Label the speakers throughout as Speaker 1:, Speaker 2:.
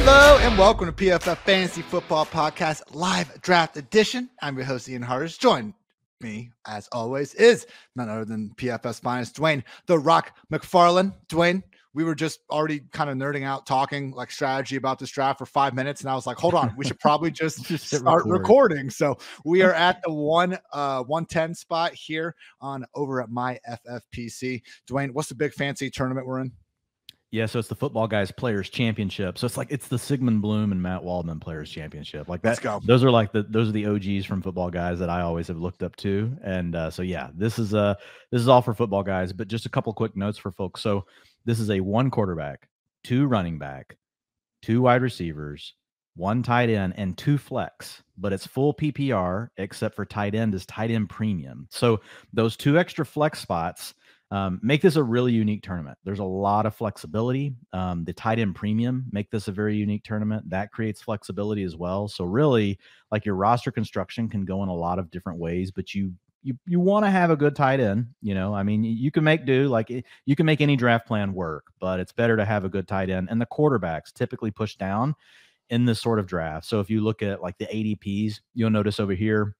Speaker 1: Hello and welcome to PFF Fantasy Football Podcast Live Draft Edition. I'm your host, Ian Hartitz. Join me, as always, is none other than PFF's finest, Dwain "The Rock" McFarland. Dwain, we were just already kind of nerding out, talking like strategy about this draft for 5 minutes, and I was like, hold on, we should probably just start recording. So we are at the 110 spot here on over at my FFPC. Dwain, what's the big fancy tournament we're in?
Speaker 2: Yeah, so it's the Footballguys Players Championship. So it's the Sigmund Bloom and Matt Waldman Players Championship. Like that.
Speaker 1: Let's go.
Speaker 2: Those are those are the OGs from Football Guys that I always have looked up to. And so yeah, this is all for Football Guys. But just a couple quick notes for folks. So this is a 1 quarterback, 2 running back, 2 wide receivers, 1 tight end, and 2 flex. But it's full PPR except for tight end is tight end premium. So those 2 extra flex spots make this a really unique tournament. There's a lot of flexibility. The tight end premium make this a very unique tournament. That creates flexibility as well. So really, like, your roster construction can go in a lot of different ways, but you want to have a good tight end. You know, I mean, you can make do, like, you can make any draft plan work, but it's better to have a good tight end. And the quarterbacks typically push down in this sort of draft. So if you look at like the ADPs, you'll notice over here,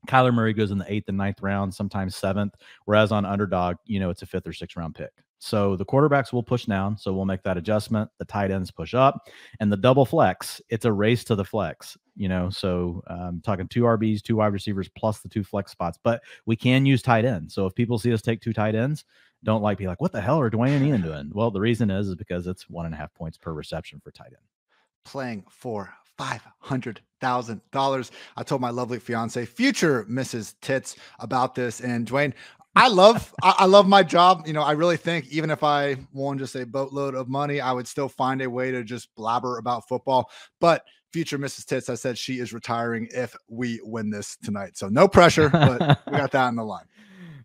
Speaker 2: Kyler Murray goes in the 8th and 9th round, sometimes 7th, whereas on Underdog, you know, it's a 5th or 6th round pick. So the quarterbacks will push down, so we'll make that adjustment. The tight ends push up, and the double flex, it's a race to the flex, you know. So talking 2 RBs, 2 wide receivers, plus the 2 flex spots, but we can use tight ends. So if people see us take 2 tight ends, don't be like, what the hell are Dwain and Ian doing? Well, the reason is because it's 1.5 points per reception for tight end.
Speaker 1: Playing for $500,000. I told my lovely fiance, future Mrs. Tits, about this. And Dwain, I love my job. You know, I really think even if I won just a boatload of money, I would still find a way to just blabber about football. But future Mrs. Tits has said she is retiring if we win this tonight. So no pressure, but we got that in the line.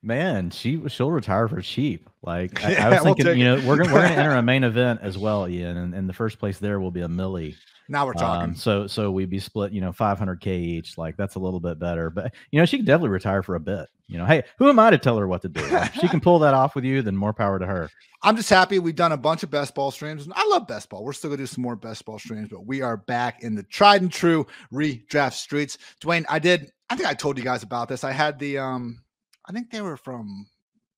Speaker 2: Man, she'll retire for cheap. Like, I was thinking, you know, we're gonna enter a main event as well, Ian, and the first place there will be a milli.
Speaker 1: Now we're talking.
Speaker 2: So we'd be split, you know, $500K each. Like, that's a little bit better. But, you know, she can definitely retire for a bit. You know, hey, who am I to tell her what to do? If she can pull that off with you, then more power to her.
Speaker 1: I'm just happy we've done a bunch of best ball streams. I love best ball. We're still gonna do some more best ball streams, but we are back in the tried and true redraft streets. Dwain, I think I told you guys about this. I had the I think they were from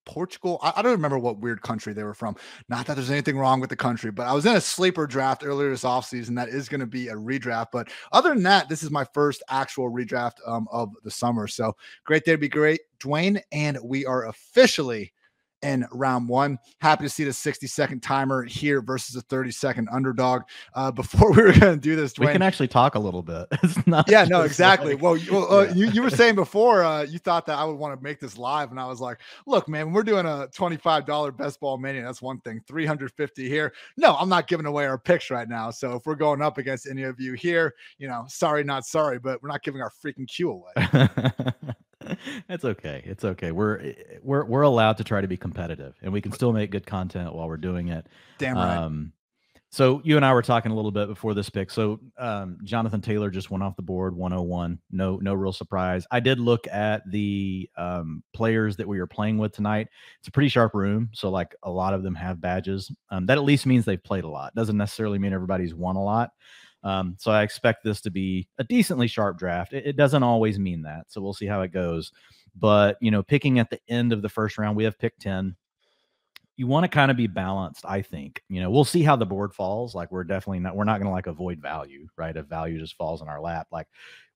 Speaker 1: Portugal. I don't remember what weird country they were from. Not that there's anything wrong with the country, but I was in a sleeper draft earlier this offseason. That is going to be a redraft. But other than that, this is my first actual redraft of the summer. So great day to be great, Dwain. And we are officially in round 1. Happy to see the 60-second timer here versus a 30-second underdog. Before we were going to do this, Dwain,
Speaker 2: we can actually talk a little bit. It's not
Speaker 1: exactly. Well, you were saying before you thought that I would want to make this live, and I was like, look, man, when we're doing a $25 best ball mania, that's one thing. 350 here. No, I'm not giving away our picks right now. So if we're going up against any of you here, you know, sorry, not sorry, but we're not giving our freaking Q away.
Speaker 2: That's okay. It's okay. We're allowed to try to be competitive, and we can still make good content while we're doing it.
Speaker 1: Damn right.
Speaker 2: So you and I were talking a little bit before this pick. So Jonathan Taylor just went off the board, 101. No real surprise. I did look at the players that we were playing with tonight. It's a pretty sharp room. So like a lot of them have badges. That at least means they've played a lot. Doesn't necessarily mean everybody's won a lot. So I expect this to be a decently sharp draft. It doesn't always mean that. So we'll see how it goes. But, you know, picking at the end of the first round, we have pick 10. You want to kind of be balanced, I think. You know, we'll see how the board falls. Like, we're not going to like avoid value, right? If value just falls in our lap, like,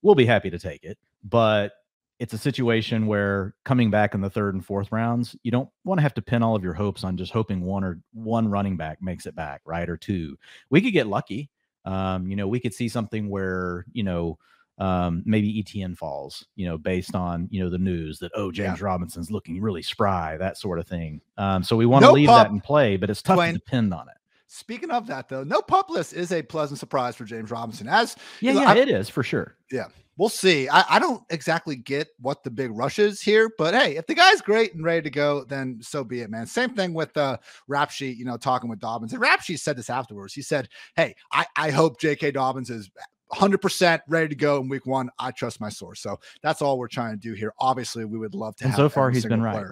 Speaker 2: we'll be happy to take it. But it's a situation where coming back in the 3rd and 4th rounds, you don't want to have to pin all of your hopes on just hoping one running back makes it back, right? Or 2. We could get lucky. You know, we could see something where, you know, maybe Etienne falls, you know, based on, you know, the news that, James Robinson's looking really spry, that sort of thing. So we want to leave that in play, but it's tough to depend on it.
Speaker 1: Speaking of that, though, no pup list is a pleasant surprise for James Robinson.
Speaker 2: It is for sure.
Speaker 1: Yeah. We'll see. I don't exactly get what the big rush is here, but hey, if the guy's great and ready to go, then so be it, man. Same thing with Rap Sheet, you know, talking with Dobbins. And Rap Sheet said this afterwards. He said, hey, I hope J.K. Dobbins is 100% ready to go in week 1. I trust my source. So that's all we're trying to do here. Obviously, we would love to have
Speaker 2: so far he's been right.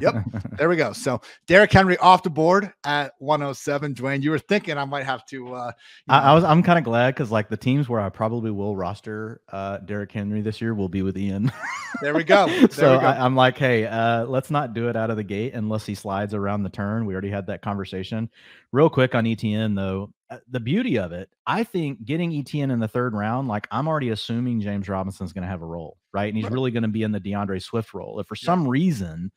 Speaker 1: Yep. There we go. So Derrick Henry off the board at 107. Dwain, you were thinking I might have to
Speaker 2: I'm kind of glad because like the teams where I probably will roster Derrick Henry this year will be with Ian.
Speaker 1: There we go.
Speaker 2: I'm like, hey, let's not do it out of the gate unless he slides around the turn. We already had that conversation. Real quick on Etienne though, the beauty of it, I think getting Etienne in the 3rd round, like I'm already assuming James Robinson's going to have a role, right? And he's really going to be in the DeAndre Swift role. If for some reason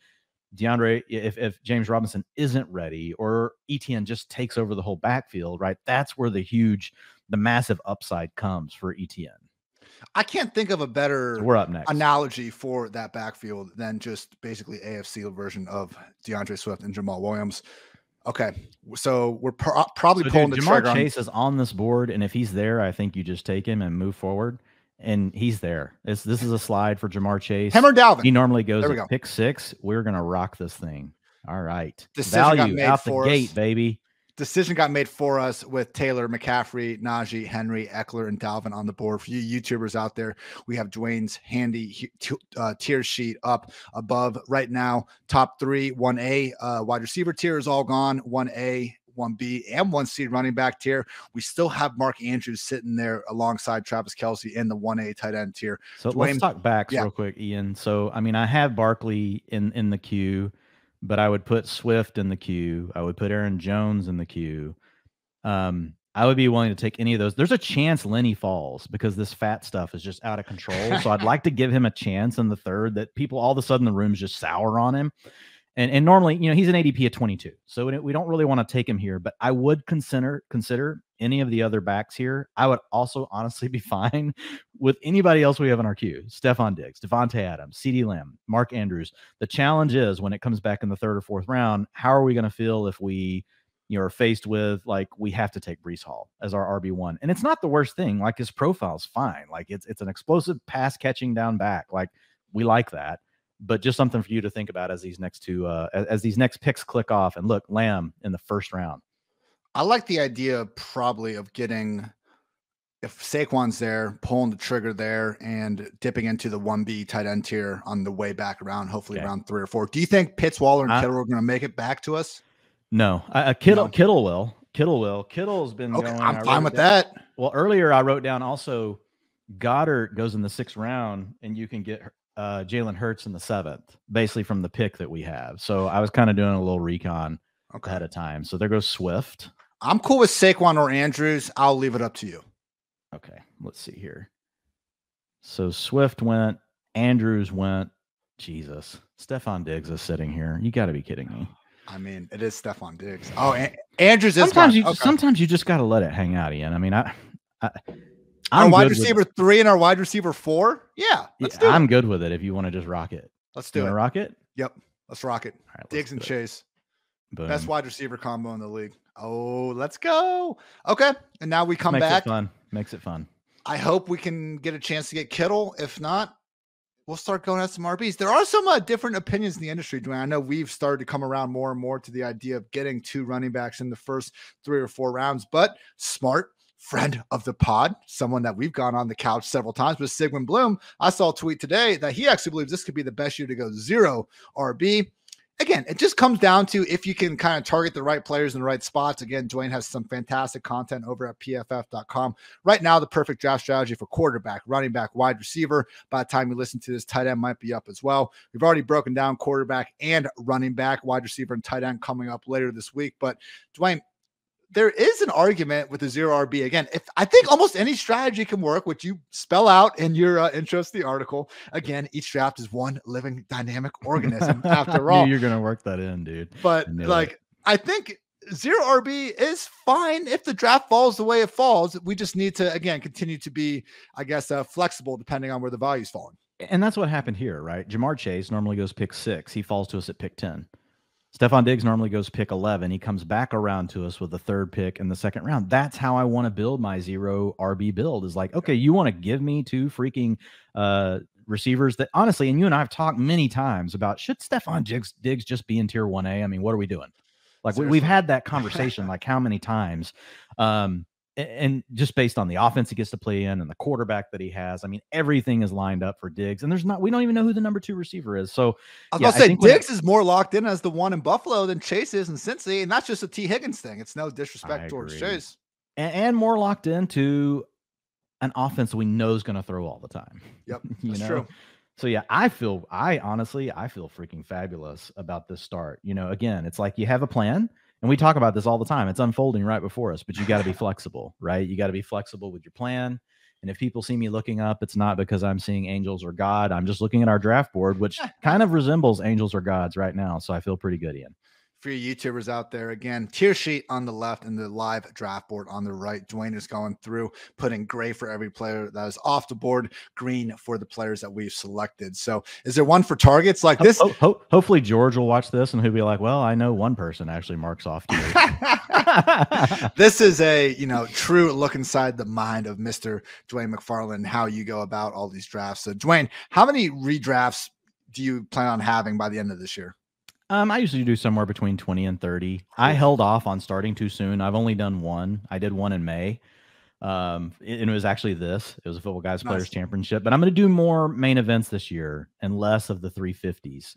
Speaker 2: if James Robinson isn't ready or Etienne just takes over the whole backfield, right? That's where the massive upside comes for Etienne.
Speaker 1: I can't think of a better
Speaker 2: we're up next.
Speaker 1: analogy for that backfield than just basically AFC version of DeAndre Swift and Jamal Williams. Okay, so we're probably pulling the trigger.
Speaker 2: Jamar Chase is on this board, and if he's there, I think you just take him and move forward. And he's there. This is a slide for Jamar Chase.
Speaker 1: Him or Dalvin.
Speaker 2: He normally goes at pick 6. We're gonna rock this thing. All right,
Speaker 1: decision
Speaker 2: value out the gate, baby.
Speaker 1: Decision got made for us with Taylor, McCaffrey, Najee, Henry, Eckler, and Dalvin on the board. For you YouTubers out there, we have Dwain's handy tier sheet up above right now. Top 3, 1A wide receiver tier is all gone. 1A, 1B, and 1C running back tier. We still have Mark Andrews sitting there alongside Travis Kelce in the 1A tight end tier.
Speaker 2: So let's talk backs real quick, Ian. So, I mean, I have Barkley in the queue, but I would put Swift in the queue. I would put Aaron Jones in the queue. I would be willing to take any of those. There's a chance Lenny falls because this fat stuff is just out of control. So I'd like to give him a chance in the 3rd that people all of a sudden the room's just sour on him. And normally, he's an ADP of 22. So we don't really want to take him here, but I would consider any of the other backs here. I would also honestly be fine with anybody else we have in our queue. Stephon Diggs, Devontae Adams, CeeDee Lamb, Mark Andrews. The challenge is when it comes back in the 3rd or 4th round, how are we going to feel if we are faced with like we have to take Breece Hall as our RB1? And it's not the worst thing. Like his profile's fine. Like it's an explosive pass catching down back. Like we like that. But just something for you to think about as these next picks click off. And look, Lamb in the 1st round.
Speaker 1: I like the idea probably of getting, if Saquon's there, pulling the trigger there and dipping into the 1B tight end tier on the way back around, hopefully round 3 or 4. Do you think Pitts, Waller, and Kittle are going to make it back to us?
Speaker 2: No. Kittle will. Kittle's been going.
Speaker 1: I'm fine with that.
Speaker 2: Well, earlier I wrote down also Goddard goes in the 6th round and you can get Jalen Hurts in the 7th, basically from the pick that we have. So I was kind of doing a little recon ahead of time. So there goes Swift.
Speaker 1: I'm cool with Saquon or Andrews. I'll leave it up to you.
Speaker 2: Okay, let's see here. So Swift went, Andrews went. Jesus, Stephon Diggs is sitting here. You got to be kidding me.
Speaker 1: I mean, it is Stephon Diggs. Oh, Andrews is
Speaker 2: sometimes you just got to let it hang out, Ian. I mean,
Speaker 1: our wide receiver 3 and our wide receiver 4. Yeah, let's do it.
Speaker 2: I'm good with it if you want to just rock it.
Speaker 1: Let's do it.
Speaker 2: Rock it?
Speaker 1: Yep. Let's rock it. All right, Diggs and Chase.
Speaker 2: Boom.
Speaker 1: Best wide receiver combo in the league. Oh, let's go. Okay. And now we come back.
Speaker 2: Makes it fun.
Speaker 1: I hope we can get a chance to get Kittle. If not, we'll start going at some RBs. There are some different opinions in the industry, Dwain. I know we've started to come around more and more to the idea of getting 2 running backs in the first 3 or 4 rounds, but smart friend of the pod, someone that we've gone on the couch several times with Sigmund Bloom. I saw a tweet today that he actually believes this could be the best year to go 0 RB. Again, it just comes down to if you can kind of target the right players in the right spots. Again, Dwain has some fantastic content over at pff.com. Right now, the perfect draft strategy for quarterback, running back, wide receiver. By the time you listen to this, tight end might be up as well. We've already broken down quarterback and running back, wide receiver, and tight end coming up later this week. But Dwain, there is an argument with the 0 RB. Again, if I think almost any strategy can work, which you spell out in your intro to the article. Again, each draft is one living dynamic organism after all.
Speaker 2: You're going to work that in, dude.
Speaker 1: But I think 0 RB is fine if the draft falls the way it falls. We just need to, again, continue to be, I guess, flexible depending on where the value's falling.
Speaker 2: And that's what happened here, right? Jamar Chase normally goes pick 6. He falls to us at pick 10. Stephon Diggs normally goes pick 11. He comes back around to us with the 3rd pick in the 2nd round. That's how I want to build my 0 RB build, is like, okay, you want to give me 2 freaking receivers that honestly, and you and I have talked many times about, should Stephon Diggs just be in tier 1A? I mean, what are we doing? Like we've had that conversation like how many times? And and just based on the offense he gets to play in and the quarterback that he has, I mean, everything is lined up for Diggs. And we don't even know who the number 2 receiver is. So
Speaker 1: I was going to say Diggs is more locked in as the one in Buffalo than Chase is in Cincy. And that's just a T. Higgins thing. It's no disrespect towards Chase.
Speaker 2: And more locked into an offense we know is going to throw all the time.
Speaker 1: Yep, that's true.
Speaker 2: So yeah, I honestly feel freaking fabulous about this start. Again, it's like you have a plan, and we talk about this all the time. It's unfolding right before us, but you got to be flexible, right? You got to be flexible with your plan. And if people see me looking up, it's not because I'm seeing angels or God. I'm just looking at our draft board, which kind of resembles angels or gods right now. So I feel pretty good, Ian.
Speaker 1: For you YouTubers out there, again, tier sheet on the left and the live draft board on the right. Dwain is going through, putting gray for every player that is off the board, green for the players that we've selected. So is there one for targets like this?
Speaker 2: Hopefully George will watch this and he'll be like, well, I know one person actually marks off tiers.
Speaker 1: This is a, true look inside the mind of Mr. Dwain McFarland, how you go about all these drafts. So Dwain, how many redrafts do you plan on having by the end of this year?
Speaker 2: I usually do somewhere between 20 and 30. Cool. I held off on starting too soon. I've only done one. I did one in May. And it was actually this. It was a Footballguys Players Championship. But I'm going to do more main events this year and less of the 350s,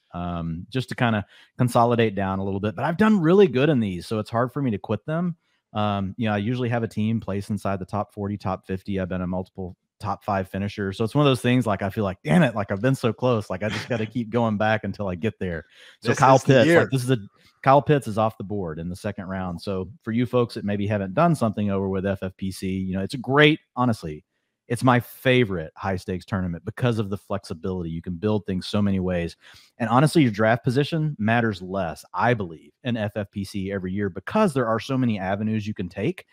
Speaker 2: just to kind of consolidate down a little bit. But I've done really good in these, so it's hard for me to quit them. I usually have a team place inside the top 40, top 50. I've been a multiple top 5 finisher. So it's one of those things like I feel like, damn it, like I've been so close. Like I just got to keep going back until I get there. So Kyle Pitts, Kyle Pitts is off the board in the second round. So for you folks that maybe haven't done something over with FFPC, it's a great, honestly, it's my favorite high stakes tournament because of the flexibility. You can build things so many ways. And honestly, your draft position matters less, I believe, in FFPC every year because there are so many avenues you can take.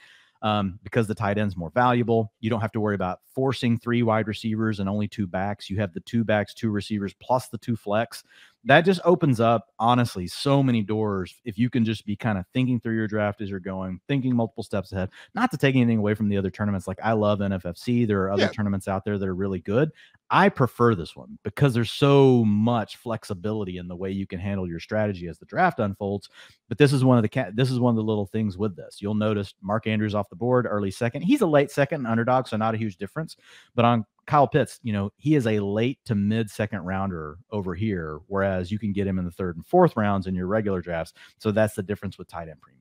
Speaker 2: Because the tight end's more valuable. You don't have to worry about forcing 3 wide receivers and only 2 backs. You have the 2 backs, 2 receivers, plus the 2 flex. That just opens up, honestly, so many doors if you can just be kind of thinking through your draft as you're going, thinking multiple steps ahead. Not to take anything away from the other tournaments. Like I love NFFC. There are other tournaments out there that are really good. I prefer this one because there's so much flexibility in the way you can handle your strategy as the draft unfolds. But this is one of the little things with this. You'll notice Mark Andrews off the board, early second. He's a late second underdog, so not a huge difference. But on Kyle Pitts, he is a late to mid second rounder over here, whereas you can get him in the 3rd and 4th rounds in your regular drafts. So that's the difference with tight end premium.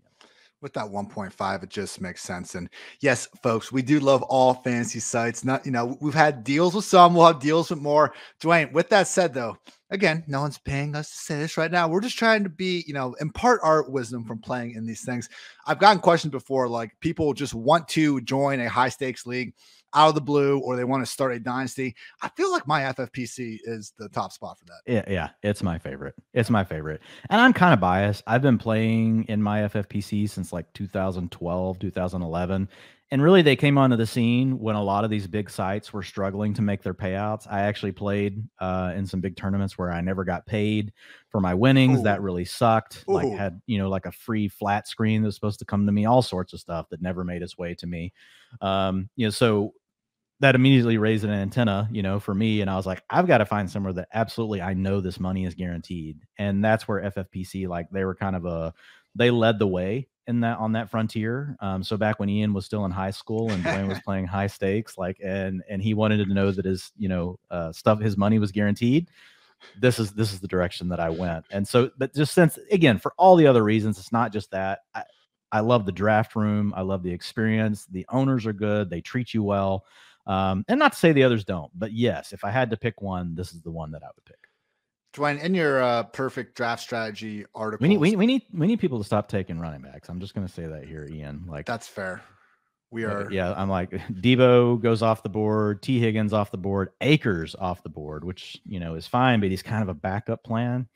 Speaker 1: With that 1.5, it just makes sense. And yes, folks, we do love all fantasy sites. Not, we've had deals with some, we'll have deals with more. Dwain, with that said, though, again, no one's paying us to say this right now. We're just trying to be, impart our wisdom from playing in these things. I've gotten questions before, like people just want to join a high stakes league out of the blue, or they want to start a dynasty. I feel like my FFPC is the top spot for that.
Speaker 2: Yeah, it's my favorite. It's my favorite. And I'm kind of biased. I've been playing in my FFPC since like 2012, 2011. And really, they came onto the scene when a lot of these big sites were struggling to make their payouts. I actually played in some big tournaments where I never got paid for my winnings. Ooh. That really sucked. Ooh. Like had, like a free flat screen that was supposed to come to me, all sorts of stuff that never made its way to me. So that immediately raised an antenna, for me. And I was like, I've got to find somewhere that absolutely I know this money is guaranteed. And that's where FFPC, like they were they led the way on that frontier. So back when Ian was still in high school and Dwain was playing high stakes, and he wanted to know that his, his money was guaranteed. This is the direction that I went. And so, but just since, again, for all the other reasons, it's not just that. I love the draft room. I love the experience. The owners are good. They treat you well. And not to say the others don't, but yes, if I had to pick one, this is the one that I would pick.
Speaker 1: Dwain, in your perfect draft strategy article,
Speaker 2: we need people to stop taking running backs. I'm just going to say that here, Ian. Like
Speaker 1: that's fair. We are.
Speaker 2: Yeah, I'm like Debo goes off the board, T. Higgins off the board, Akers off the board, which is fine, but he's kind of a backup plan.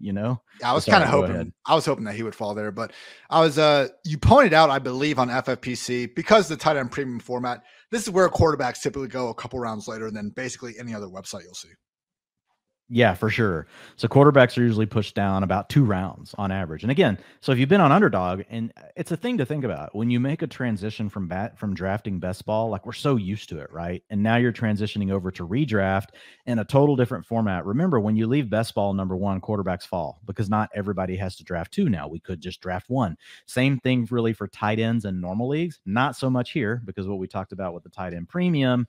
Speaker 1: Yeah, I was kind of hoping. I was hoping that he would fall there, but I was. You pointed out, I believe, on FFPC because the tight end premium format. This is where quarterbacks typically go a couple rounds later than basically any other website you'll see.
Speaker 2: Yeah, for sure. So quarterbacks are usually pushed down about 2 rounds on average. And again, so if you've been on underdog, and it's a thing to think about when you make a transition from drafting best ball, like we're so used to it, right? And now you're transitioning over to redraft in a total different format. Remember, when you leave best ball number 1, quarterbacks fall because not everybody has to draft 2 now. We could just draft 1. Same thing really for tight ends in normal leagues. Not so much here because what we talked about with the tight end premium.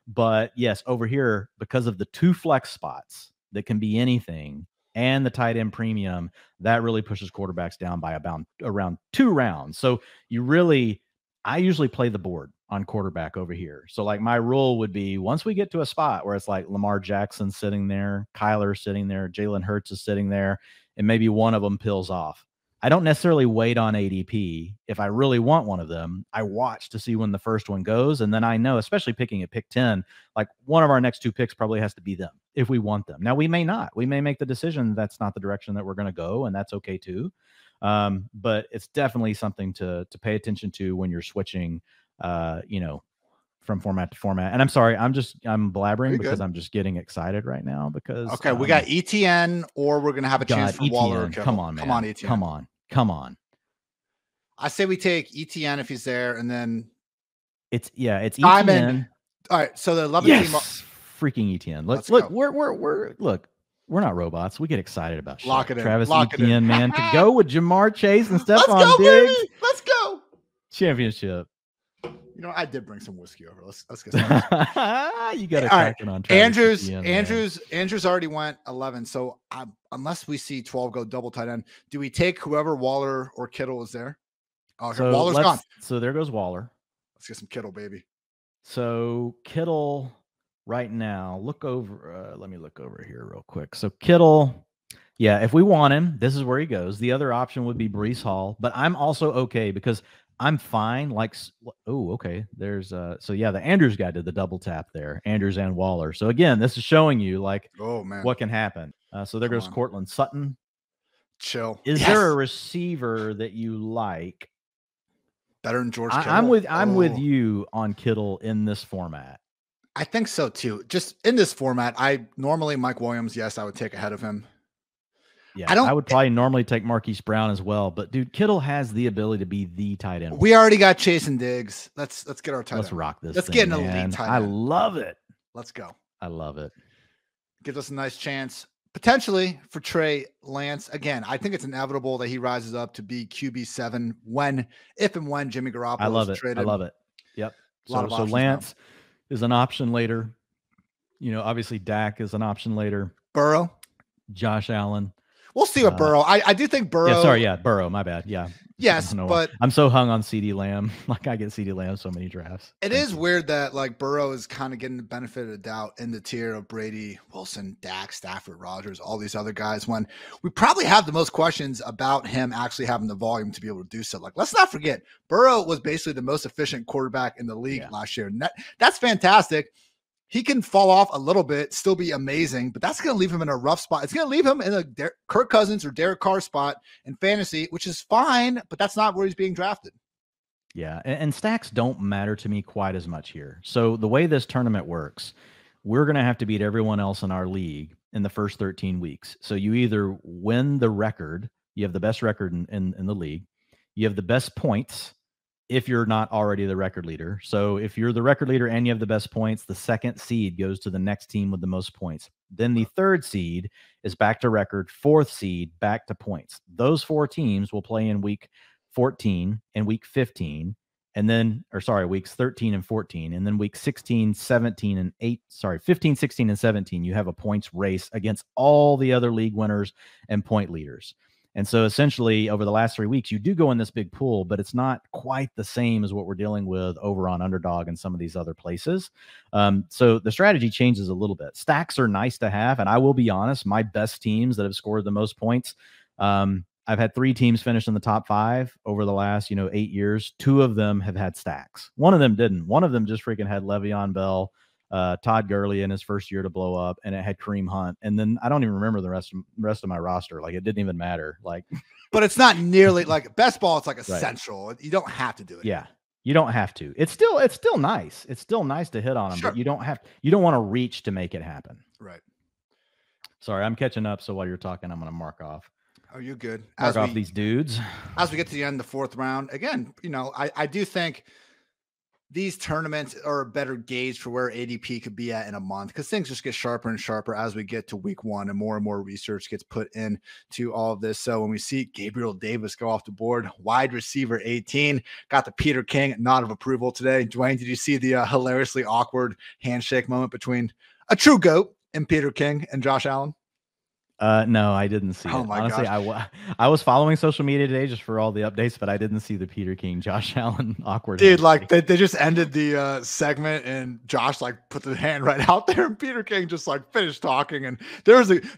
Speaker 2: But yes, over here, because of the 2 flex spots that can be anything and the tight end premium, that really pushes quarterbacks down by about around 2 rounds. So I usually play the board on quarterback over here. So like my rule would be once we get to a spot where it's like Lamar Jackson sitting there, Kyler sitting there, Jalen Hurts is sitting there, and maybe one of them peels off. I don't necessarily wait on ADP. If I really want one of them, I watch to see when the first one goes. And then I know, especially picking at pick 10, like one of our next 2 picks probably has to be them if we want them. Now, we may not. We may make the decision that's not the direction that we're going to go, and that's okay too. But it's definitely something to pay attention to when you're switching, from format to format. And I'm sorry, I'm blabbering because I'm just getting excited right now because
Speaker 1: we got ETN, or we're gonna have a chance for
Speaker 2: ETN.
Speaker 1: Waller or Kittle.
Speaker 2: Come on, man.
Speaker 1: Come on, ETN.
Speaker 2: Come on.
Speaker 1: I say we take ETN if he's there, and then
Speaker 2: it's ETN.
Speaker 1: All right, so the 11
Speaker 2: team, freaking ETN. Let's look. We're not robots. We get excited about shit.
Speaker 1: Lock it in.
Speaker 2: Travis
Speaker 1: Lock
Speaker 2: Etienne, man, to go with Jamar Chase and Stephon Diggs.
Speaker 1: Let's go, baby. Let's go.
Speaker 2: Championship.
Speaker 1: You know, I did bring some whiskey over. Let's get some.
Speaker 2: You got to crack it on
Speaker 1: Travis Etienne, Andrews already went 11. So unless we see 12 go double tight end, do we take whoever Waller or Kittle is there? Oh, so Waller's gone.
Speaker 2: So there goes Waller.
Speaker 1: Let's get some Kittle, baby.
Speaker 2: So Kittle right now, look over. Let me look over here real quick. So Kittle, yeah, if we want him, this is where he goes. The other option would be Breece Hall, but I'm also okay because I'm fine. Like, oh, okay. There's so yeah, the Andrews guy did the double tap there, Andrews and Waller. So again, this is showing you like,
Speaker 1: oh man,
Speaker 2: what can happen. So there goes Cortland Sutton.
Speaker 1: Chill.
Speaker 2: Is there a receiver that you like
Speaker 1: better than George Kittle?
Speaker 2: I'm with you on Kittle in this format.
Speaker 1: I think so too. Just in this format, I normally Mike Williams. Yes, I would take ahead of him.
Speaker 2: Yeah, I would probably normally take Marquise Brown as well, but dude, Kittle has the ability to be the tight end.
Speaker 1: We already got Chase and Diggs. Let's get our tight end.
Speaker 2: Let's rock this.
Speaker 1: Let's get an elite tight end.
Speaker 2: I love it.
Speaker 1: Let's go.
Speaker 2: I love it.
Speaker 1: Gives us a nice chance potentially for Trey Lance. Again, I think it's inevitable that he rises up to be QB7 if and when Jimmy Garoppolo is traded.
Speaker 2: I love it. Yep. So Lance is an option later. You know, obviously Dak is an option later.
Speaker 1: Burrow,
Speaker 2: Josh Allen.
Speaker 1: We'll see what Burrow. I do think Burrow.
Speaker 2: Burrow. My bad. Yeah.
Speaker 1: Yes, but
Speaker 2: I'm so hung on CeeDee Lamb. Like I get CeeDee Lamb so many drafts.
Speaker 1: It is weird that like Burrow is kind of getting the benefit of the doubt in the tier of Brady, Wilson, Dak, Stafford, Rodgers, all these other guys. When we probably have the most questions about him actually having the volume to be able to do so. Like, let's not forget, Burrow was basically the most efficient quarterback in the league last year. And that's fantastic. He can fall off a little bit, still be amazing, but that's going to leave him in a rough spot. It's going to leave him in a Kirk Cousins or Derek Carr spot in fantasy, which is fine, but that's not where he's being drafted.
Speaker 2: Yeah, and stacks don't matter to me quite as much here. So the way this tournament works, we're going to have to beat everyone else in our league in the first 13 weeks. So you either win the record, you have the best record in the league, you have the best points, if you're not already the record leader. So if you're the record leader and you have the best points, the second seed goes to the next team with the most points. Then the third seed is back to record, fourth seed back to points. Those 4 teams will play in week 14 and week 15, and then, weeks 13 and 14. And then week 16, 17, and 15, 16, and 17, you have a points race against all the other league winners and point leaders. And so essentially over the last 3 weeks, you do go in this big pool, but it's not quite the same as what we're dealing with over on Underdog and some of these other places. So the strategy changes a little bit. Stacks are nice to have. And I will be honest, my best teams that have scored the most points, I've had 3 teams finish in the top 5 over the last, 8 years. 2 of them have had stacks. One of them didn't. One of them just freaking had Le'Veon Bell, Todd Gurley in his first year to blow up, and it had Kareem Hunt. And then I don't even remember the rest of my roster. Like, it didn't even matter. Like,
Speaker 1: but it's not nearly like best ball. It's like essential. Right. You don't have to do it.
Speaker 2: Yeah. You don't have to. It's still nice. It's still nice to hit on them, but you don't want to reach to make it happen.
Speaker 1: Right.
Speaker 2: Sorry, I'm catching up. So while you're talking, I'm going to mark off.
Speaker 1: Oh, you're good.
Speaker 2: Mark off these dudes.
Speaker 1: As we get to the end of the 4th round, again, I do think these tournaments are a better gauge for where ADP could be at in a month, because things just get sharper and sharper as we get to week 1 and more research gets put into all of this. So when we see Gabriel Davis go off the board, wide receiver 18, got the Peter King nod of approval today. Dwain, did you see the hilariously awkward handshake moment between a true GOAT and Peter King and Josh Allen?
Speaker 2: No, I didn't see it. Honestly, I was following social media today just for all the updates, but I didn't see the Peter King, Josh Allen awkward.
Speaker 1: Dude, like they just ended the segment and Josh like put the hand right out there and Peter King just like finished talking. And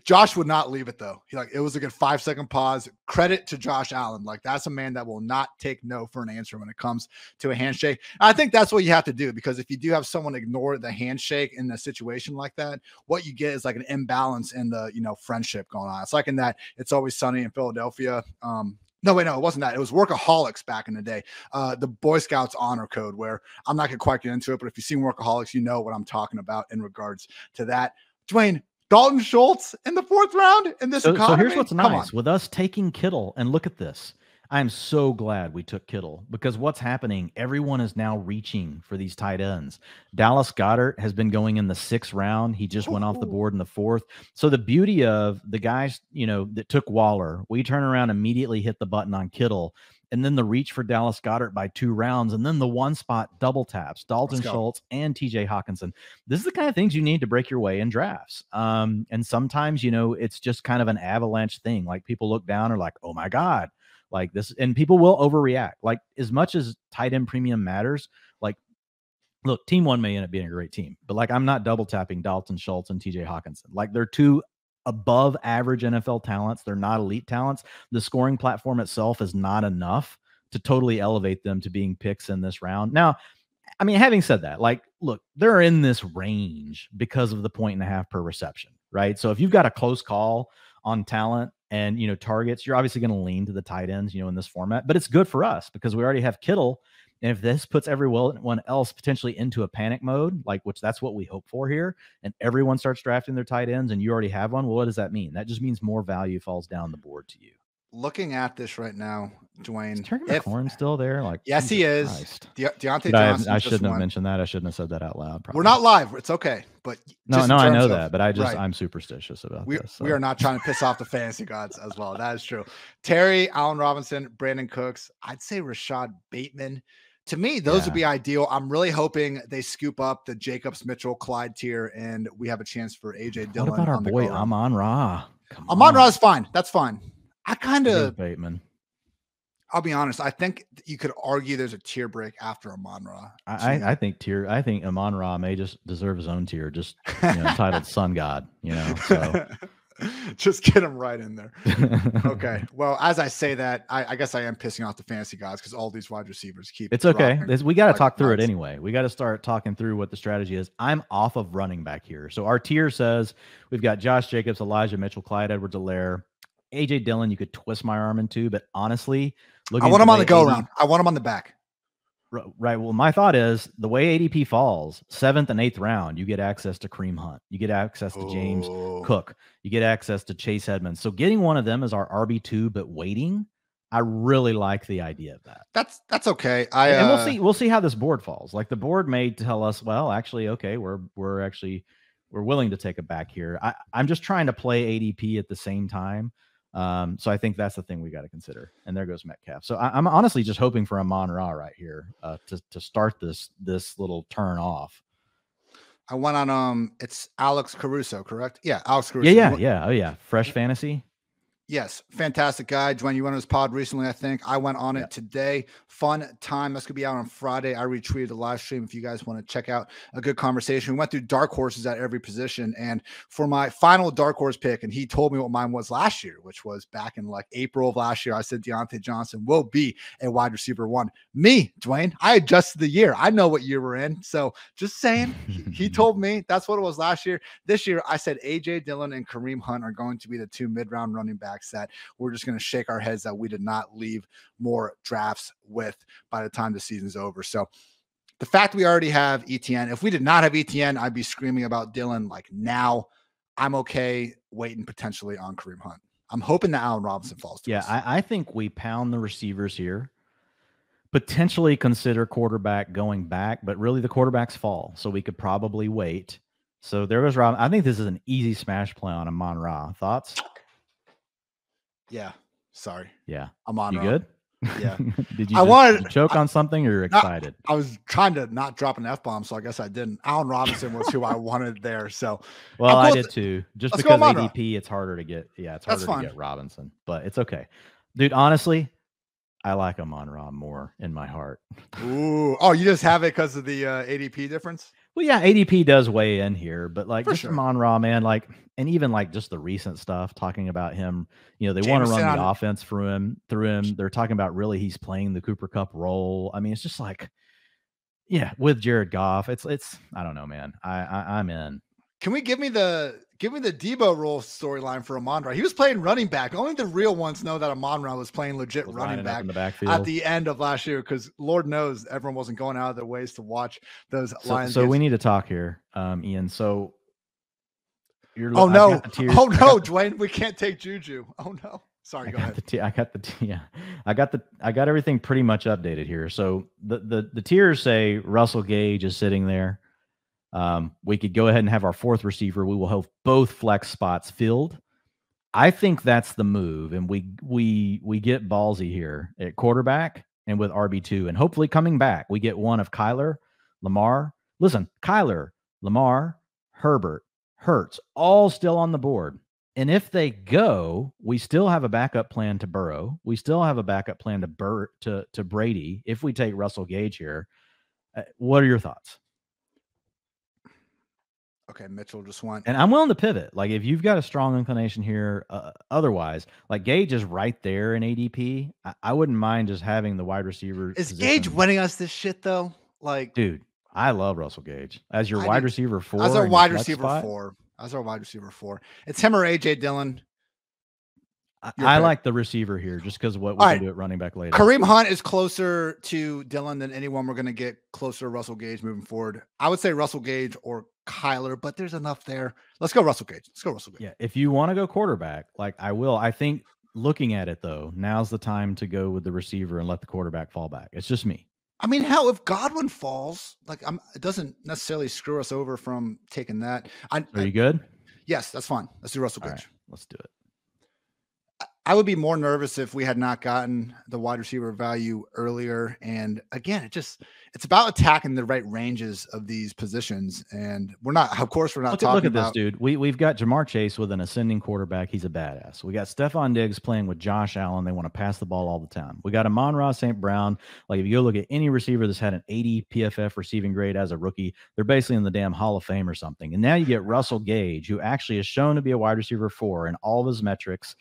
Speaker 1: Josh would not leave it though. It was a good 5-second pause. Credit to Josh Allen. Like, that's a man that will not take no for an answer when it comes to a handshake. I think that's what you have to do, because if you do have someone ignore the handshake in a situation like that, what you get is like an imbalance in the, friendship going on. It's like in that It's Always Sunny in Philadelphia. No, wait, no, it wasn't that. It was Workaholics back in the day. The Boy Scouts honor code, where I'm not going to quite get into it, but if you've seen Workaholics, you know what I'm talking about in regards to that. Dwain, Dalton Schultz in the 4th round in this economy?
Speaker 2: So here's what's nice with us taking Kittle, and look at this. I'm so glad we took Kittle, because what's happening, everyone is now reaching for these tight ends. Dallas Goedert has been going in the 6th round. He just went off the board in the 4th. So the beauty of the guys, that took Waller, we turn around, immediately hit the button on Kittle, and then the reach for Dallas Goedert by 2 rounds, and then the 1 spot double taps, Dalton Schultz and TJ Hawkinson. This is the kind of things you need to break your way in drafts. And sometimes, it's just kind of an avalanche thing. Like, people look down and are like, oh my God, like this, and people will overreact. Like, as much as tight end premium matters, like, look, team 1 may end up being a great team, but like, I'm not double tapping Dalton Schultz and TJ Hawkinson. Like, they're 2 above average NFL talents. They're not elite talents. The scoring platform itself is not enough to totally elevate them to being picks in this round. Now, I mean, having said that, like, look, they're in this range because of the 1.5 per reception, right? So if you've got a close call on talent and, targets, you're obviously going to lean to the tight ends, in this format, but it's good for us because we already have Kittle. And if this puts everyone else potentially into a panic mode, like, which that's what we hope for here, and everyone starts drafting their tight ends and you already have one, well, what does that mean? That just means more value falls down the board to you.
Speaker 1: Looking at this right now, Dwain,
Speaker 2: is Terry McLaurin still there? Like,
Speaker 1: yes, he is. Deontay Johnson.
Speaker 2: I shouldn't have mentioned that. I shouldn't have said that out loud.
Speaker 1: Probably. We're not live. It's okay. But
Speaker 2: no, I know that. But I'm superstitious about this. So.
Speaker 1: We are not trying to piss off the fantasy gods as well. That is true. Terry, Allen Robinson, Brandon Cooks. I'd say Rashad Bateman. To me, those would be ideal. I'm really hoping they scoop up the Jacobs, Mitchell, Clyde tier, and we have a chance for AJ Dillon.
Speaker 2: What about our boy Amon-Ra?
Speaker 1: Amon-Ra is fine. That's fine. I kind of
Speaker 2: Bateman.
Speaker 1: I'll be honest. I think you could argue there's a tier break after Amon-Ra.
Speaker 2: I think Amon-Ra may just deserve his own tier, just titled Sun God. So
Speaker 1: just get him right in there. Okay. Well, as I say that, I guess I am pissing off the fantasy guys because all these wide receivers keep.
Speaker 2: It's okay. We got to talk through it anyway. We got to start talking through what the strategy is. I'm off of running back here, so our tier says we've got Josh Jacobs, Elijah Mitchell, Clyde Edwards-Helaire. AJ Dillon, you could twist my arm into, but honestly,
Speaker 1: I want him on the go round. I want him on the back.
Speaker 2: Right. Well, my thought is the way ADP falls, 7th and 8th round, you get access to Kareem Hunt. You get access to James Cook. You get access to Chase Edmonds. So getting one of them as our RB2, but waiting, I really like the idea of that.
Speaker 1: That's okay.
Speaker 2: And we'll see how this board falls. Like, the board may tell us, well, actually, okay, we're willing to take a back here. I'm just trying to play ADP at the same time. So I think that's the thing we got to consider. And there goes Metcalf. So I'm honestly just hoping for Amon-Ra right here to start this little turn off.
Speaker 1: I went on it's Alex Caruso, correct? Yeah, Alex Caruso.
Speaker 2: Yeah. Oh yeah, Fresh Fantasy.
Speaker 1: Yes, fantastic guy. Dwain, you went on his pod recently, I think. I went on it today. Fun time. That's going to be out on Friday. I retweeted the live stream if you guys want to check out a good conversation. We went through dark horses at every position. And for my final dark horse pick, and he told me what mine was last year, which was back in like April of last year, I said Deontay Johnson will be a wide receiver 1. Me, Dwain, I adjusted the year. I know what year we're in. So just saying, he told me that's what it was last year. This year, I said AJ Dillon and Kareem Hunt are going to be the 2 mid-round running backs that we're just going to shake our heads that we did not leave more drafts with by the time the season's over. So the fact we already have Etienne, if we did not have Etienne, I'd be screaming about Dillon like now. I'm okay waiting potentially on Kareem Hunt. I'm hoping that Allen Robinson falls to us.
Speaker 2: I think we pound the receivers here. Potentially consider quarterback going back, but really the quarterbacks fall, so we could probably wait. So there was Rob. I think this is an easy smash play on Amon-Ra. Thoughts?
Speaker 1: Yeah. Sorry.
Speaker 2: Yeah.
Speaker 1: Amon-Ra.
Speaker 2: You good?
Speaker 1: Yeah.
Speaker 2: Did you choke on something, or you're excited?
Speaker 1: I was trying to not drop an F-bomb, so I guess I didn't. Allen Robinson was who I wanted there. So
Speaker 2: well, I did too. Just because ADP, it's harder to get. Yeah, it's harder to get Robinson, but it's okay. Dude, honestly, I like Amon-Ra more in my heart.
Speaker 1: Ooh. Oh, you just have it because of the ADP difference?
Speaker 2: Well, yeah, ADP does weigh in here, but like
Speaker 1: For
Speaker 2: just
Speaker 1: sure.
Speaker 2: Amon-Ra, man, like, and even like just the recent stuff talking about him, you know, they want to run the offense through him. They're talking about really he's playing the Cooper Kupp role. I mean, it's just like, yeah, with Jared Goff, it's I don't know, man. I'm in.
Speaker 1: Can we give me the Debo role storyline for Amon-Ra? He was playing running back. Only the real ones know that Amon-Ra was playing legit running back
Speaker 2: in the backfield
Speaker 1: at the end of last year, because Lord knows everyone wasn't going out of their ways to watch those Lions.
Speaker 2: So we need to talk here, Ian. So
Speaker 1: you're Dwain, we can't take Juju. Oh no. Sorry, go ahead.
Speaker 2: I got everything pretty much updated here. So the tiers say Russell Gage is sitting there. We could go ahead and have our fourth receiver. We will have both flex spots filled. I think that's the move, and we get ballsy here at quarterback and with RB2, and hopefully coming back we get one of Kyler, Lamar. Listen, Kyler, Lamar, Herbert, Hurts, all still on the board. And if they go, we still have a backup plan to Burrow. We still have a backup plan to Brady if we take Russell Gage here. What are your thoughts?
Speaker 1: Okay, Mitchell just went.
Speaker 2: And I'm willing to pivot. Like, if you've got a strong inclination here, otherwise, like Gage is right there in ADP. I wouldn't mind just having the wide receiver.
Speaker 1: Is Gage winning us this shit, though? Like,
Speaker 2: dude, I love Russell Gage as your wide receiver 4.
Speaker 1: As our wide receiver 4. As our wide receiver 4. It's him or AJ Dillon.
Speaker 2: I like the receiver here just because what we can do at running back later.
Speaker 1: Kareem Hunt is closer to Dillon than anyone. We're going to get closer to Russell Gage moving forward. I would say Russell Gage or Kyler, but there's enough there. Let's go Russell Gage.
Speaker 2: Yeah, if you want to go quarterback, like I will. I think looking at it, though, now's the time to go with the receiver and let the quarterback fall back. It's just me.
Speaker 1: I mean, hell, if Godwin falls, like it doesn't necessarily screw us over from taking that.
Speaker 2: Are you good?
Speaker 1: Yes, that's fine. Let's do Russell Gage.
Speaker 2: Right, let's do it.
Speaker 1: I would be more nervous if we had not gotten the wide receiver value earlier. And again, it's about attacking the right ranges of these positions. And we're not talking
Speaker 2: look at this, dude. We've got Jamar Chase with an ascending quarterback. He's a badass. We got Stephon Diggs playing with Josh Allen. They want to pass the ball all the time. We got Amon-Ra St. Brown. Like, if you go look at any receiver that's had an 80 PFF receiving grade as a rookie, they're basically in the damn Hall of Fame or something. And now you get Russell Gage, who actually is shown to be a wide receiver 4 in all of his metrics.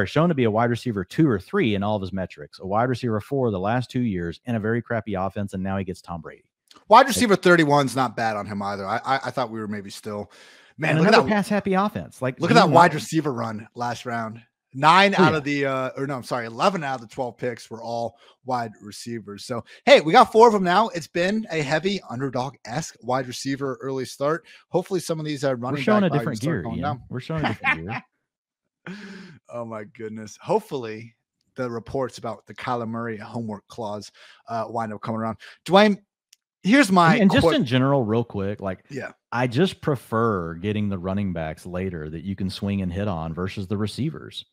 Speaker 2: Shown to be a wide receiver 2 or 3 in all of his metrics, a wide receiver 4 the last 2 years in a very crappy offense, and now he gets Tom Brady.
Speaker 1: Wide receiver 31 is not bad on him either. I thought we were maybe still, man.
Speaker 2: Look at that pass happy offense. Like,
Speaker 1: look at that wide receiver run last round. 11 out of the 12 picks were all wide receivers. So hey, we got 4 of them now. It's been a heavy underdog-esque wide receiver early start. Hopefully, some of these running.
Speaker 2: We're showing a different gear. We're showing a different gear.
Speaker 1: Oh my goodness. Hopefully the reports about the Kyler Murray homework clause wind up coming around. Dwain, here's my
Speaker 2: in general, real quick. Like,
Speaker 1: yeah,
Speaker 2: I just prefer getting the running backs later that you can swing and hit on versus the receivers.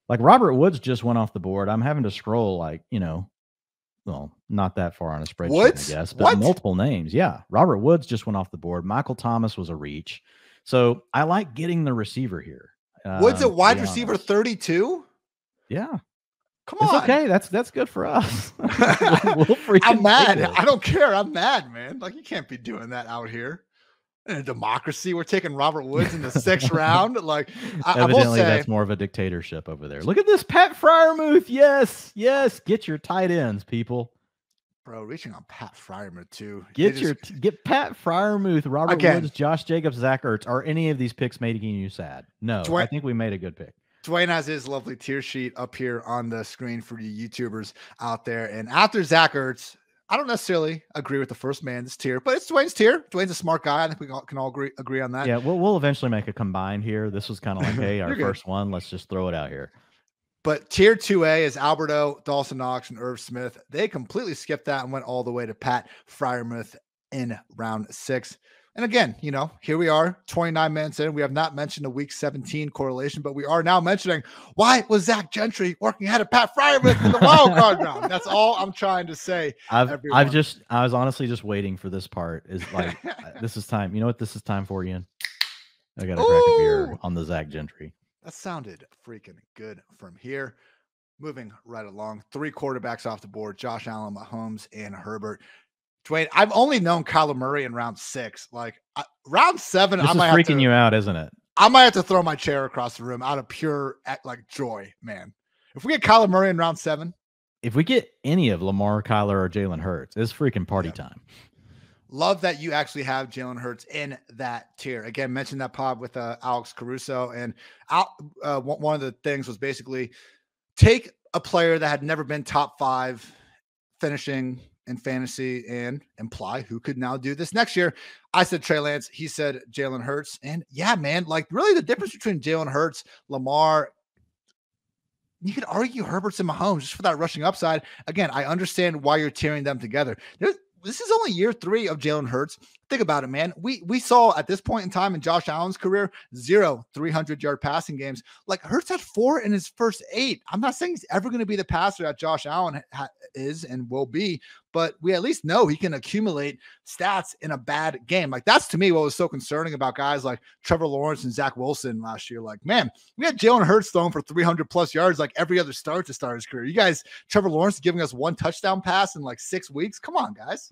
Speaker 2: Like, Robert Woods just went off the board. I'm having to scroll, like, not that far on a spreadsheet,
Speaker 1: Woods?
Speaker 2: I guess, but multiple names. Yeah. Robert Woods just went off the board. Michael Thomas was a reach. So I like getting the receiver here.
Speaker 1: Woods at wide receiver 32?
Speaker 2: Yeah.
Speaker 1: Come on.
Speaker 2: It's okay. That's good for us.
Speaker 1: I'm mad. I don't care. I'm mad, man. Like, you can't be doing that out here. In a democracy, we're taking Robert Woods in the 6th round. Like,
Speaker 2: evidently, I will say, that's more of a dictatorship over there. Look at this Pat Freiermuth. Yes. Get your tight ends, people.
Speaker 1: Bro, reaching on Pat Freiermuth too.
Speaker 2: Get Pat Freiermuth, Robert Woods, Josh Jacobs, Zach Ertz. Are any of these picks making you sad? No, I think we made a good pick.
Speaker 1: Dwain has his lovely tier sheet up here on the screen for you YouTubers out there. And after Zach Ertz, I don't necessarily agree with the first man this tier, but it's Dwain's tier. Dwain's a smart guy. I think we can all agree on that.
Speaker 2: Yeah, we'll eventually make a combined here. This was kind of like, hey, our first one. Let's just throw it out here.
Speaker 1: But tier 2A is Alberto, Dawson Knox, and Irv Smith. They completely skipped that and went all the way to Pat Freiermuth in round 6. And again, you know, here we are, 29 minutes in. We have not mentioned a week 17 correlation, but we are now mentioning, why was Zach Gentry working ahead of Pat Freiermuth in the wild card round? That's all I'm trying to say.
Speaker 2: I was honestly just waiting for this part. Is like, this is time. You know what this is time for, Ian? I got to crack a beer on the Zach Gentry.
Speaker 1: That sounded freaking good from here. Moving right along, 3 quarterbacks off the board: Josh Allen, Mahomes, and Herbert. Dwain, I've only known Kyler Murray in round 6. Like round 7,
Speaker 2: this is freaking you out, isn't it?
Speaker 1: I might have to throw my chair across the room out of pure like joy, man. If we get Kyler Murray in round 7,
Speaker 2: if we get any of Lamar, Kyler, or Jalen Hurts, it's freaking party time.
Speaker 1: Love that you actually have Jalen Hurts in that tier. Again, mentioned that pod with Alex Caruso, and one of the things was basically take a player that had never been top 5 finishing in fantasy and imply who could now do this next year. I said Trey Lance. He said Jalen Hurts. And yeah, man, like really the difference between Jalen Hurts, Lamar, you could argue Herbert's and Mahomes just for that rushing upside. Again, I understand why you're tearing them together. This is only year 3 of Jalen Hurts. Think about it, man. We saw at this point in time in Josh Allen's career, 0 300-yard passing games. Like Hurts had 4 in his first 8. I'm not saying he's ever going to be the passer that Josh Allen is and will be, but we at least know he can accumulate stats in a bad game. Like that's to me what was so concerning about guys like Trevor Lawrence and Zach Wilson last year. Like, man, we had Jalen Hurts throwing for 300+ yards like every other start to start his career. You guys, Trevor Lawrence giving us 1 touchdown pass in like 6 weeks. Come on, guys.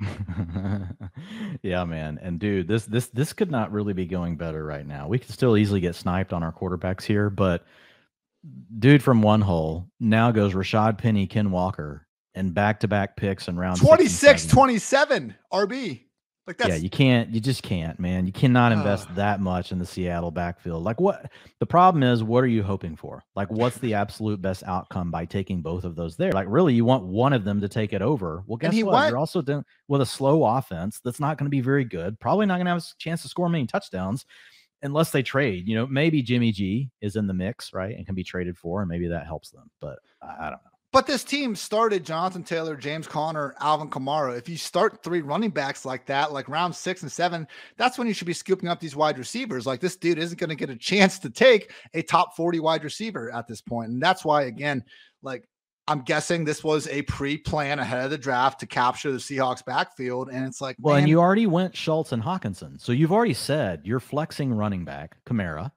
Speaker 2: Yeah, man. And dude, this could not really be going better right now. We could still easily get sniped on our quarterbacks here, but dude from one hole now goes Rashad Penny, Ken Walker, and back-to-back picks in round
Speaker 1: 26-27 RB. Like that's
Speaker 2: you just can't, man. You cannot invest that much in the Seattle backfield. Like what the problem is, what are you hoping for? Like what's the absolute best outcome by taking both of those there? Like really you want one of them to take it over. Well, guess what? You're also doing with a slow offense that's not going to be very good. Probably not going to have a chance to score many touchdowns unless they trade. You know, maybe Jimmy G is in the mix, right? And can be traded for, and maybe that helps them. But I don't know.
Speaker 1: But this team started Jonathan Taylor, James Conner, Alvin Kamara. If you start 3 running backs like that, like round 6 and 7, that's when you should be scooping up these wide receivers. Like this dude isn't going to get a chance to take a top 40 wide receiver at this point. And that's why, again, like I'm guessing this was a pre-plan ahead of the draft to capture the Seahawks backfield. And it's like,
Speaker 2: well, man, and you already went Schultz and Hawkinson. So you've already said you're flexing running back, Kamara,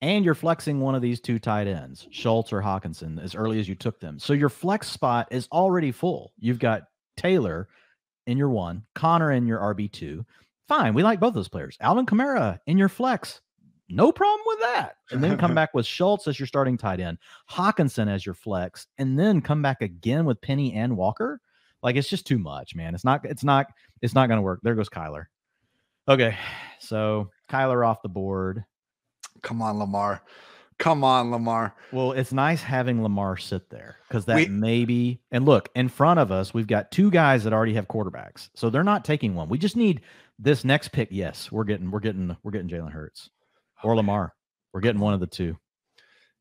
Speaker 2: and you're flexing one of these 2 tight ends, Schultz or Hawkinson, as early as you took them. So your flex spot is already full. You've got Taylor in your 1, Connor in your RB2. Fine, we like both those players. Alvin Kamara in your flex, no problem with that. And then come back with Schultz as your starting tight end, Hawkinson as your flex, and then come back again with Penny and Walker. Like it's just too much, man. It's not going to work. There goes Kyler. Okay, so Kyler off the board.
Speaker 1: Come on, Lamar. Come on, Lamar.
Speaker 2: Well, it's nice having Lamar sit there because that maybe, and look, in front of us, we've got 2 guys that already have quarterbacks. So they're not taking one. We just need this next pick. Yes, we're getting Jalen Hurts or Lamar. We're getting one of the 2.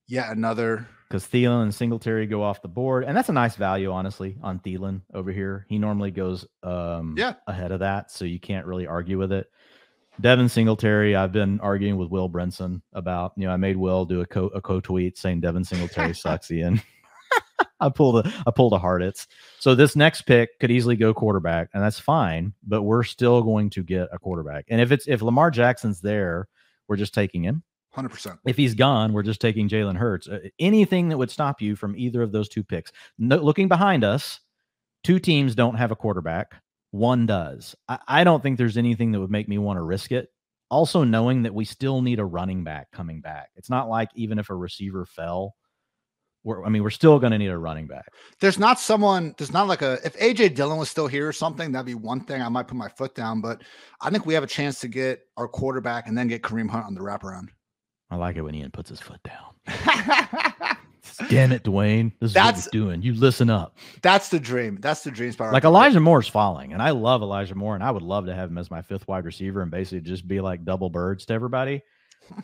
Speaker 1: Yeah, another.
Speaker 2: Because Thielen and Singletary go off the board. And that's a nice value, honestly, on Thielen over here. He normally goes ahead of that. So you can't really argue with it. Devin Singletary, I've been arguing with Will Brinson about, I made Will do a co-tweet saying Devin Singletary sucks, Ian. I pulled a Hartitz. So this next pick could easily go quarterback, and that's fine, but we're still going to get a quarterback. And if Lamar Jackson's there, we're just taking him.
Speaker 1: 100%.
Speaker 2: If he's gone, we're just taking Jalen Hurts. Anything that would stop you from either of those 2 picks. No, looking behind us, 2 teams don't have a quarterback. 1 does. I don't think there's anything that would make me want to risk it. Also knowing that we still need a running back coming back. It's not like even if a receiver fell, we're still going to need a running back.
Speaker 1: If AJ Dillon was still here or something, that'd be one thing I might put my foot down, but I think we have a chance to get our quarterback and then get Kareem Hunt on the wraparound.
Speaker 2: I like it when Ian puts his foot down. Damn it, Dwain. This is what you're doing. You listen up.
Speaker 1: That's the dream. That's the dream spot.
Speaker 2: Like Elijah Moore's falling, and I love Elijah Moore, and I would love to have him as my 5th wide receiver and basically just be like double birds to everybody.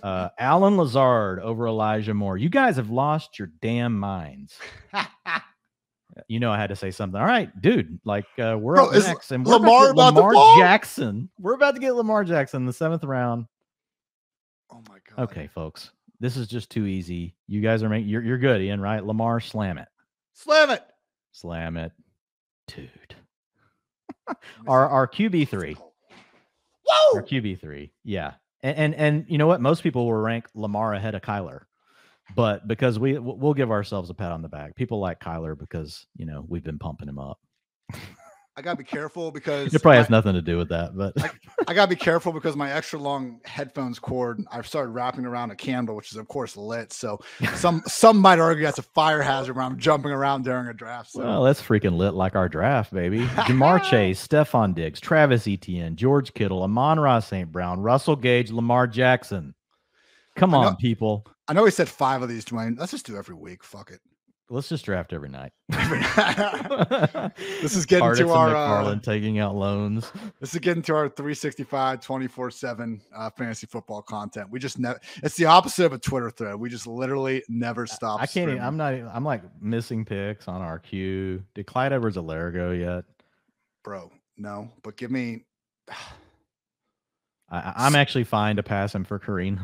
Speaker 2: Alan Lazard over Elijah Moore. You guys have lost your damn minds. You know I had to say something. All right, dude. Like we're up next, and we're Lamar Jackson. We're about to get Lamar Jackson in the 7th round.
Speaker 1: Oh my god.
Speaker 2: Okay, folks. This is just too easy. You guys are making you're good, Ian, right? Lamar, slam it.
Speaker 1: Slam it.
Speaker 2: Slam it. Dude. our QB3.
Speaker 1: Whoa!
Speaker 2: Our QB3. Yeah. And you know what? Most people will rank Lamar ahead of Kyler. But because we'll give ourselves a pat on the back. People like Kyler because, you know, we've been pumping him up.
Speaker 1: I gotta be careful because
Speaker 2: it probably has nothing to do with that, but
Speaker 1: I gotta be careful because my extra long headphones cord, I've started wrapping around a candle, which is of course lit. So some might argue that's a fire hazard when I'm jumping around during a draft. So.
Speaker 2: Well, that's freaking lit like our draft, baby. Jamar Chase, Stephon Diggs, Travis Etienne, George Kittle, Amon-Ra St. Brown, Russell Gage, Lamar Jackson. Come on, people.
Speaker 1: I know we said 5 of these, Dwain. Let's just do every week. Fuck it.
Speaker 2: Let's just draft every night.
Speaker 1: This is getting
Speaker 2: Hartitz
Speaker 1: to our
Speaker 2: McFarland taking out loans.
Speaker 1: This is getting to our 365 24/7 fantasy football content. We just never. It's the opposite of a Twitter thread. We just literally never stop.
Speaker 2: I can't. I'm like missing picks on our queue. Did Clyde Edwards-Helaire go yet?
Speaker 1: Bro, no. But give me.
Speaker 2: I'm actually fine to pass him for Kareem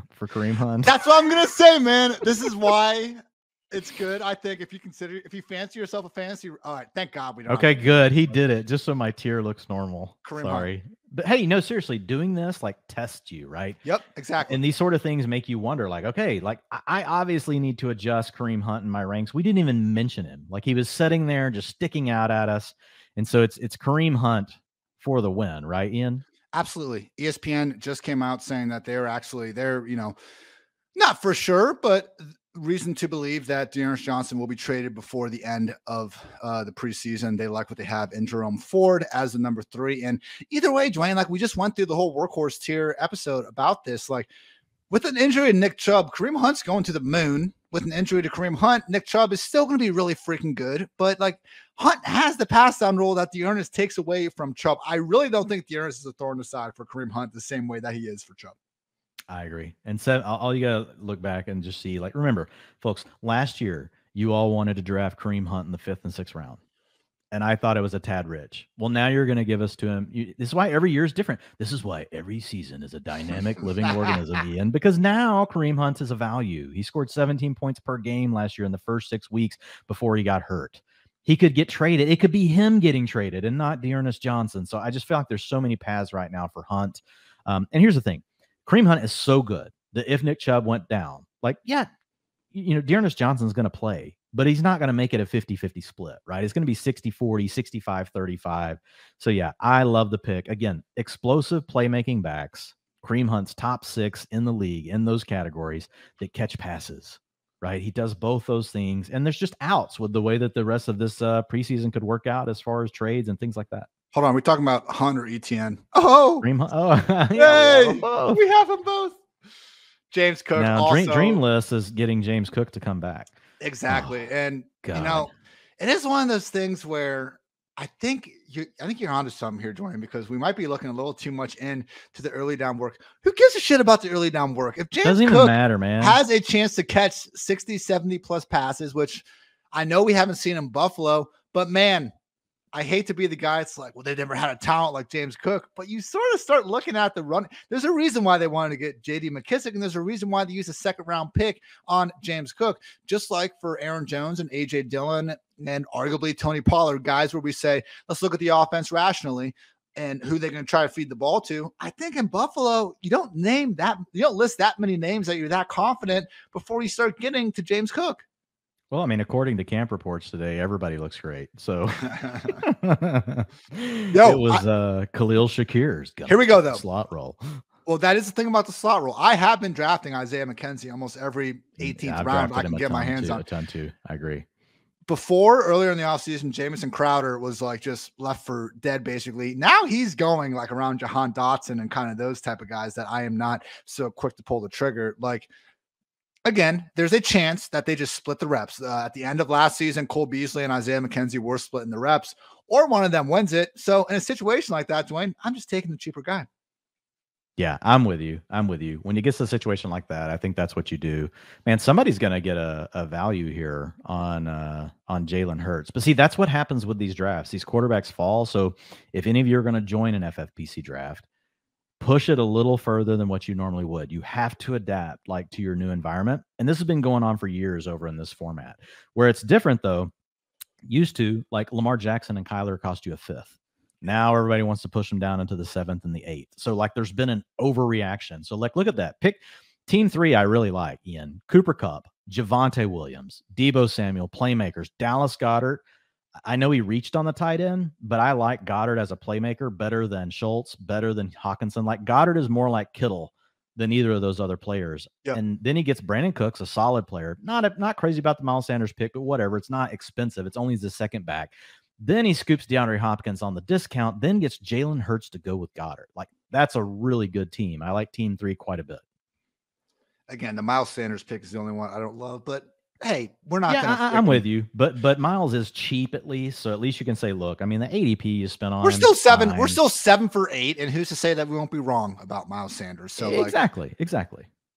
Speaker 2: Hunt.
Speaker 1: That's what I'm gonna say, man. This is why. It's good. I think if you fancy yourself a fantasy, all right. Thank God we don't.
Speaker 2: Okay, good. He did it just so my tier looks normal.
Speaker 1: Kareem
Speaker 2: Sorry,
Speaker 1: Hunt.
Speaker 2: But hey, no, seriously, doing this like tests you, right?
Speaker 1: Yep, exactly.
Speaker 2: And these sort of things make you wonder, like, okay, like I obviously need to adjust Kareem Hunt in my ranks. We didn't even mention him. Like he was sitting there just sticking out at us, and so it's Kareem Hunt for the win, right, Ian?
Speaker 1: Absolutely. ESPN just came out saying that they're not for sure, but reason to believe that Dearness Johnson will be traded before the end of the preseason. They like what they have in Jerome Ford as the number 3. And either way, Dwain, like we just went through the whole workhorse tier episode about this. Like with an injury to Nick Chubb, Kareem Hunt's going to the moon. With an injury to Kareem Hunt, Nick Chubb is still going to be really freaking good. But like Hunt has the pass down role that Dearness takes away from Chubb. I really don't think Dearness is a thorn in the side for Kareem Hunt the same way that he is for Chubb.
Speaker 2: I agree. And so all you got to look back and just see, like, remember, folks, last year, you all wanted to draft Kareem Hunt in the 5th and 6th round. And I thought it was a tad rich. Well, now you're going to give us to him. This is why every year is different. This is why every season is a dynamic living organism, Ian, because now Kareem Hunt is a value. He scored 17 points per game last year in the first 6 weeks before he got hurt. He could get traded. It could be him getting traded and not Dearness Johnson. So I just feel like there's so many paths right now for Hunt. And here's the thing. Kareem Hunt is so good that if Nick Chubb went down, like, yeah, Dearness Johnson's going to play, but he's not going to make it a 50-50 split, right? It's going to be 60-40, 65-35. So, yeah, I love the pick. Again, explosive playmaking backs. Kareem Hunt's top 6 in the league in those categories that catch passes, right? He does both those things. And there's just outs with the way that the rest of this preseason could work out as far as trades and things like that.
Speaker 1: Hold on, we're talking about Hunt or Etienne. Oh,
Speaker 2: yeah,
Speaker 1: we have them both. James Cook.
Speaker 2: Now,
Speaker 1: also,
Speaker 2: Dreamless is getting James Cook to come back.
Speaker 1: Exactly, and
Speaker 2: God.
Speaker 1: it is one of those things where I think you're onto something here, Dwain, because we might be looking a little too much into the early down work. Who gives a shit about the early down work? If James
Speaker 2: doesn't
Speaker 1: Cook
Speaker 2: even matter, man,
Speaker 1: has a chance to catch 60, 70 plus passes, which I know we haven't seen in Buffalo, but man. I hate to be the guy. It's like, well, they never had a talent like James Cook, but you sort of start looking at the run. There's a reason why they wanted to get J.D. McKissick, and there's a reason why they used a 2nd round pick on James Cook, just like for Aaron Jones and A.J. Dillon and arguably Tony Pollard, guys where we say, let's look at the offense rationally and who they're going to try to feed the ball to. I think in Buffalo, you don't list that many names that you're that confident before you start getting to James Cook.
Speaker 2: Well, I mean, according to camp reports today, everybody looks great. So it was Khalil Shakir's
Speaker 1: here we go, though.
Speaker 2: Slot roll.
Speaker 1: Well, that is the thing about the slot roll. I have been drafting Isaiah McKenzie almost every 18th round I can get my hands on.
Speaker 2: A ton too. I agree.
Speaker 1: Before, earlier in the offseason, Jamison Crowder was like just left for dead, basically. Now he's going like around Jahan Dotson and kind of those type of guys that I am not so quick to pull the trigger. Like, again, there's a chance that they just split the reps. At the end of last season, Cole Beasley and Isaiah McKenzie were splitting the reps, or one of them wins it. So in a situation like that, Dwain, I'm just taking the cheaper guy.
Speaker 2: Yeah, I'm with you. I'm with you. When you get to a situation like that, I think that's what you do. Man, somebody's going to get a value here on Jalen Hurts. But see, that's what happens with these drafts. These quarterbacks fall. So if any of you are going to join an FFPC draft, push it a little further than what you normally would. You have to adapt like to your new environment. And this has been going on for years over in this format. Where it's different though, used to like Lamar Jackson and Kyler cost you a fifth. Now everybody wants to push them down into the 7th and the 8th. So like there's been an overreaction. So like look at that. Pick team 3 I really like, Ian. Cooper Kupp, Javonte Williams, Deebo Samuel, playmakers, Dallas Goedert. I know he reached on the tight end, but I like Goddard as a playmaker better than Schultz, better than Hawkinson. Like Goddard is more like Kittle than either of those other players. Yep. And then he gets Brandon Cooks, a solid player. Not crazy about the Miles Sanders pick, but whatever. It's not expensive. It's only the second back. Then he scoops DeAndre Hopkins on the discount, then gets Jalen Hurts to go with Goddard. Like, that's a really good team. I like team 3 quite a bit.
Speaker 1: Again, the Miles Sanders pick is the only one I don't love, but hey, we're not
Speaker 2: going to. I'm with you, but Miles is cheap at least, so at least you can say, look, I mean, the ADP you spent on.
Speaker 1: We're still 7. We're still 7 for 8, and who's to say that we won't be wrong about Miles Sanders? So
Speaker 2: exactly.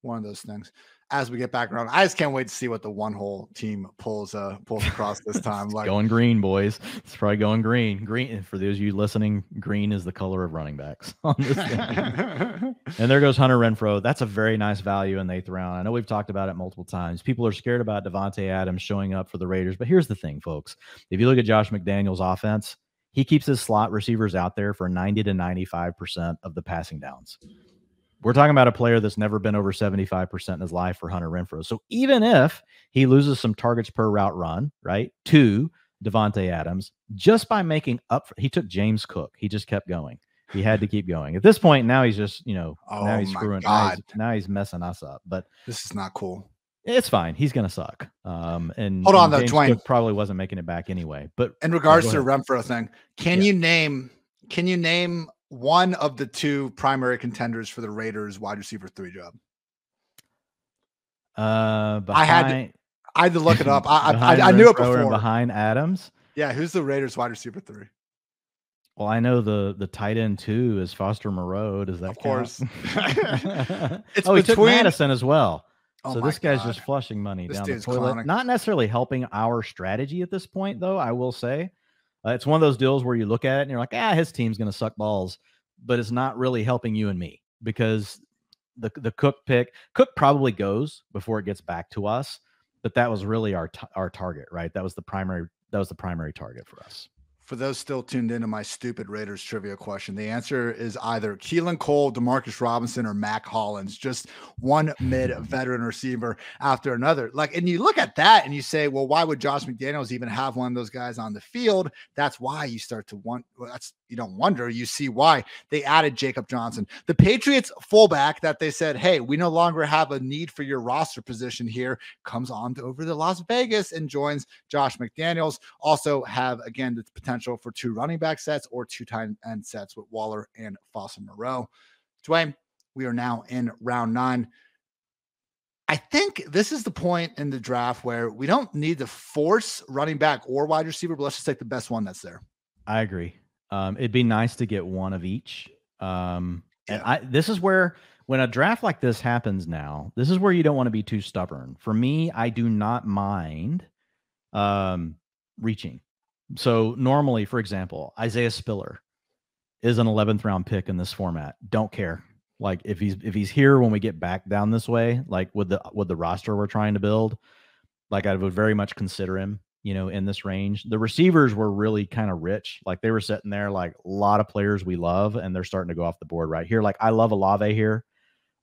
Speaker 1: One of those things. As we get back around, I just can't wait to see what the one-hole team pulls across this time.
Speaker 2: Like going green, boys. It's probably going green. Green, for those of you listening, green is the color of running backs on this thing. And there goes Hunter Renfrow. That's a very nice value in the 8th round. I know we've talked about it multiple times. People are scared about Devontae Adams showing up for the Raiders, but here's the thing, folks. If you look at Josh McDaniels' offense, he keeps his slot receivers out there for 90 to 95% of the passing downs. We're talking about a player that's never been over 75% in his life for Hunter Renfrow. So even if he loses some targets per route run, right, to Devontae Adams, just by making up for, he took James Cook. He just kept going. He had to keep going. At this point, now he's just, now he's screwing. Now he's messing us up. But
Speaker 1: this is not cool.
Speaker 2: It's fine. He's going to suck. And
Speaker 1: hold on, though,
Speaker 2: James
Speaker 1: Dwain
Speaker 2: Cook probably wasn't making it back anyway. But
Speaker 1: in regards to the Renfrow thing, can you name one of the 2 primary contenders for the Raiders wide receiver 3 job? I had to look it up. I knew it before.
Speaker 2: Behind Adams.
Speaker 1: Yeah, who's the Raiders wide receiver 3?
Speaker 2: Well, I know the tight end 2 is Foster Moreau. Does that
Speaker 1: of course?
Speaker 2: It's he took Madison as well. So this guy's
Speaker 1: God.
Speaker 2: just flushing money down the toilet. Chronic. Not necessarily helping our strategy at this point, though. I will say. It's one of those deals where you look at it and you're like, his team's going to suck balls, but it's not really helping you and me because the Cook pick, Cook probably goes before it gets back to us, but that was really our target, right? That was the primary target for us.
Speaker 1: For those still tuned into my stupid Raiders trivia question, the answer is either Keelan Cole, Demarcus Robinson, or Mac Hollins. Just one mid-veteran receiver after another. And you look at that and you say, well, why would Josh McDaniels even have one of those guys on the field? That's why you start to wonder. You don't wonder. You see why they added Jacob Johnson. The Patriots fullback that they said, hey, we no longer have a need for your roster position here, comes on over to Las Vegas and joins Josh McDaniels. Also have, again, the potential for 2 running back sets or 2 tight end sets with Waller and Foster Moreau. Dwain, we are now in round 9. I think this is the point in the draft where we don't need to force running back or wide receiver, but let's just take the best one that's there.
Speaker 2: I agree. It'd be nice to get one of each. And this is where, when a draft like this happens now, this is where you don't want to be too stubborn. For me, I do not mind reaching. So normally, for example, Isaiah Spiller is an 11th round pick in this format. Don't care. Like if he's here when we get back down this way, like with the roster we're trying to build, like I would very much consider him, in this range. The receivers were really kind of rich. Like they were sitting there, like a lot of players we love, and they're starting to go off the board right here. Like I love Olave here.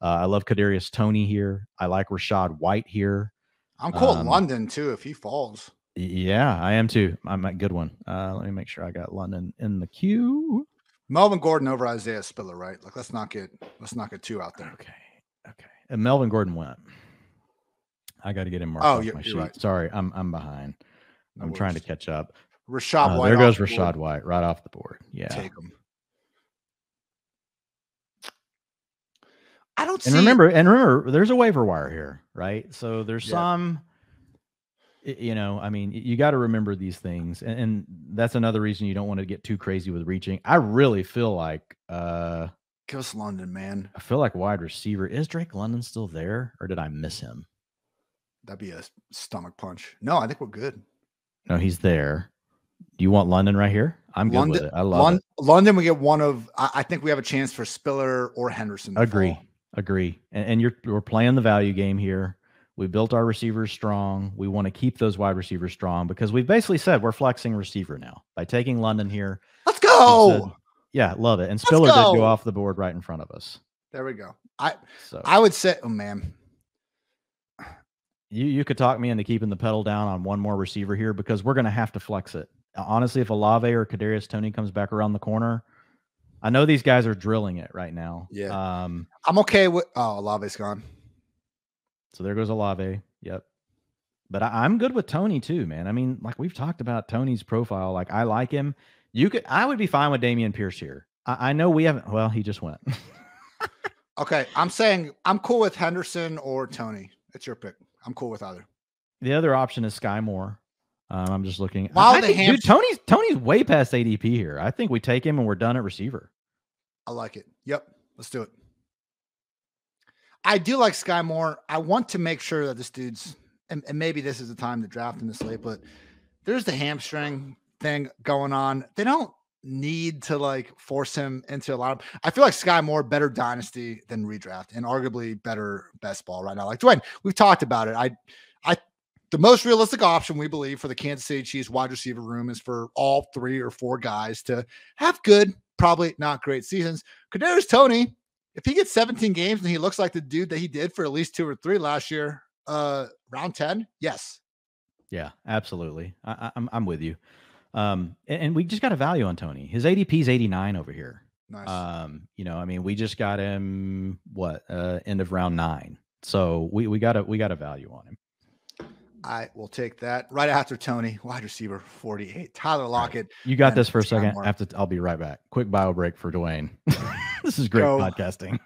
Speaker 2: I love Kadarius Toney here. I like Rashad White here.
Speaker 1: I'm cool with London too if he falls.
Speaker 2: Yeah, I am too. I'm a good one. Let me make sure I got London in the queue.
Speaker 1: Melvin Gordon over Isaiah Spiller, right? Like let's not get 2 out there.
Speaker 2: Okay. And Melvin Gordon went. I got to get him marked off my sheet. Right. Sorry, I'm behind. I'm trying to catch up.
Speaker 1: Rashad White.
Speaker 2: There goes Rashad White right off the board. Yeah.
Speaker 1: Take him. I don't
Speaker 2: and
Speaker 1: see.
Speaker 2: remember, there's a waiver wire here, right? So there's
Speaker 1: Yeah.
Speaker 2: some, you know, I mean, you got to remember these things, and that's another reason you don't want to get too crazy with reaching. I really feel like,
Speaker 1: Give us London, man.
Speaker 2: I feel like wide receiver, is Drake London still there, or did I miss him?
Speaker 1: That'd be a stomach punch. No, I think we're good.
Speaker 2: No, he's there. Do you want London right here? I'm good with it. I love it.
Speaker 1: London, we get one of. I think we have a chance for Spiller or Henderson.
Speaker 2: Agree. And we're playing the value game here. We built our receivers strong. We want to keep those wide receivers strong because we've basically said we're flexing receiver now by taking London here.
Speaker 1: Let's go.
Speaker 2: Said, yeah, love it. And Spiller did go off the board right in front of us.
Speaker 1: There we go. I would say, oh man,
Speaker 2: you could talk me into keeping the pedal down on one more receiver here because we're going to have to flex it. Honestly, if Olave or Kadarius Toney comes back around the corner, I know these guys are drilling it right now.
Speaker 1: Yeah. I'm okay with. Oh, Olave's gone.
Speaker 2: So there goes Olave. Yep. But I'm good with Toney too, man. I mean, like we've talked about Toney's profile. Like I like him. I would be fine with Dameon Pierce here. I know we haven't. Well, he just went.
Speaker 1: Okay. I'm saying I'm cool with Henderson or Toney. It's your pick. I'm cool with either.
Speaker 2: The other option is Sky Moore. I'm just looking.
Speaker 1: Dude,
Speaker 2: Tony's way past ADP here. I think we take him and we're done at receiver.
Speaker 1: I like it. Yep. Let's do it. I do like Sky Moore. I want to make sure that this dude's, and maybe this is the time to draft him this late, but there's the hamstring thing going on. They don't need to like force him into a lot of. I feel like Sky Moore better dynasty than redraft, and arguably better best ball right now. Like Dwain, we've talked about it. The most realistic option we believe for the Kansas City Chiefs wide receiver room is for all 3 or 4 guys to have good, probably not great seasons. Kadarius Toney, if he gets 17 games and he looks like the dude that he did for at least 2 or 3 last year, round 10, yes.
Speaker 2: Yeah, absolutely. I'm with you. And we just got a value on Toney. His ADP is 89 over here.
Speaker 1: Nice.
Speaker 2: You know, I mean, we just got him end of round 9. So we got a value on him.
Speaker 1: I will take that right after Toney, wide receiver 48. Tyler Lockett.
Speaker 2: Right. You got this for a second. I'll be right back. Quick bio break for Dwain. This is great podcasting.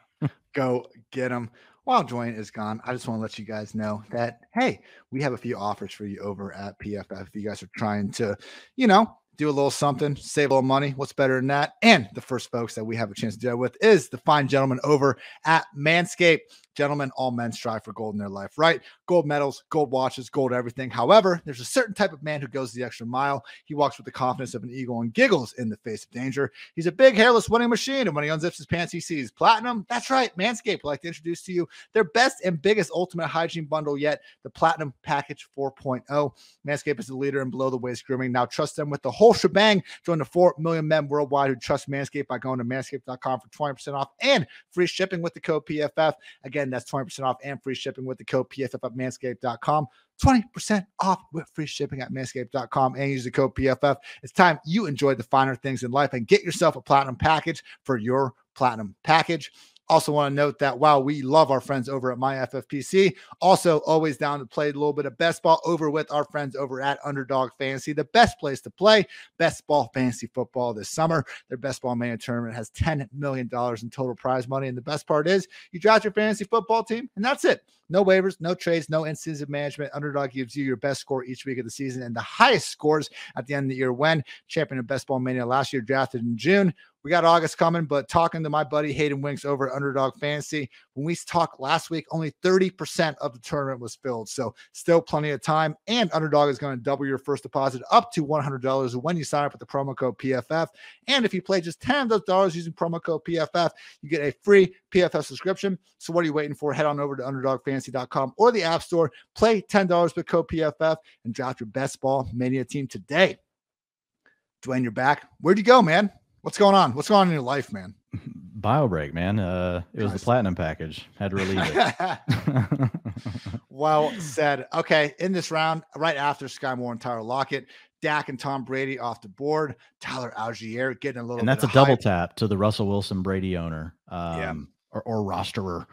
Speaker 1: Go get him. While Dwain is gone, I just want to let you guys know that, hey, we have a few offers for you over at PFF. If you guys are trying to, do a little something, save a little money, what's better than that? And the first folks that we have a chance to do that with is the fine gentleman over at Manscaped. Gentlemen, all men strive for gold in their life, right? Gold medals, gold watches, gold everything. However, there's a certain type of man who goes the extra mile. He walks with the confidence of an eagle and giggles in the face of danger. He's a big, hairless winning machine, and when he unzips his pants, he sees platinum. That's right, Manscaped would like to introduce to you their best and biggest ultimate hygiene bundle yet, the Platinum Package 4.0. Manscaped is the leader in below-the-waist grooming. Now trust them with the whole shebang. Join the 4 million men worldwide who trust Manscaped by going to manscaped.com for 20% off and free shipping with the code PFF. Again, that's 20% off and free shipping with the code PFF at manscaped.com. 20% off with free shipping at manscaped.com and use the code PFF. It's time you enjoy the finer things in life and get yourself a platinum package for your platinum package. Also want to note that while we love our friends over at MyFFPC, also always down to play a little bit of best ball over with our friends over at Underdog Fantasy, the best place to play best ball fantasy football this summer. Their best ball mania tournament has $10 million in total prize money. And the best part is you draft your fantasy football team and that's it. No waivers, no trades, no instances of management. Underdog gives you your best score each week of the season and the highest scores at the end of the year. When champion of Best Ball Mania last year, drafted in June. We got August coming, but talking to my buddy Hayden Winks over at Underdog Fantasy, when we talked last week, only 30% of the tournament was filled. So still plenty of time. And Underdog is going to double your first deposit up to $100 when you sign up with the promo code PFF. And if you play just $10 of those dollars using promo code PFF, you get a free PFF subscription. So what are you waiting for? Head on over to UnderdogFantasy.com or the App Store. Play $10 with code PFF and draft your best ball mania team today. Dwain, you're back. Where'd you go, man? What's going on? What's going on in your life, man?
Speaker 2: Bio break, man. It was the platinum package. Had to relieve it.
Speaker 1: Well said. Okay, in this round, right after Sky Moore and Tyler Lockett, Dak and Tom Brady off the board. Tyler Algier getting a little.
Speaker 2: And that's
Speaker 1: bit
Speaker 2: a double
Speaker 1: hype.
Speaker 2: Tap to the Russell Wilson Brady owner. Or rosterer.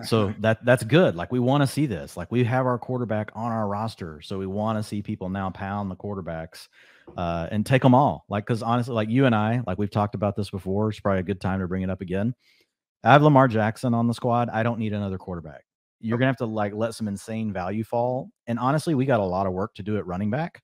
Speaker 2: So that's good. Like we want to see this. Like we have our quarterback on our roster. So we want to see people now pound the quarterbacks and take them all. Like, because honestly, like you and I, like we've talked about this before, it's probably a good time to bring it up again. I have Lamar Jackson on the squad. I don't need another quarterback. You're gonna have to like let some insane value fall. And honestly, we got a lot of work to do at running back.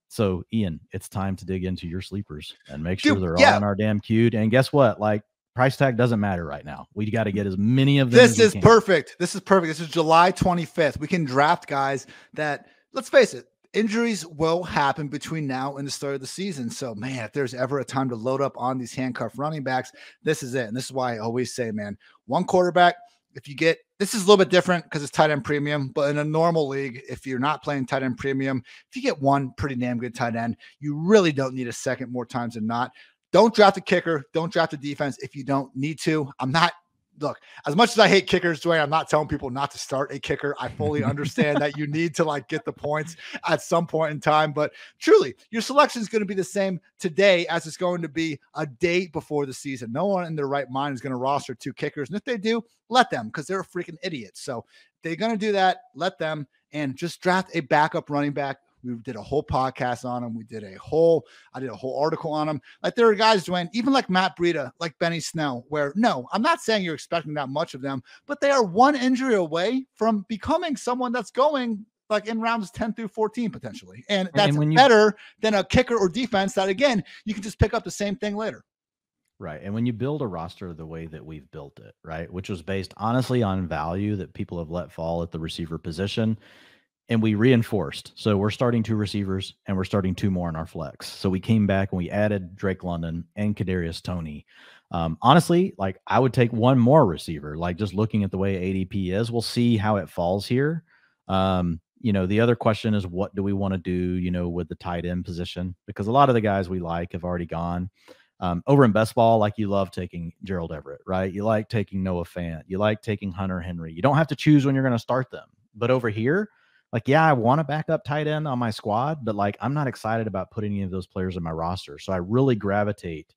Speaker 2: So Ian, it's time to dig into your sleepers and make sure they're all in our damn queue. And guess what? Like price tag doesn't matter right now. We got to get as many of them.
Speaker 1: This is perfect. This is perfect. This is July 25th. We can draft guys that, let's face it, injuries will happen between now and the start of the season. So, man, if there's ever a time to load up on these handcuffed running backs, this is it. And this is why I always say, man, one quarterback, if you get, this is a little bit different because it's tight end premium, but in a normal league, if you're not playing tight end premium, if you get one pretty damn good tight end, you really don't need a second more times than not. Don't draft a kicker. Don't draft a defense if you don't need to. Look, as much as I hate kickers, Dwain, I'm not telling people not to start a kicker. I fully understand that you need to like get the points at some point in time, but truly your selection is going to be the same today as it's going to be a day before the season. No one in their right mind is going to roster 2 kickers. And if they do, let them, because they're a freaking idiot. So if they're going to do that, let them, and just draft a backup running back. We did a whole podcast on him. I did a whole article on him. Like there are guys, Dwain, even like Matt Breida, like Benny Snell, where no, I'm not saying you're expecting that much of them, but they are one injury away from becoming someone that's going like in rounds 10 through 14 potentially. And that's better than a kicker or defense that, again, you can just pick up the same thing later.
Speaker 2: Right. And when you build a roster the way that we've built it, right, which was based honestly on value that people have let fall at the receiver position, and we reinforced. So we're starting 2 receivers and we're starting 2 more in our flex. So we came back and we added Drake London and Kadarius Toney. Honestly, like I would take 1 more receiver, like just looking at the way ADP is, we'll see how it falls here. The other question is what do we want to do, with the tight end position? Because a lot of the guys we like have already gone. Over in best ball, like you love taking Gerald Everett, right? You like taking Noah Fant. You like taking Hunter Henry. You don't have to choose when you're going to start them. But over here, like, yeah, I want a backup tight end on my squad, but like, I'm not excited about putting any of those players in my roster. So I really gravitate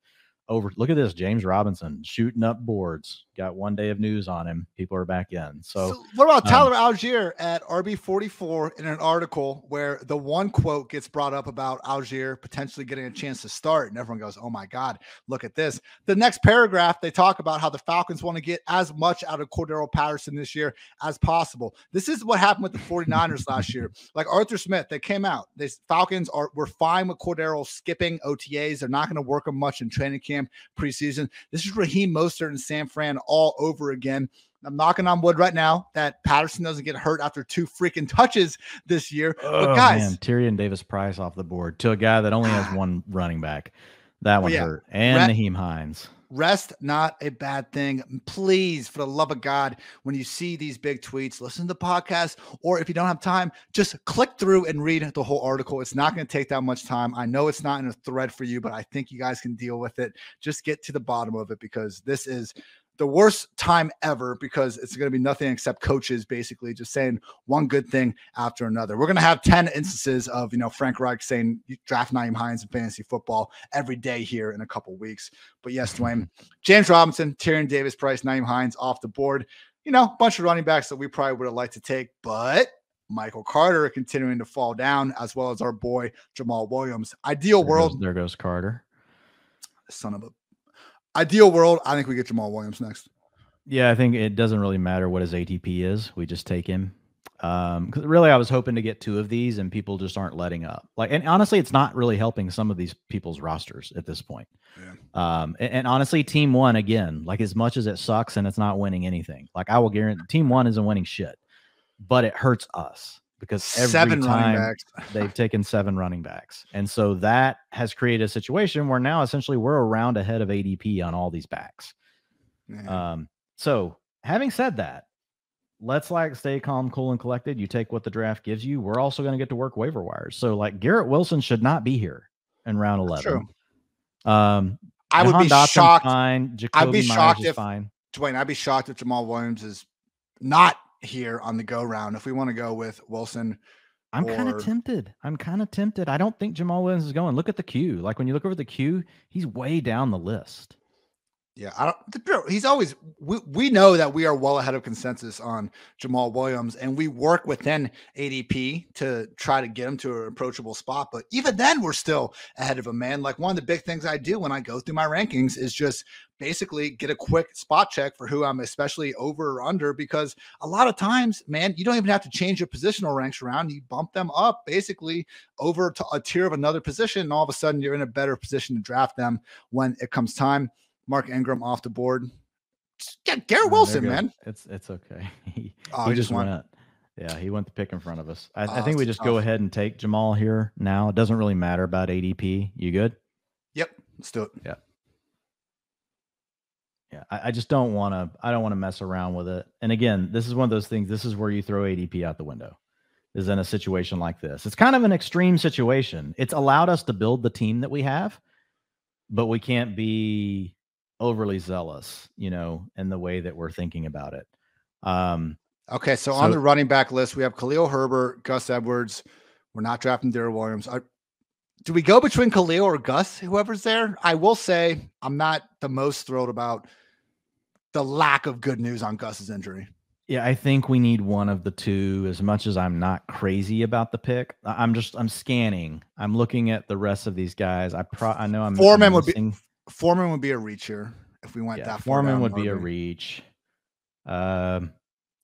Speaker 2: over. Look at this, James Robinson shooting up boards. Got 1 day of news on him. People are back in. So
Speaker 1: what about Tyler Algier at RB44 in an article where the one quote gets brought up about Algier potentially getting a chance to start, and everyone goes, "Oh my God, look at this." The next paragraph, they talk about how the Falcons want to get as much out of Cordero Patterson this year as possible. This is what happened with the 49ers last year. Like Arthur Smith, they came out. Falcons were fine with Cordero skipping OTAs. They're not going to work him much in training camp preseason. This is Raheem Mostert and San Fran all over again. I'm knocking on wood right now that Patterson doesn't get hurt after 2 freaking touches this year. But guys,
Speaker 2: man, Tyrion Davis-Price off the board to a guy that only has 1 running back. That one hurt. And Naheem Hines.
Speaker 1: Rest, not a bad thing. Please, for the love of God, when you see these big tweets, listen to the podcast, or if you don't have time, just click through and read the whole article. It's not going to take that much time. I know it's not in a thread for you, but I think you guys can deal with it. Just get to the bottom of it, because this is the worst time ever, because it's going to be nothing except coaches basically just saying one good thing after another. We're going to have 10 instances of, Frank Reich saying draft Naeem Hines in fantasy football every day here in a couple weeks. But yes, Dwain, James Robinson, Tyrion Davis-Price, Naeem Hines off the board, a bunch of running backs that we probably would have liked to take, but Michael Carter continuing to fall down, as well as our boy Jamal Williams. Ideal world.
Speaker 2: There goes Carter.
Speaker 1: Son of a ideal world, I think we get Jamal Williams next.
Speaker 2: Yeah, I think it doesn't really matter what his ATP is. We just take him. Because really, I was hoping to get 2 of these, and people just aren't letting up. And honestly, it's not really helping some of these people's rosters at this point. Yeah. And honestly, Team 1, again, like as much as it sucks and it's not winning anything, like I will guarantee Team 1 isn't winning shit, but it hurts us. Because every time they've taken 7 running backs. And so that has created a situation where now essentially we're around ahead of ADP on all these backs. So having said that, let's stay calm, cool, and collected. You take what the draft gives you. We're also going to get to work waiver wires. So Garrett Wilson should not be here in round 11.
Speaker 1: True. I would be shocked. I'd be shocked if Dwain, I'd be shocked if Jamal Williams is not here on the go round. If we want to go with Wilson,
Speaker 2: I'm kind of tempted. I don't think Jamal Williams is going. Look at the queue. Like when you look over the queue, he's way down the list.
Speaker 1: Yeah, he's always, we know that we are well ahead of consensus on Jamal Williams, and we work within ADP to try to get him to an approachable spot. But even then, we're still ahead of him, man. Like, one of the big things I do when I go through my rankings is just basically get a quick spot check for who I'm especially over or under, because a lot of times, man, you don't even have to change your positional ranks around. You bump them up basically over to a tier of another position, and all of a sudden you're in a better position to draft them when it comes time. Mark Ingram off the board. Yeah, Garrett Wilson, man.
Speaker 2: It's okay. he
Speaker 1: just
Speaker 2: went. Yeah, he went the pick in front of us. I think we just go ahead and take Jamal here now. It doesn't really matter about ADP. You good?
Speaker 1: Yep, let's do it.
Speaker 2: Yeah. Yeah, I just don't want to. I don't want to mess around with it. And again, this is one of those things. This is where you throw ADP out the window. Is in a situation like this. It's kind of an extreme situation. It's allowed us to build the team that we have, but we can't be overly zealous, in the way that we're thinking about it.
Speaker 1: Okay, so on the running back list, we have Khalil Herbert, Gus Edwards. We're not drafting Darrell Williams. Do we go between Khalil or Gus, whoever's there? I will say I'm not the most thrilled about the lack of good news on Gus's injury.
Speaker 2: Yeah, I think we need one of the two. As much as I'm not crazy about the pick, I'm scanning. I'm looking at the rest of these guys. I know I'm
Speaker 1: Foreman would be a reach here if we went that far.
Speaker 2: Foreman would be a reach.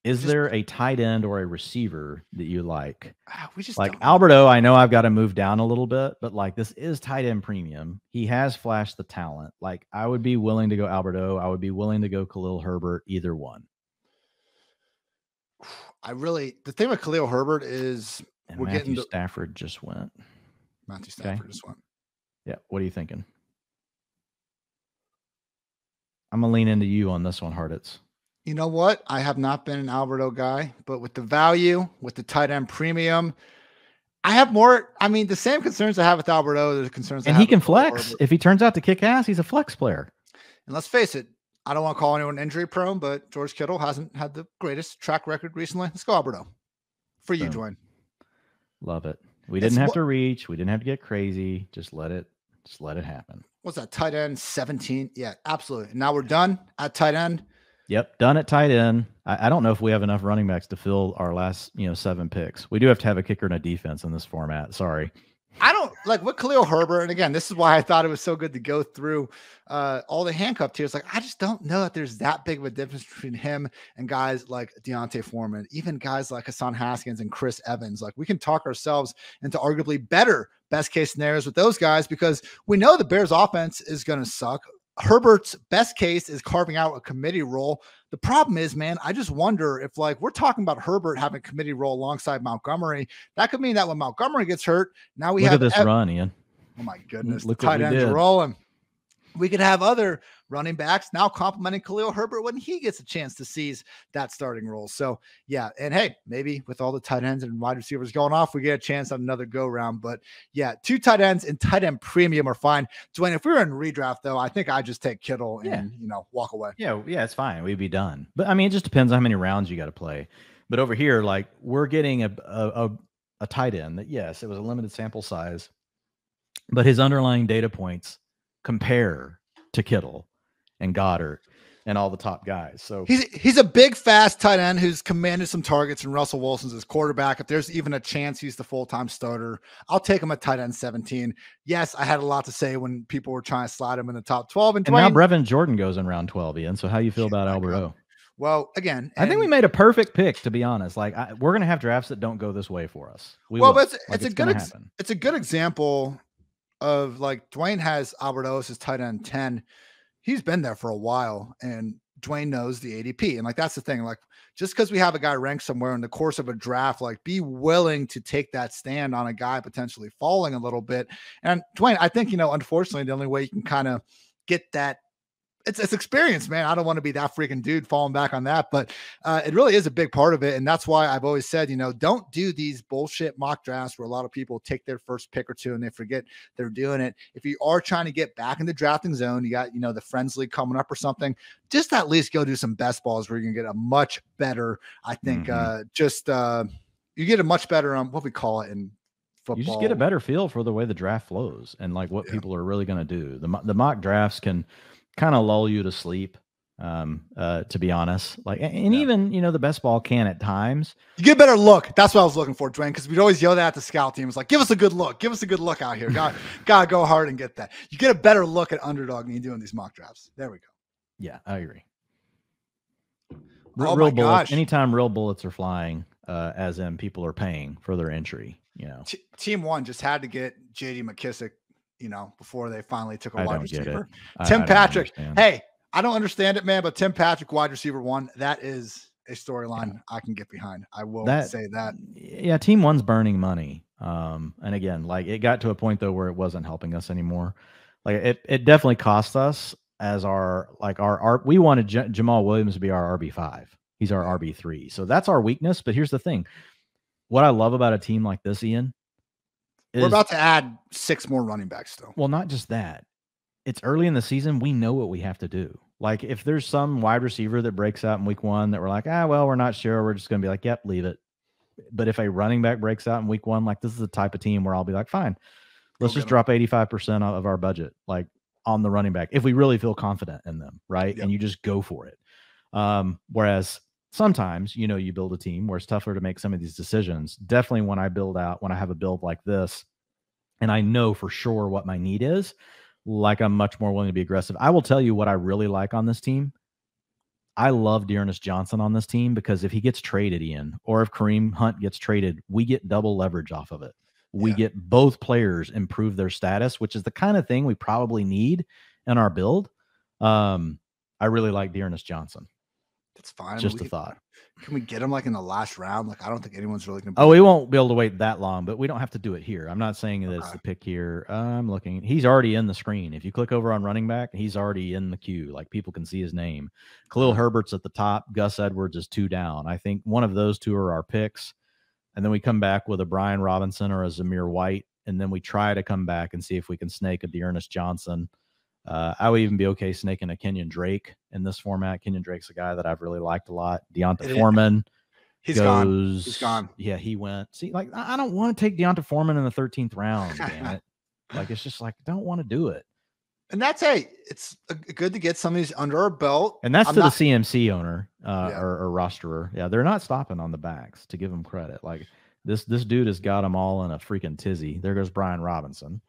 Speaker 2: Is there a tight end or a receiver that you like?
Speaker 1: We just
Speaker 2: like Alberto. I know I've got to move down a little bit, but like this is tight end premium. He has flashed the talent. Like I would be willing to go Alberto. I would be willing to go Khalil Herbert. Either one.
Speaker 1: The thing with Khalil Herbert is
Speaker 2: Matthew Stafford just went.
Speaker 1: Matthew Stafford just went.
Speaker 2: Yeah. What are you thinking? I'm going to lean into you on this one, Hartitz.
Speaker 1: You know what? I have not been an Alberto guy, but with the value, with the tight end premium, I have more. I mean, the same concerns I have with Alberto, the concerns
Speaker 2: and
Speaker 1: I have
Speaker 2: he can flex. If he turns out to kick ass, he's a flex player.
Speaker 1: And let's face it, I don't want to call anyone injury prone, but George Kittle hasn't had the greatest track record recently. Let's go Alberto. For you, Dwain.
Speaker 2: Love it. We didn't have to reach. We didn't have to get crazy. Just let it happen.
Speaker 1: What's that? Tight end 17? Yeah, absolutely. Now we're done at tight end.
Speaker 2: Yep, done at tight end. I don't know if we have enough running backs to fill our last 7 picks. We do have to have a kicker and a defense in this format. Sorry.
Speaker 1: I don't like with Khalil Herbert. And again, this is why I thought it was so good to go through all the handcuff tiers. Like, I just don't know that there's that big of a difference between him and guys like Deontay Foreman, even guys like Hassan Haskins and Chris Evans. Like, we can talk ourselves into arguably better best case scenarios with those guys because we know the Bears offense is going to suck. Herbert's best case is carving out a committee role. The problem is, man, I just wonder if, like, we're talking about Herbert having a committee role alongside Montgomery. That could mean that when Montgomery gets hurt, now we
Speaker 2: have at this run, Ian.
Speaker 1: Oh my goodness,
Speaker 2: look,
Speaker 1: the tight ends are rolling. We could have other running backs now complimenting Khalil Herbert when he gets a chance to seize that starting role. So yeah, and hey, maybe with all the tight ends and wide receivers going off, we get a chance on another go round. But yeah, 2 tight ends and tight end premium are fine. Dwain, if we were in redraft though, I think I just take Kittle and walk away.
Speaker 2: Yeah, it's fine. We'd be done. But I mean, it just depends on how many rounds you got to play. But over here, like we're getting a tight end that, yes, it was a limited sample size, but his underlying data points compare to Kittle and Goddard and all the top guys. So
Speaker 1: he's a big, fast tight end who's commanded some targets, and Russell Wilson's his quarterback. If there's even a chance he's the full-time starter, I'll take him at tight end 17. Yes, I had a lot to say when people were trying to slide him in the top 12. And
Speaker 2: now Brevin Jordan goes in round 12, Ian. So how you feel about Alberto?
Speaker 1: Well, again,
Speaker 2: I think we made a perfect pick, to be honest. Like we're going to have drafts that don't go this way for us.
Speaker 1: But it's a good example of, like, Dwain has Alberto as his tight end 10. He's been there for a while, and Dwain knows the ADP. And like, that's the thing, like, just because we have a guy ranked somewhere in the course of a draft, like, be willing to take that stand on a guy potentially falling a little bit. And Dwain, I think, unfortunately, the only way you can kind of get that, it's experience, man. I don't want to be that freaking dude falling back on that, but it really is a big part of it. And that's why I've always said, don't do these bullshit mock drafts where a lot of people take their first pick or two and they forget they're doing it. If you are trying to get back in the drafting zone, you got, the Friends League coming up or something, just at least go do some best balls where you can get a much better, I think, you get a much better, what we call it in football.
Speaker 2: You just get a better feel for the way the draft flows and like what people are really going to do. The mock drafts can kind of lull you to sleep. To be honest, like, and even, the best ball can at times.
Speaker 1: You get a better look. That's what I was looking for, Dwain, because we'd always yell that at the scout team. It's like, give us a good look. Give us a good look out here. Gotta go hard and get that. You get a better look at underdog than you do in these mock drafts. There we go.
Speaker 2: Yeah, I agree.
Speaker 1: Oh
Speaker 2: real
Speaker 1: my gosh.
Speaker 2: Anytime real bullets are flying, as in people are paying for their entry,
Speaker 1: Team 1 just had to get JD McKissick, before they finally took a wide receiver.
Speaker 2: Tim
Speaker 1: Patrick. Hey, I don't understand it, man, but Tim Patrick, wide receiver 1, that is a storyline I can get behind. I will say that.
Speaker 2: Yeah, Team 1's burning money. And again, like, it got to a point though where it wasn't helping us anymore. Like, it definitely cost us as we wanted Jamal Williams to be our RB5. He's our RB3. So that's our weakness. But here's the thing. What I love about a team like this, Ian, is
Speaker 1: we're about to add 6 more running backs still.
Speaker 2: Well, not just that. It's early in the season. We know what we have to do. Like, if there's some wide receiver that breaks out in week 1 that we're like, we're not sure, we're just going to be like, yep, leave it. But if a running back breaks out in week 1, like, this is the type of team where I'll be like, fine, let's just drop 85% of our budget, like, on the running back, if we really feel confident in them, right? Yep. And you just go for it. Whereas sometimes, you build a team where it's tougher to make some of these decisions. Definitely when I have a build like this, and I know for sure what my need is, like, I'm much more willing to be aggressive. I will tell you what I really like on this team. I love Dearness Johnson on this team because if he gets traded, Ian, or if Kareem Hunt gets traded, we get double leverage off of it. We get both players improve their status, which is the kind of thing we probably need in our build. I really like Dearness Johnson.
Speaker 1: That's fine.
Speaker 2: Just a thought.
Speaker 1: Can we get him like in the last round? Like, I don't think anyone's really going to.
Speaker 2: Oh, we won't be able to wait that long, but we don't have to do it here. I'm not saying that it's the pick here. I'm looking. He's already in the screen. If you click over on running back, he's already in the queue. Like, people can see his name. Khalil Herbert's at the top. Gus Edwards is 2 down. I think one of those 2 are our picks. And then we come back with a Brian Robinson or a Zamir White. And then we try to come back and see if we can snake a Dearness Johnson. I would even be okay snaking a Kenyon Drake in this format. Kenyon Drake's a guy that I've really liked a lot. Deonta Foreman.
Speaker 1: He's gone. He's gone.
Speaker 2: Yeah, he went. See, like, I don't want to take Deonta Foreman in the 13th round, damn it. Like, it's just like, don't want to do it.
Speaker 1: And that's, it's good to get some of these under our belt.
Speaker 2: And that's the CMC owner or rosterer. Yeah, they're not stopping on the backs, to give them credit. Like, this dude has got them all in a freaking tizzy. There goes Brian Robinson.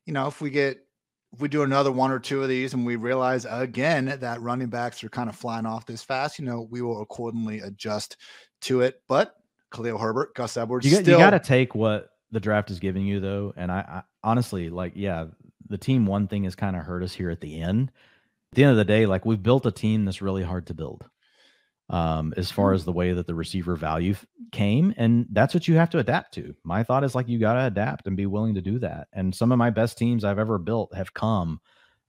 Speaker 1: If we do another 1 or 2 of these and we realize again that running backs are kind of flying off this fast, we will accordingly adjust to it. But Khalil Herbert, Gus Edwards,
Speaker 2: you got to take what the draft is giving you, though. And I honestly, like, the Team 1 thing has kind of hurt us here at the end. At the end of the day, like, we've built a team that's really hard to build as far as the way that the receiver value came. And that's what you have to adapt to. My thought is, like, you got to adapt and be willing to do that. And some of my best teams I've ever built have come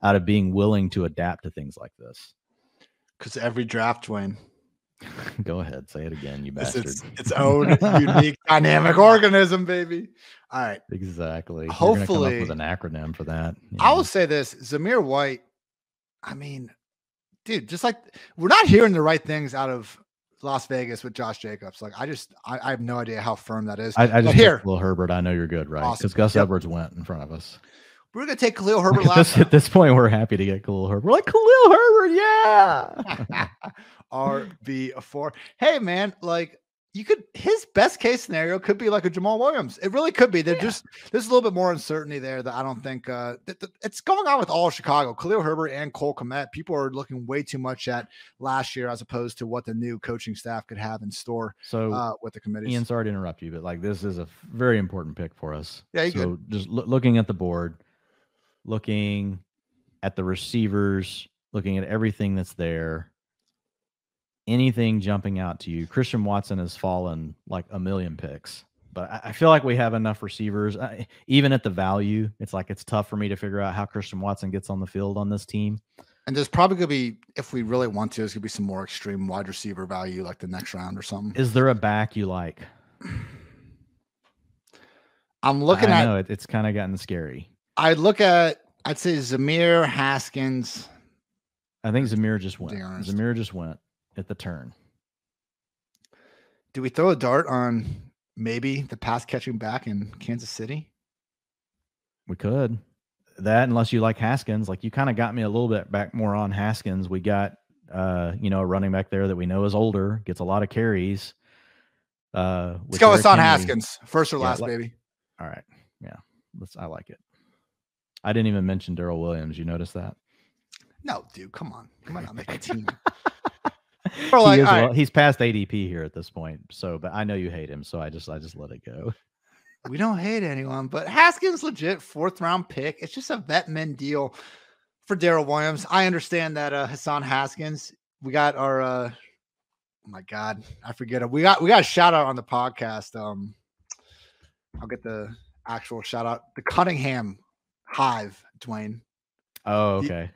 Speaker 2: out of being willing to adapt to things like this.
Speaker 1: Because every draft, Dwain.
Speaker 2: Go ahead. Say it again, you bastard.
Speaker 1: It's its own unique dynamic organism, baby. All right.
Speaker 2: Exactly.
Speaker 1: Hopefully.
Speaker 2: Come up with an acronym for that.
Speaker 1: I will say this. Zamir White, I mean, dude, just like, we're not hearing the right things out of Las Vegas with Josh Jacobs. Like, I have no idea how firm that is.
Speaker 2: I just here, Khalil Herbert, I know you're good, right? Because awesome. Gus Edwards went in front of us.
Speaker 1: We're going to take Khalil Herbert last time.
Speaker 2: At this point, we're happy to get Khalil Herbert. We're like, Khalil Herbert, yeah.
Speaker 1: RB4. Hey, man, like, his best case scenario could be like a Jamal Williams. It really could be. There's a little bit more uncertainty there that I don't think it's going on with all of Chicago. Khalil Herbert and Cole Kmet. People are looking way too much at last year as opposed to what the new coaching staff could have in store.
Speaker 2: So
Speaker 1: with the committees.
Speaker 2: Ian, sorry to interrupt you, but like, this is a very important pick for us.
Speaker 1: Yeah,
Speaker 2: so just looking at the board, looking at the receivers, looking at everything that's there. Anything jumping out to you? Christian Watson has fallen like a million picks, but I feel like we have enough receivers. Even at the value, it's tough for me to figure out how Christian Watson gets on the field on this team.
Speaker 1: And there's probably going to be, if we really want to, there's going to be some more extreme wide receiver value like the next round or something.
Speaker 2: Is there a back you like?
Speaker 1: I'm looking at.
Speaker 2: No, it's kind of gotten scary.
Speaker 1: I'd say Zamir, Haskins.
Speaker 2: I think Zamir just went. Zamir just went at the turn.
Speaker 1: Do we throw a dart on maybe the pass catching back in Kansas City?
Speaker 2: We could. unless you like Haskins, like you kind of got me a little bit back more on Haskins. We got, a running back there that we know is older, gets a lot of carries.
Speaker 1: Let's go with Haskins, first or last, baby.
Speaker 2: All right. Yeah. I like it. I didn't even mention Darrell Williams. You notice that?
Speaker 1: No, dude, come on. Come on, I'll make a team.
Speaker 2: He's past ADP here at this point. So, but I know you hate him. So I just let it go.
Speaker 1: We don't hate anyone, but Haskins legit 4th round pick. It's just a vet men deal for Darrell Williams. I understand that Hassan Haskins. We got our oh my God, I forget it. We got a shout out on the podcast. I'll get the actual shout out. The Cunningham Hive, Dwain.
Speaker 2: Oh, okay.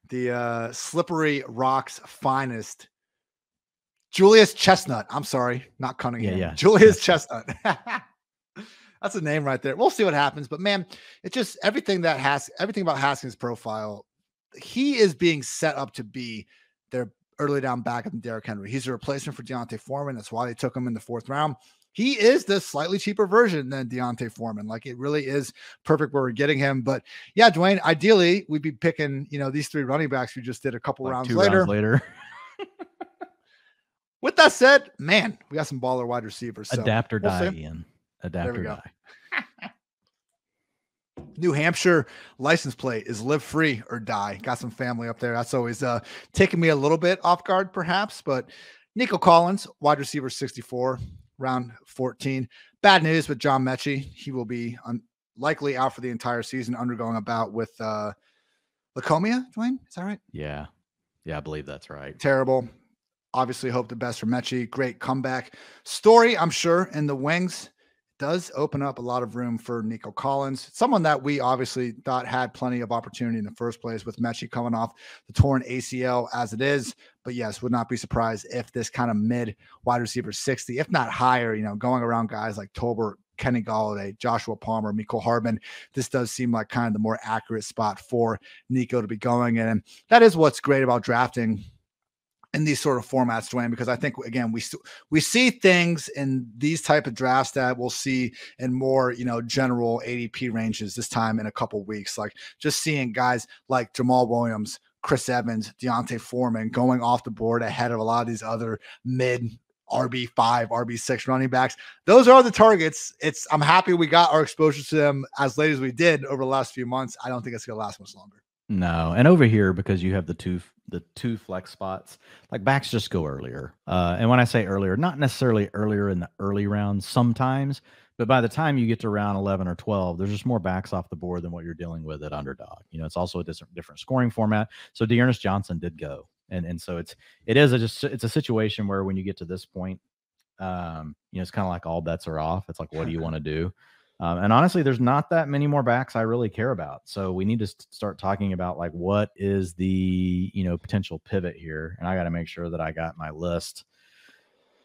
Speaker 1: The Slippery Rock's finest. Julius Chestnut. I'm sorry, not Cunningham.
Speaker 2: Yeah.
Speaker 1: Julius Chestnut. That's a name right there. We'll see what happens. But man, it's just everything about Haskins' profile. He is being set up to be their early down backup in Derrick Henry. He's a replacement for Deontay Foreman. That's why they took him in the 4th round. He is the slightly cheaper version than Deontay Foreman. Like, it really is perfect where we're getting him. But yeah, Dwain, ideally we'd be picking, these 3 running backs we just did a couple rounds later. With that said, man, we got some baller wide receivers. So
Speaker 2: adapt or die, Ian. Adapt or die.
Speaker 1: New Hampshire license plate is live free or die. Got some family up there. That's always taking me a little bit off guard, perhaps. But Nico Collins, wide receiver 64, round 14. Bad news with John Mechie. He will be likely out for the entire season, undergoing a bout with leukemia. Dwain, is that right?
Speaker 2: Yeah, I believe that's right.
Speaker 1: Terrible. Obviously, hope the best for Mechie. Great comeback story, I'm sure, in the wings. Does open up a lot of room for Nico Collins, someone that we obviously thought had plenty of opportunity in the first place, with Mechie coming off the torn ACL as it is. But yes, would not be surprised if this kind of mid wide receiver 60, if not higher, going around guys like Tolbert, Kenny Golladay, Joshua Palmer, Mecole Hardman, this does seem like kind of the more accurate spot for Nico to be going in. And that is what's great about drafting in these sort of formats, Dwain, because I think, again, we see things in these type of drafts that we'll see in more, general ADP ranges this time in a couple weeks. Like just seeing guys like Jamal Williams, Chris Evans, Deontay Foreman going off the board ahead of a lot of these other mid RB5, RB6 running backs. Those are the targets. I'm happy we got our exposure to them as late as we did over the last few months. I don't think it's going to last much longer.
Speaker 2: No. And over here, because you have the two flex spots, like backs just go earlier. And when I say earlier, not necessarily earlier in the early rounds sometimes, but by the time you get to round 11 or 12, there's just more backs off the board than what you're dealing with at underdog. It's also a different scoring format. So Dearness Johnson did go. And so it's a situation where when you get to this point, it's kind of like all bets are off. It's like, what do you want to do? And honestly, there's not that many more backs I really care about. So we need to start talking about like, what is the, potential pivot here? And I got to make sure that I got my list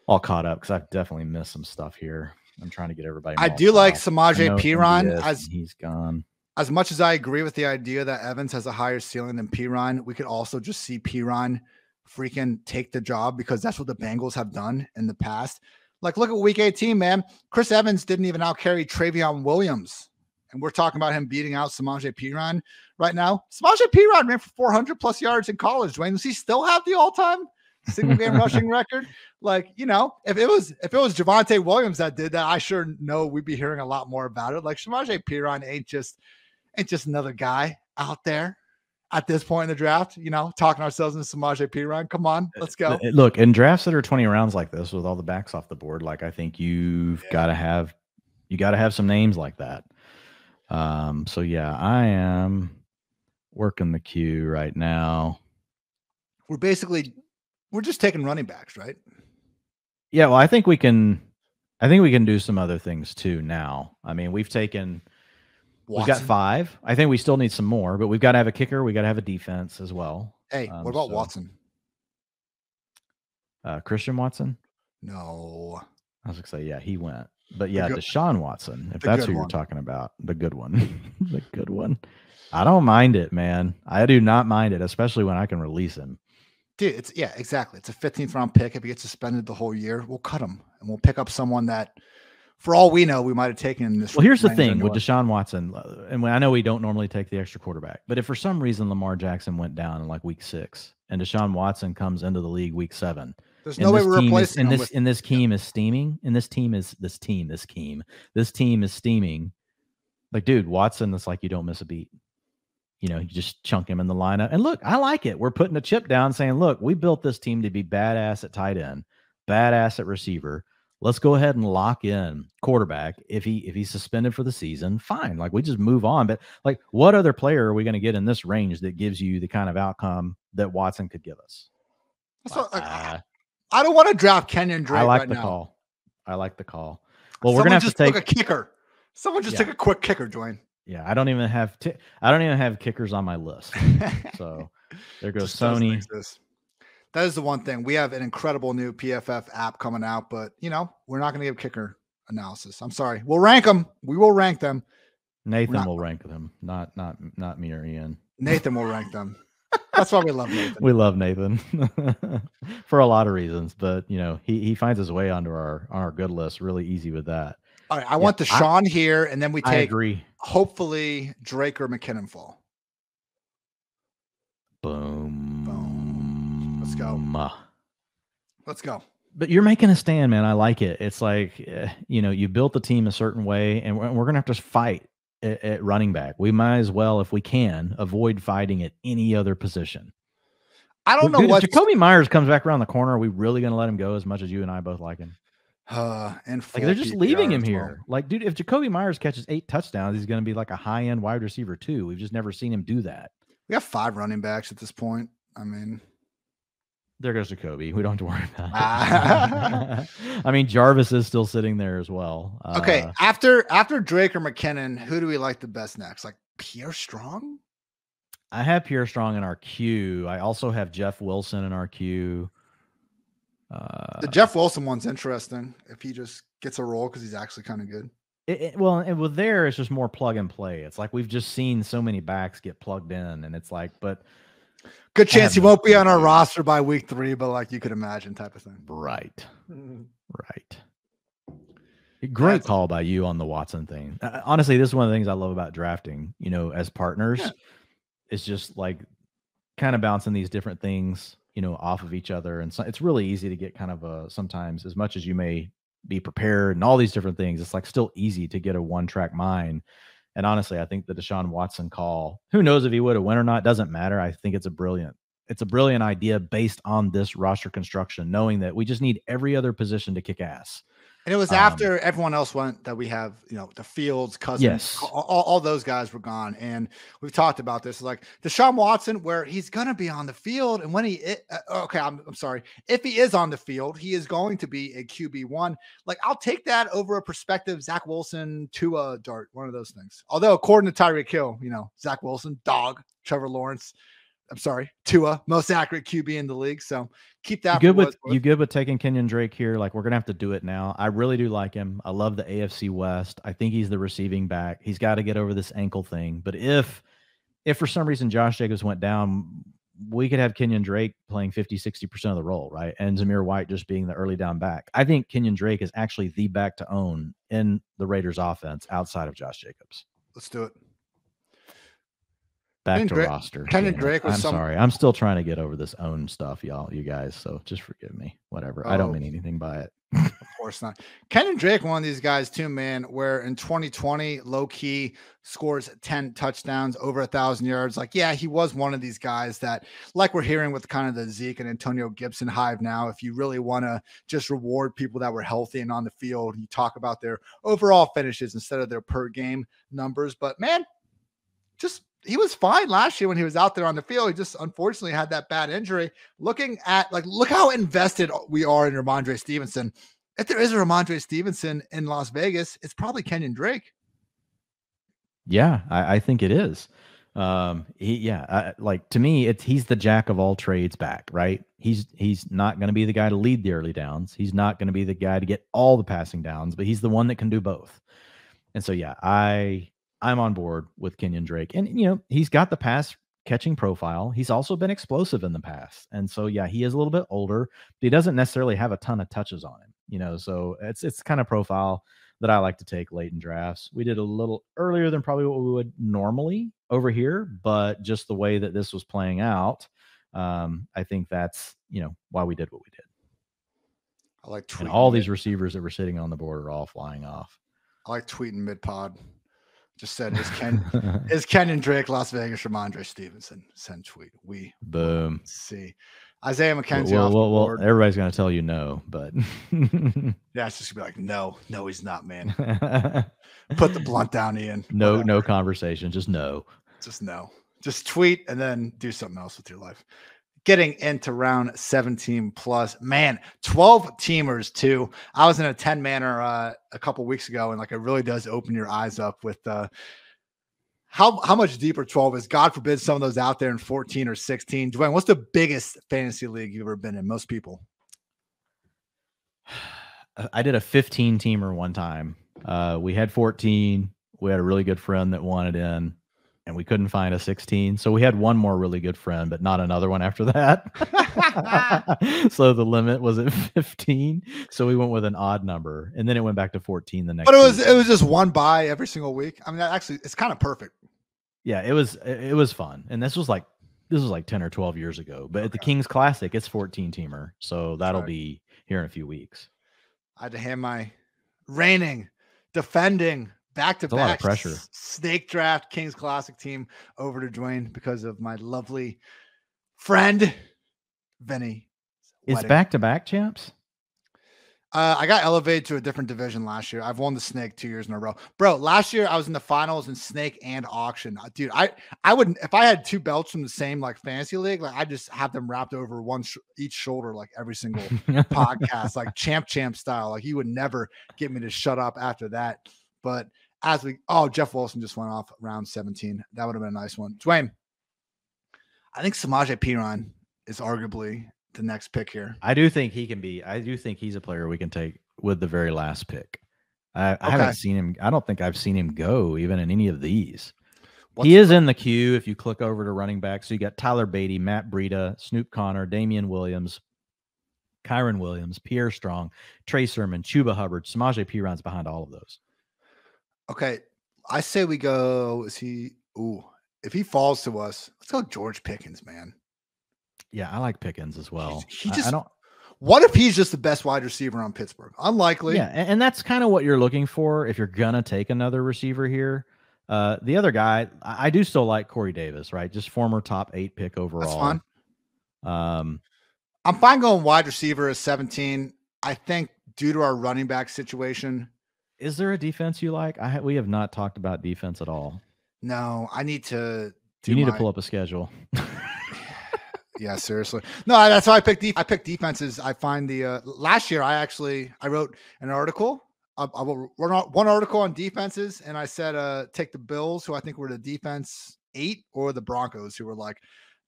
Speaker 2: all caught up, because I've definitely missed some stuff here. I'm trying to get everybody.
Speaker 1: I do like Samaje Perine
Speaker 2: as he's gone.
Speaker 1: As much as I agree with the idea that Evans has a higher ceiling than Perine, we could also just see Perine freaking take the job, because that's what the Bengals have done in the past. Like, look at week 18, man. Chris Evans didn't even outcarry Travion Williams. And we're talking about him beating out Samaje Perine right now. Samaje Perine ran for 400 plus yards in college. Dwain, does he still have the all-time single game rushing record? Like, if it was Javonte Williams that did that, I sure know we'd be hearing a lot more about it. Like, Samaje Perine ain't just another guy out there at this point in the draft, talking ourselves into Samaje Perine. Come on, let's go.
Speaker 2: Look, in drafts that are 20 rounds like this, with all the backs off the board, like, I think you've got to have some names like that. So yeah, I am working the queue right now.
Speaker 1: We're just taking running backs, right?
Speaker 2: Yeah. Well, I think we can do some other things too now. I mean, we've got 5. I think we still need some more, but we've got to have a kicker. We got to have a defense as well.
Speaker 1: Hey, what about Watson?
Speaker 2: Christian Watson?
Speaker 1: No.
Speaker 2: I was going to say, yeah, he went. But yeah, Deshaun Watson, if that's who you're talking about, the good one. The good one. I don't mind it, man. I do not mind it, especially when I can release him.
Speaker 1: Dude, exactly. It's a 15th round pick. If he gets suspended the whole year, we'll cut him and we'll pick up someone that For all we know, we might have taken this.
Speaker 2: Well, here's the thing with Deshaun Watson, and I know we don't normally take the extra quarterback, but if for some reason Lamar Jackson went down in like week 6 and Deshaun Watson comes into the league week 7,
Speaker 1: there's no way we're replacing him.
Speaker 2: This team is steaming. This team is steaming. Like, dude, Watson, it's like you don't miss a beat. You know, you just chunk him in the lineup. And look, I like it. We're putting a chip down saying, look, we built this team to be badass at tight end, badass at receiver. Let's go ahead and lock in quarterback. If he's suspended for the season, fine. Like, we just move on. But like, what other player are we going to get in this range that gives you the kind of outcome that Watson could give us?
Speaker 1: I don't want to draft Kenyon Drake.
Speaker 2: I like
Speaker 1: right
Speaker 2: the
Speaker 1: now.
Speaker 2: call. I like the call. Well, we're gonna have to take
Speaker 1: a kicker. Someone just took a quick kicker, Dwain.
Speaker 2: Yeah, I don't even have kickers on my list. So there goes Sony.
Speaker 1: That is the one thing. We have an incredible new PFF app coming out, but you know, we're not going to give kicker analysis. I'm sorry. We'll rank them. We will rank them.
Speaker 2: Nathan will rank them, not me or Ian.
Speaker 1: Nathan will rank them. That's why we love Nathan.
Speaker 2: We love Nathan for a lot of reasons, but you know, he finds his way onto our good list really easy with that.
Speaker 1: All right, I want the Sean here, and then we take,
Speaker 2: I agree.
Speaker 1: Hopefully, Drake or McKinnon fall.
Speaker 2: Boom.
Speaker 1: Let's go. Let's go.
Speaker 2: But you're making a stand, man. I like it. It's like, you know, you built the team a certain way, and we're going to have to fight at running back. We might as well, if we can, avoid fighting at any other position.
Speaker 1: I don't know what.
Speaker 2: If Jacoby Myers comes back around the corner, are we really going to let him go as much as you and I both like him?
Speaker 1: And
Speaker 2: like they're just leaving him here. Like, dude, if Jacoby Myers catches 8 touchdowns, he's going to be like a high-end wide receiver too. We've just never seen him do that.
Speaker 1: We have 5 running backs at this point. I mean,
Speaker 2: there goes Jacoby. We don't have to worry about it. I mean, Jarvis is still sitting there as well.
Speaker 1: Okay, after Drake or McKinnon, who do we like the best next? Like Pierre Strong?
Speaker 2: I have Pierre Strong in our queue. I also have Jeff Wilson in our queue.
Speaker 1: The Jeff Wilson one's interesting if he just gets a role because he's actually kind of good.
Speaker 2: Well, and with there, it's just more plug and play. It's like we've just seen so many backs get plugged in, and it's like, but
Speaker 1: good chance he won't be on our roster by week 3, but like you could imagine, type of thing.
Speaker 2: Right. Right. Great call by you on the Watson thing. Honestly, this is one of the things I love about drafting, you know, as partners. Yeah. It's just like kind of bouncing these different things, you know, off of each other. And so it's really easy to get kind of sometimes, as much as you may be prepared and all these different things, it's like still easy to get a one-track mind. And honestly, I think the Deshaun Watson call, who knows if he would have won or not, doesn't matter. I think it's a brilliant idea based on this roster construction, knowing that we just need every other position to kick ass.
Speaker 1: And it was after everyone else went that we have, you know, the Fields, Cousins,
Speaker 2: yes.
Speaker 1: all those guys were gone. And we've talked about this, like Deshaun Watson, where he's going to be on the field. And when I'm sorry. If he is on the field, he is going to be a QB1. Like, I'll take that over a prospective Zach Wilson, Tua, Dart, one of those things. Although, according to Tyreek Hill, you know, Zach Wilson, dog, Trevor Lawrence, Tua, most accurate QB in the league. So keep that.
Speaker 2: You good with taking Kenyon Drake here? Like, we're going to have to do it now. I really do like him. I love the AFC West. I think he's the receiving back. He's got to get over this ankle thing. But if for some reason Josh Jacobs went down, we could have Kenyon Drake playing 50-60% of the role, right? And Zamir White just being the early down back. I think Kenyon Drake is actually the back to own in the Raiders offense outside of Josh Jacobs.
Speaker 1: Let's do it.
Speaker 2: Back to roster.
Speaker 1: Kenyon Drake was
Speaker 2: sorry. I'm still trying to get over this own stuff, you guys. So just forgive me. Whatever. I don't mean anything by it.
Speaker 1: Of course not. Kenyon Drake, one of these guys too, man, where in 2020, low key scores 10 touchdowns, over 1,000 yards. Like, yeah, he was one of these guys that, like we're hearing with kind of the Zeke and Antonio Gibson hive now, if you really want to just reward people that were healthy and on the field, you talk about their overall finishes instead of their per game numbers. But man, he was fine last year when he was out there on the field. He just unfortunately had that bad injury. Look how invested we are in Ramondre Stevenson. If there is a Ramondre Stevenson in Las Vegas, it's probably Kenyon Drake.
Speaker 2: Yeah, I think it is. To me, he's the jack of all trades back, right? He's not going to be the guy to lead the early downs. He's not going to be the guy to get all the passing downs, but he's the one that can do both. And so, yeah, I'm on board with Kenyon Drake. And, you know, he's got the pass catching profile. He's also been explosive in the past. And so, yeah, he is a little bit older, but he doesn't necessarily have a ton of touches on him, you know, so it's kind of profile that I like to take late in drafts. We did a little earlier than probably what we would normally over here, but just the way that this was playing out, I think that's, why we did what we did.
Speaker 1: I like tweeting.
Speaker 2: And all these receivers that were sitting on the board are all flying off.
Speaker 1: I like tweeting mid-pod. Just said, is Kenyon Drake Las Vegas Ramondre Stevenson? Send tweet. We
Speaker 2: boom.
Speaker 1: See. Isaiah McKenzie
Speaker 2: off
Speaker 1: the board.
Speaker 2: Well, everybody's going to tell you no, but
Speaker 1: yeah, it's just going to be like, no, he's not, man. Put the blunt down, Ian.
Speaker 2: No, whatever. No conversation. Just no.
Speaker 1: Just no. Just tweet and then do something else with your life. Getting into round 17 plus, man, 12 teamers too. I was in a 10-manner a couple weeks ago, and like it really does open your eyes up with how much deeper 12 is. God forbid some of those out there in 14 or 16. Dwain, what's the biggest fantasy league you've ever been in? Most people.
Speaker 2: I did a 15 teamer one time. We had 14. We had a really good friend that wanted in, and we couldn't find a 16. So we had one more really good friend, but not another one after that. So the limit was at 15. So we went with an odd number, and then it went back to 14 the next
Speaker 1: But
Speaker 2: week.
Speaker 1: It was just one buy every single week. I mean, actually, it's kind of perfect.
Speaker 2: Yeah, it was fun. And this was like 10 or 12 years ago. But at the Kings Classic, it's 14 teamer. So that'll be here in a few weeks.
Speaker 1: I had to hand my reigning, defending, back-to-back
Speaker 2: pressure
Speaker 1: snake draft Kings Classic team over to Dwain because of my lovely friend Vinny.
Speaker 2: It's back-to-back champs.
Speaker 1: I got elevated to a different division last year. I've won the snake 2 years in a row, bro. Last year I was in the finals in snake and auction, dude. I wouldn't, if I had two belts from the same like fantasy league, like I just have them wrapped over each shoulder, like every single podcast, like champ style. Like you would never get me to shut up after that. But Jeff Wilson just went off round 17. That would have been a nice one. Dwain, I think Samaje Perine is arguably the next pick here.
Speaker 2: I do think he's a player we can take with the very last pick. I haven't seen him. I don't think I've seen him go even in any of these. He is in the queue if you click over to running back. So you got Tyler Beatty, Matt Breida, Snoop Connor, Damian Williams, Kyron Williams, Pierre Strong, Trey Sermon, Chuba Hubbard. Samaje Perine's behind all of those.
Speaker 1: Okay. I say we go. If he falls to us, let's go George Pickens, man.
Speaker 2: Yeah, I like Pickens as well.
Speaker 1: What if he's just the best wide receiver on Pittsburgh? Unlikely.
Speaker 2: Yeah, and that's kind of what you're looking for if you're gonna take another receiver here. The other guy, I do still like Corey Davis, right? Just former top 8 pick overall.
Speaker 1: That's fine. I'm fine going wide receiver at 17. I think due to our running back situation.
Speaker 2: Is there a defense you like? We have not talked about defense at all.
Speaker 1: No, I need to.
Speaker 2: You need to pull up a schedule.
Speaker 1: Yeah, seriously. No, that's why I picked defenses. I find last year I wrote an article. I wrote one article on defenses, and I said take the Bills, who I think were the defense 8, or the Broncos, who were like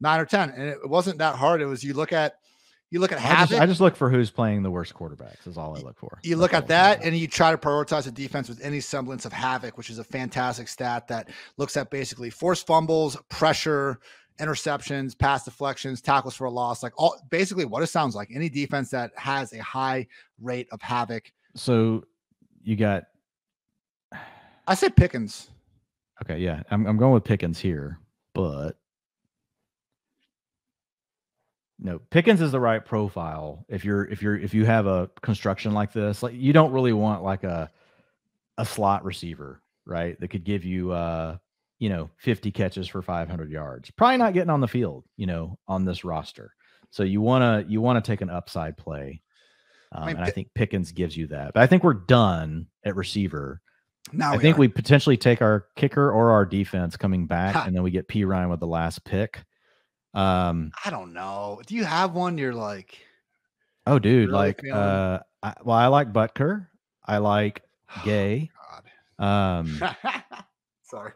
Speaker 1: 9 or 10. And it wasn't that hard. It was you look at Havoc.
Speaker 2: I just look for who's playing the worst quarterbacks is all I look for.
Speaker 1: You look at that and you try to prioritize a defense with any semblance of Havoc, which is a fantastic stat that looks at basically forced fumbles, pressure, interceptions, pass deflections, tackles for a loss, like all basically what it sounds like. Any defense that has a high rate of Havoc.
Speaker 2: So you got,
Speaker 1: I said Pickens.
Speaker 2: Okay, yeah, I'm going with Pickens here, but no, Pickens is the right profile. If you have a construction like this, like you don't really want like a slot receiver, right? That could give you 50 catches for 500 yards. Probably not getting on the field, on this roster. So you want to take an upside play. And I think Pickens gives you that. But I think we're done at receiver. I think we potentially take our kicker or our defense coming back, and then we get Perine with the last pick.
Speaker 1: I don't know. Do you have one you're like,
Speaker 2: oh dude, really I like Butker. I like Gay.
Speaker 1: Sorry.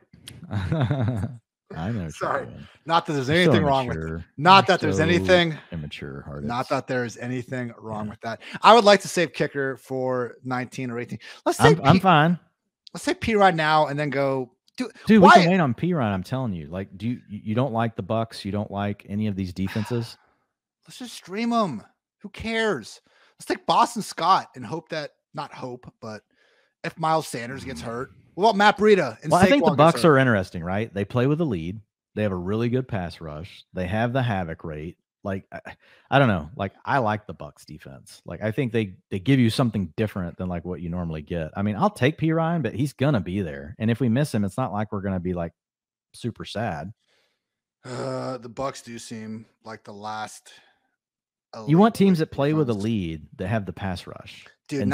Speaker 2: I know.
Speaker 1: Sorry. Not that there's anything wrong with it. Not that there's anything
Speaker 2: immature. Hartitz.
Speaker 1: Not that there is anything wrong with that. I would like to save kicker for 19 or 18. I'm
Speaker 2: fine.
Speaker 1: Let's say Perine now and then go.
Speaker 2: Dude, we can wait on Perine. I'm telling you. Like, you don't like the Bucks? You don't like any of these defenses?
Speaker 1: Let's just stream them. Who cares? Let's take Boston Scott and hope that, not hope, but if Miles Sanders gets hurt? What about Matt Breida? And
Speaker 2: well, I think the
Speaker 1: Saquon
Speaker 2: Bucs
Speaker 1: gets hurt?
Speaker 2: are interesting, right? They play with a lead. They have a really good pass rush. They have the havoc rate. Like, I don't know. Like, I like the Bucs defense. Like, I think they give you something different than like what you normally get. I mean, I'll take P. Ryan, but he's gonna be there. And if we miss him, it's not like we're gonna be like super sad.
Speaker 1: The Bucs do seem like the last.
Speaker 2: You want teams that play with a lead that have the pass rush,
Speaker 1: dude.
Speaker 2: And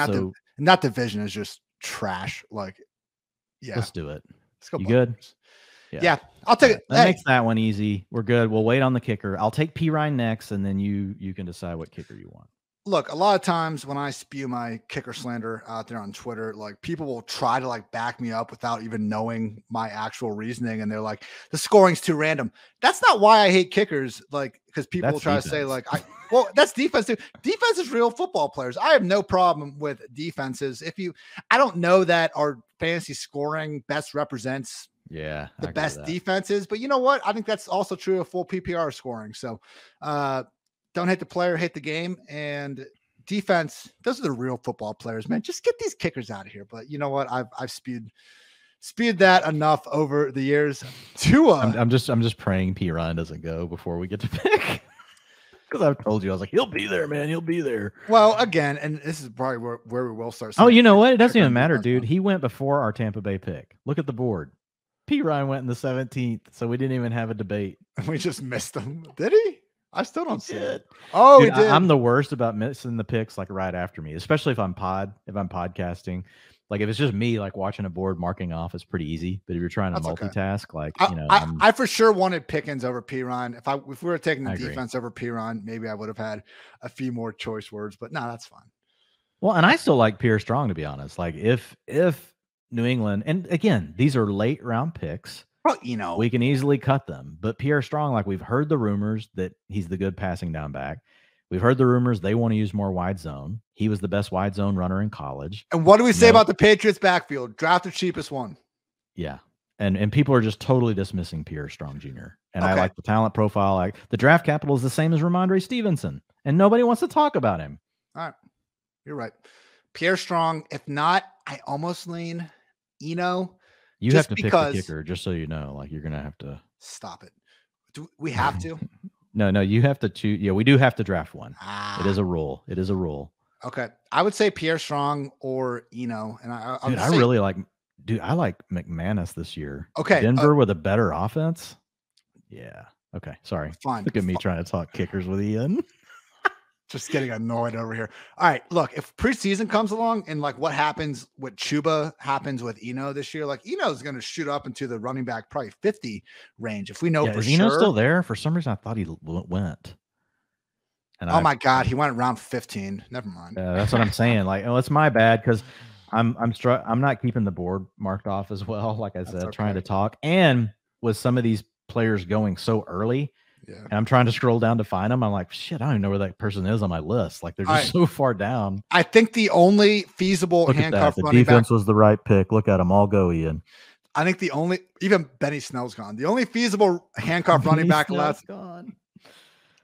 Speaker 1: that division is just trash. Like, yeah,
Speaker 2: let's do it.
Speaker 1: Let's go.
Speaker 2: You
Speaker 1: Bucs.
Speaker 2: good?
Speaker 1: Yeah, I'll take it.
Speaker 2: That makes that one easy. We're good. We'll wait on the kicker. I'll take P. Ryan next, and then you can decide what kicker you want.
Speaker 1: Look, a lot of times when I spew my kicker slander out there on Twitter, like people will try to like back me up without even knowing my actual reasoning. And they're like, the scoring's too random. That's not why I hate kickers. Like, because people will try to say like, well, that's defense too. Defense is real football players. I have no problem with defenses. I don't know that our fantasy scoring best represents the best defenses, but you know what? I think that's also true of full PPR scoring. So, don't hate the player, hate the game, and defense. Those are the real football players, man. Just get these kickers out of here. But you know what? I've spewed that enough over the years.
Speaker 2: I'm just praying P. Ryan doesn't go before we get to pick. Because I've told you, I was like, he'll be there, man. He'll be there.
Speaker 1: Well, again, and this is probably where we will start.
Speaker 2: Oh, you know what? It doesn't even matter, dude. He went before our Tampa Bay pick. Look at the board. P. Ryan went in the 17th, so we didn't even have a debate.
Speaker 1: We just missed him. Did he? I still don't see it. Oh, dude,
Speaker 2: he did. I'm the worst about missing the picks like right after me, especially if I'm podcasting. Like if it's just me, like watching a board marking off, it's pretty easy. But if you're trying to multitask, like
Speaker 1: I for sure wanted Pickens over P. Ryan. If we were taking the defense over P. Ryan, maybe I would have had a few more choice words. But no, that's fine.
Speaker 2: Well, and I still like Pierre Strong, to be honest. Like if New England, and again, these are late round picks.
Speaker 1: Well,
Speaker 2: we can easily cut them. But Pierre Strong, like we've heard the rumors that he's the good passing down back. We've heard the rumors they want to use more wide zone. He was the best wide zone runner in college.
Speaker 1: And what do we say about the Patriots backfield? Draft the cheapest one.
Speaker 2: Yeah. And people are just totally dismissing Pierre Strong Jr. And I like the talent profile. Like the draft capital is the same as Ramondre Stevenson. And nobody wants to talk about him.
Speaker 1: All right. You're right. Pierre Strong. If not, I almost lean Eno.
Speaker 2: You have to pick the kicker, just so you know. Like you're gonna have to
Speaker 1: stop it. Do we have to?
Speaker 2: No, you have to choose. Yeah, we do have to draft one. It is a rule. It is a rule.
Speaker 1: Okay, I would say Pierre Strong or Eno, and I
Speaker 2: really like. Dude, I like McManus this year.
Speaker 1: Okay,
Speaker 2: Denver with a better offense. Yeah. Okay. Sorry.
Speaker 1: Fine.
Speaker 2: Look at me trying to talk kickers with Ian.
Speaker 1: Just getting annoyed over here. All right, look, if preseason comes along and like what happens with Chuba happens with Eno this year, like Eno is going to shoot up into the running back probably 50 range. If we know for
Speaker 2: is
Speaker 1: sure.
Speaker 2: Eno still there? For some reason, I thought he went.
Speaker 1: And my God, he went around 15. Never mind.
Speaker 2: That's what I'm saying. Like, it's my bad because I'm not keeping the board marked off as well. Like I said, trying to talk, and with some of these players going so early. Yeah. And I'm trying to scroll down to find them. I'm like, shit, I don't even know where that person is on my list. Like they're just so far down.
Speaker 1: I think the only feasible handcuff
Speaker 2: running back. The defense was the right pick. Look at them all go, Ian.
Speaker 1: I think even Benny Snell's gone. The only feasible handcuff running back left.
Speaker 2: Gone.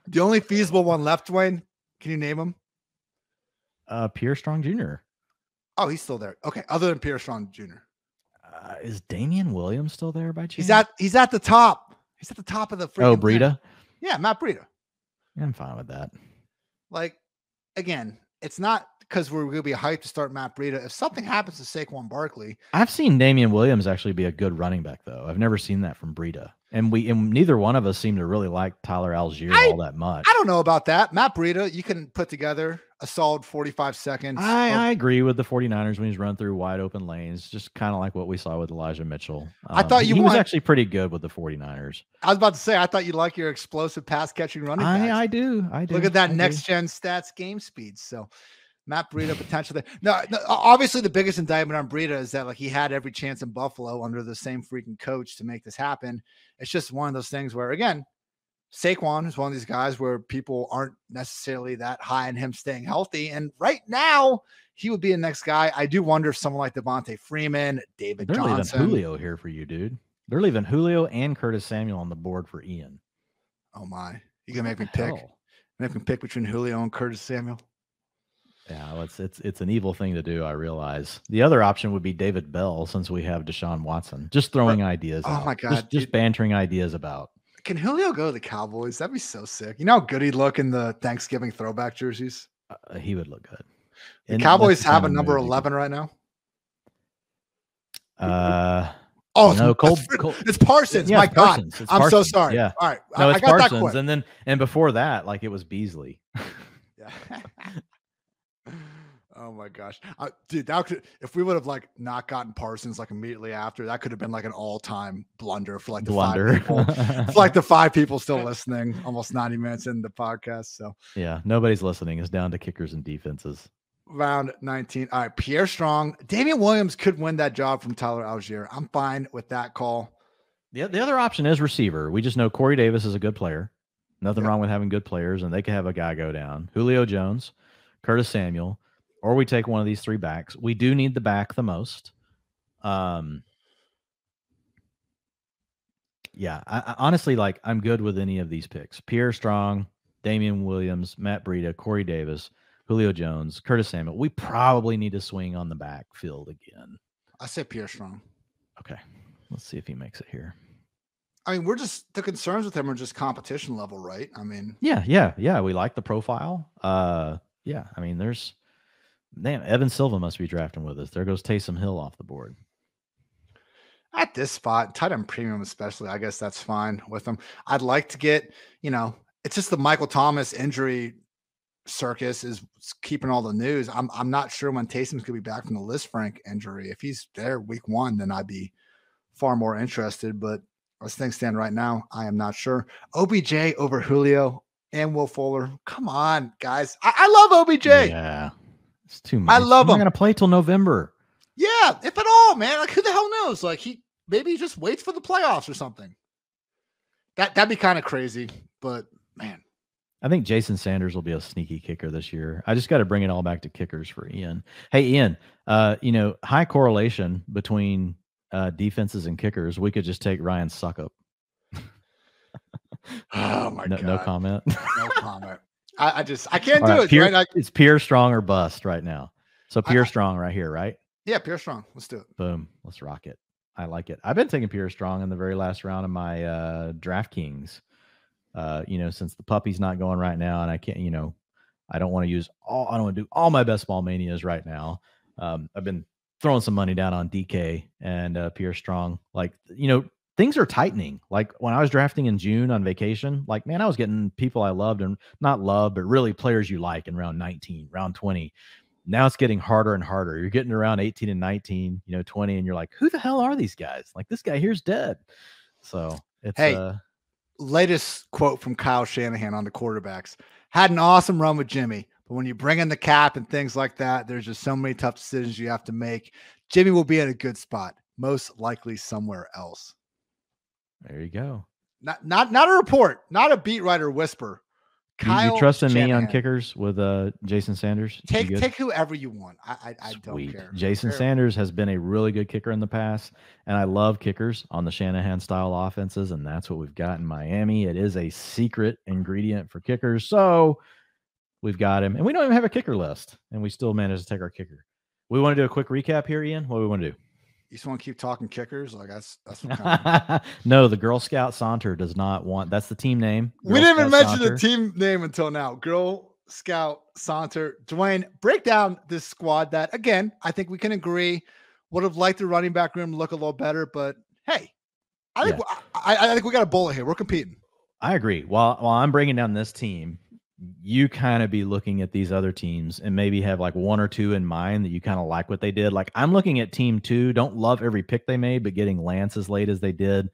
Speaker 1: The only feasible one left, Dwayne. Can you name him?
Speaker 2: Pierre Strong Jr.
Speaker 1: Oh, he's still there. Okay, other than Pierre Strong Jr.
Speaker 2: Is Damian Williams still there by chance?
Speaker 1: He's at the top. He's at the top of the freaking
Speaker 2: Breida?
Speaker 1: Yeah, Matt Breida.
Speaker 2: Yeah, I'm fine with that.
Speaker 1: Like, again, it's not because we're going to be hyped to start Matt Breida. If something happens to Saquon Barkley.
Speaker 2: I've seen Damian Williams actually be a good running back, though. I've never seen that from Breida. And neither one of us seem to really like Tyler Algier all that much.
Speaker 1: I don't know about that. Matt Breida, you can put together a solid 45 seconds.
Speaker 2: I agree with the 49ers when he's run through wide open lanes, just kind of like what we saw with Elijah Mitchell.
Speaker 1: I thought he
Speaker 2: was actually pretty good with the 49ers.
Speaker 1: I was about to say, I thought you like your explosive pass catching running backs.
Speaker 2: I do.
Speaker 1: Look at that next gen stats game speed. So Matt Breida potentially. No, obviously the biggest indictment on Breida is that like he had every chance in Buffalo under the same freaking coach to make this happen. It's just one of those things where, again, Saquon is one of these guys where people aren't necessarily that high on him staying healthy. And right now, he would be the next guy. I do wonder if someone like Devontae Freeman, David Johnson.
Speaker 2: They're leaving Julio here for you, dude. They're leaving Julio and Curtis Samuel on the board for Ian.
Speaker 1: Oh, my. You going to make me pick? Make me pick between Julio and Curtis Samuel?
Speaker 2: Yeah, well, it's an evil thing to do, I realize. The other option would be David Bell, since we have Deshaun Watson. Just throwing ideas out.
Speaker 1: Oh, my God.
Speaker 2: Just bantering ideas about.
Speaker 1: Can Julio go to the Cowboys? That'd be so sick. You know how good he'd look in the Thanksgiving throwback jerseys?
Speaker 2: He would look good.
Speaker 1: The Cowboys have a number 11 right now?
Speaker 2: No, Cole,
Speaker 1: it's Parsons. Yeah, my God. I'm so sorry.
Speaker 2: Yeah.
Speaker 1: All right.
Speaker 2: No, it's Parsons. And before that, like, it was Beasley.
Speaker 1: Yeah. Oh my gosh, dude! If we would have like not gotten Parsons like immediately after, that could have been like an all-time blunder for like the 5 people, for like the 5 people still listening. Almost 90 minutes in the podcast. So
Speaker 2: yeah, nobody's listening. It's down to kickers and defenses.
Speaker 1: Round 19. All right, Pierre Strong, Damian Williams could win that job from Tyler Algier. I'm fine with that call.
Speaker 2: The other option is receiver. We just know Corey Davis is a good player. Nothing wrong with having good players, and they can have a guy go down. Julio Jones, Curtis Samuel, or we take one of these 3 backs. We do need the back the most. Yeah, I honestly, like, I'm good with any of these picks. Pierre Strong, Damian Williams, Matt Breida, Corey Davis, Julio Jones, Curtis Samuel. We probably need to swing on the backfield again.
Speaker 1: I say Pierre Strong.
Speaker 2: Okay, let's see if he makes it here.
Speaker 1: I mean, the concerns with him are just competition level, right? I mean,
Speaker 2: yeah. We like the profile. Yeah, I mean, Evan Silva must be drafting with us. There goes Taysom Hill off the board.
Speaker 1: At this spot, tight end premium especially, I guess that's fine with him. I'd like to get, it's just the Michael Thomas injury circus is keeping all the news. I'm not sure when Taysom's going to be back from the Lisfranc injury. If he's there week 1, then I'd be far more interested. But as things stand right now, I am not sure. OBJ over Julio and Will Fuller. Come on, guys. I love OBJ.
Speaker 2: Yeah. It's too much.
Speaker 1: I love him.
Speaker 2: I'm going to play till November.
Speaker 1: Yeah, if at all, man. Like, who the hell knows? Like, maybe he just waits for the playoffs or something. That'd be kind of crazy, but man.
Speaker 2: I think Jason Sanders will be a sneaky kicker this year. I just got to bring it all back to kickers for Ian. Hey, Ian, high correlation between defenses and kickers. We could just take Ryan Suckup.
Speaker 1: Oh my God.
Speaker 2: No comment.
Speaker 1: No comment. I can't do it.
Speaker 2: Pierre,
Speaker 1: right?
Speaker 2: It's Pierre Strong or bust right now. So Pierre Strong right here, right?
Speaker 1: Yeah, Pierre Strong. Let's do it.
Speaker 2: Boom. Let's rock it. I like it. I've been taking Pierre Strong in the very last round of my DraftKings. Since the puppy's not going right now, and I can't, I don't want to do all my best ball manias right now. I've been throwing some money down on DK and Pierre Strong. Like, things are tightening. Like when I was drafting in June on vacation, like, man, I was getting people I loved and not loved, but really players you like in round 19, round 20. Now it's getting harder and harder. You're getting around 18 and 19, 20, and you're like, who the hell are these guys? Like, this guy here's dead. So it's
Speaker 1: latest quote from Kyle Shanahan on the quarterbacks. Had an awesome run with Jimmy, but when you bring in the cap and things like that, there's just so many tough decisions you have to make. Jimmy will be in a good spot, most likely somewhere else.
Speaker 2: There you go.
Speaker 1: Not a report, not a beat writer whisper.
Speaker 2: You trusting me on kickers with Jason Sanders?
Speaker 1: Take whoever you want. I don't care.
Speaker 2: Jason Sanders has been a really good kicker in the past, and I love kickers on the Shanahan style offenses, and that's what we've got in Miami. It is a secret ingredient for kickers, so we've got him, and we don't even have a kicker list, and we still managed to take our kicker. We want to do a quick recap here, Ian. What do we want to do?
Speaker 1: You just want to keep talking kickers? Like that's what kind of...
Speaker 2: No, the Girl Scout Saunter does not want. That's the team name.
Speaker 1: We didn't even mention the team name until now. Girl Scout Saunter. Dwayne, break down this squad that, again, I think we can agree would have liked the running back room to look a little better, but hey, I think we got a bullet here. We're competing.
Speaker 2: I agree. While I'm bringing down this team, you kind of be looking at these other teams and maybe have like 1 or 2 in mind that you kind of like what they did. Like I'm looking at team 2, don't love every pick they made, but getting Lance as late as they did.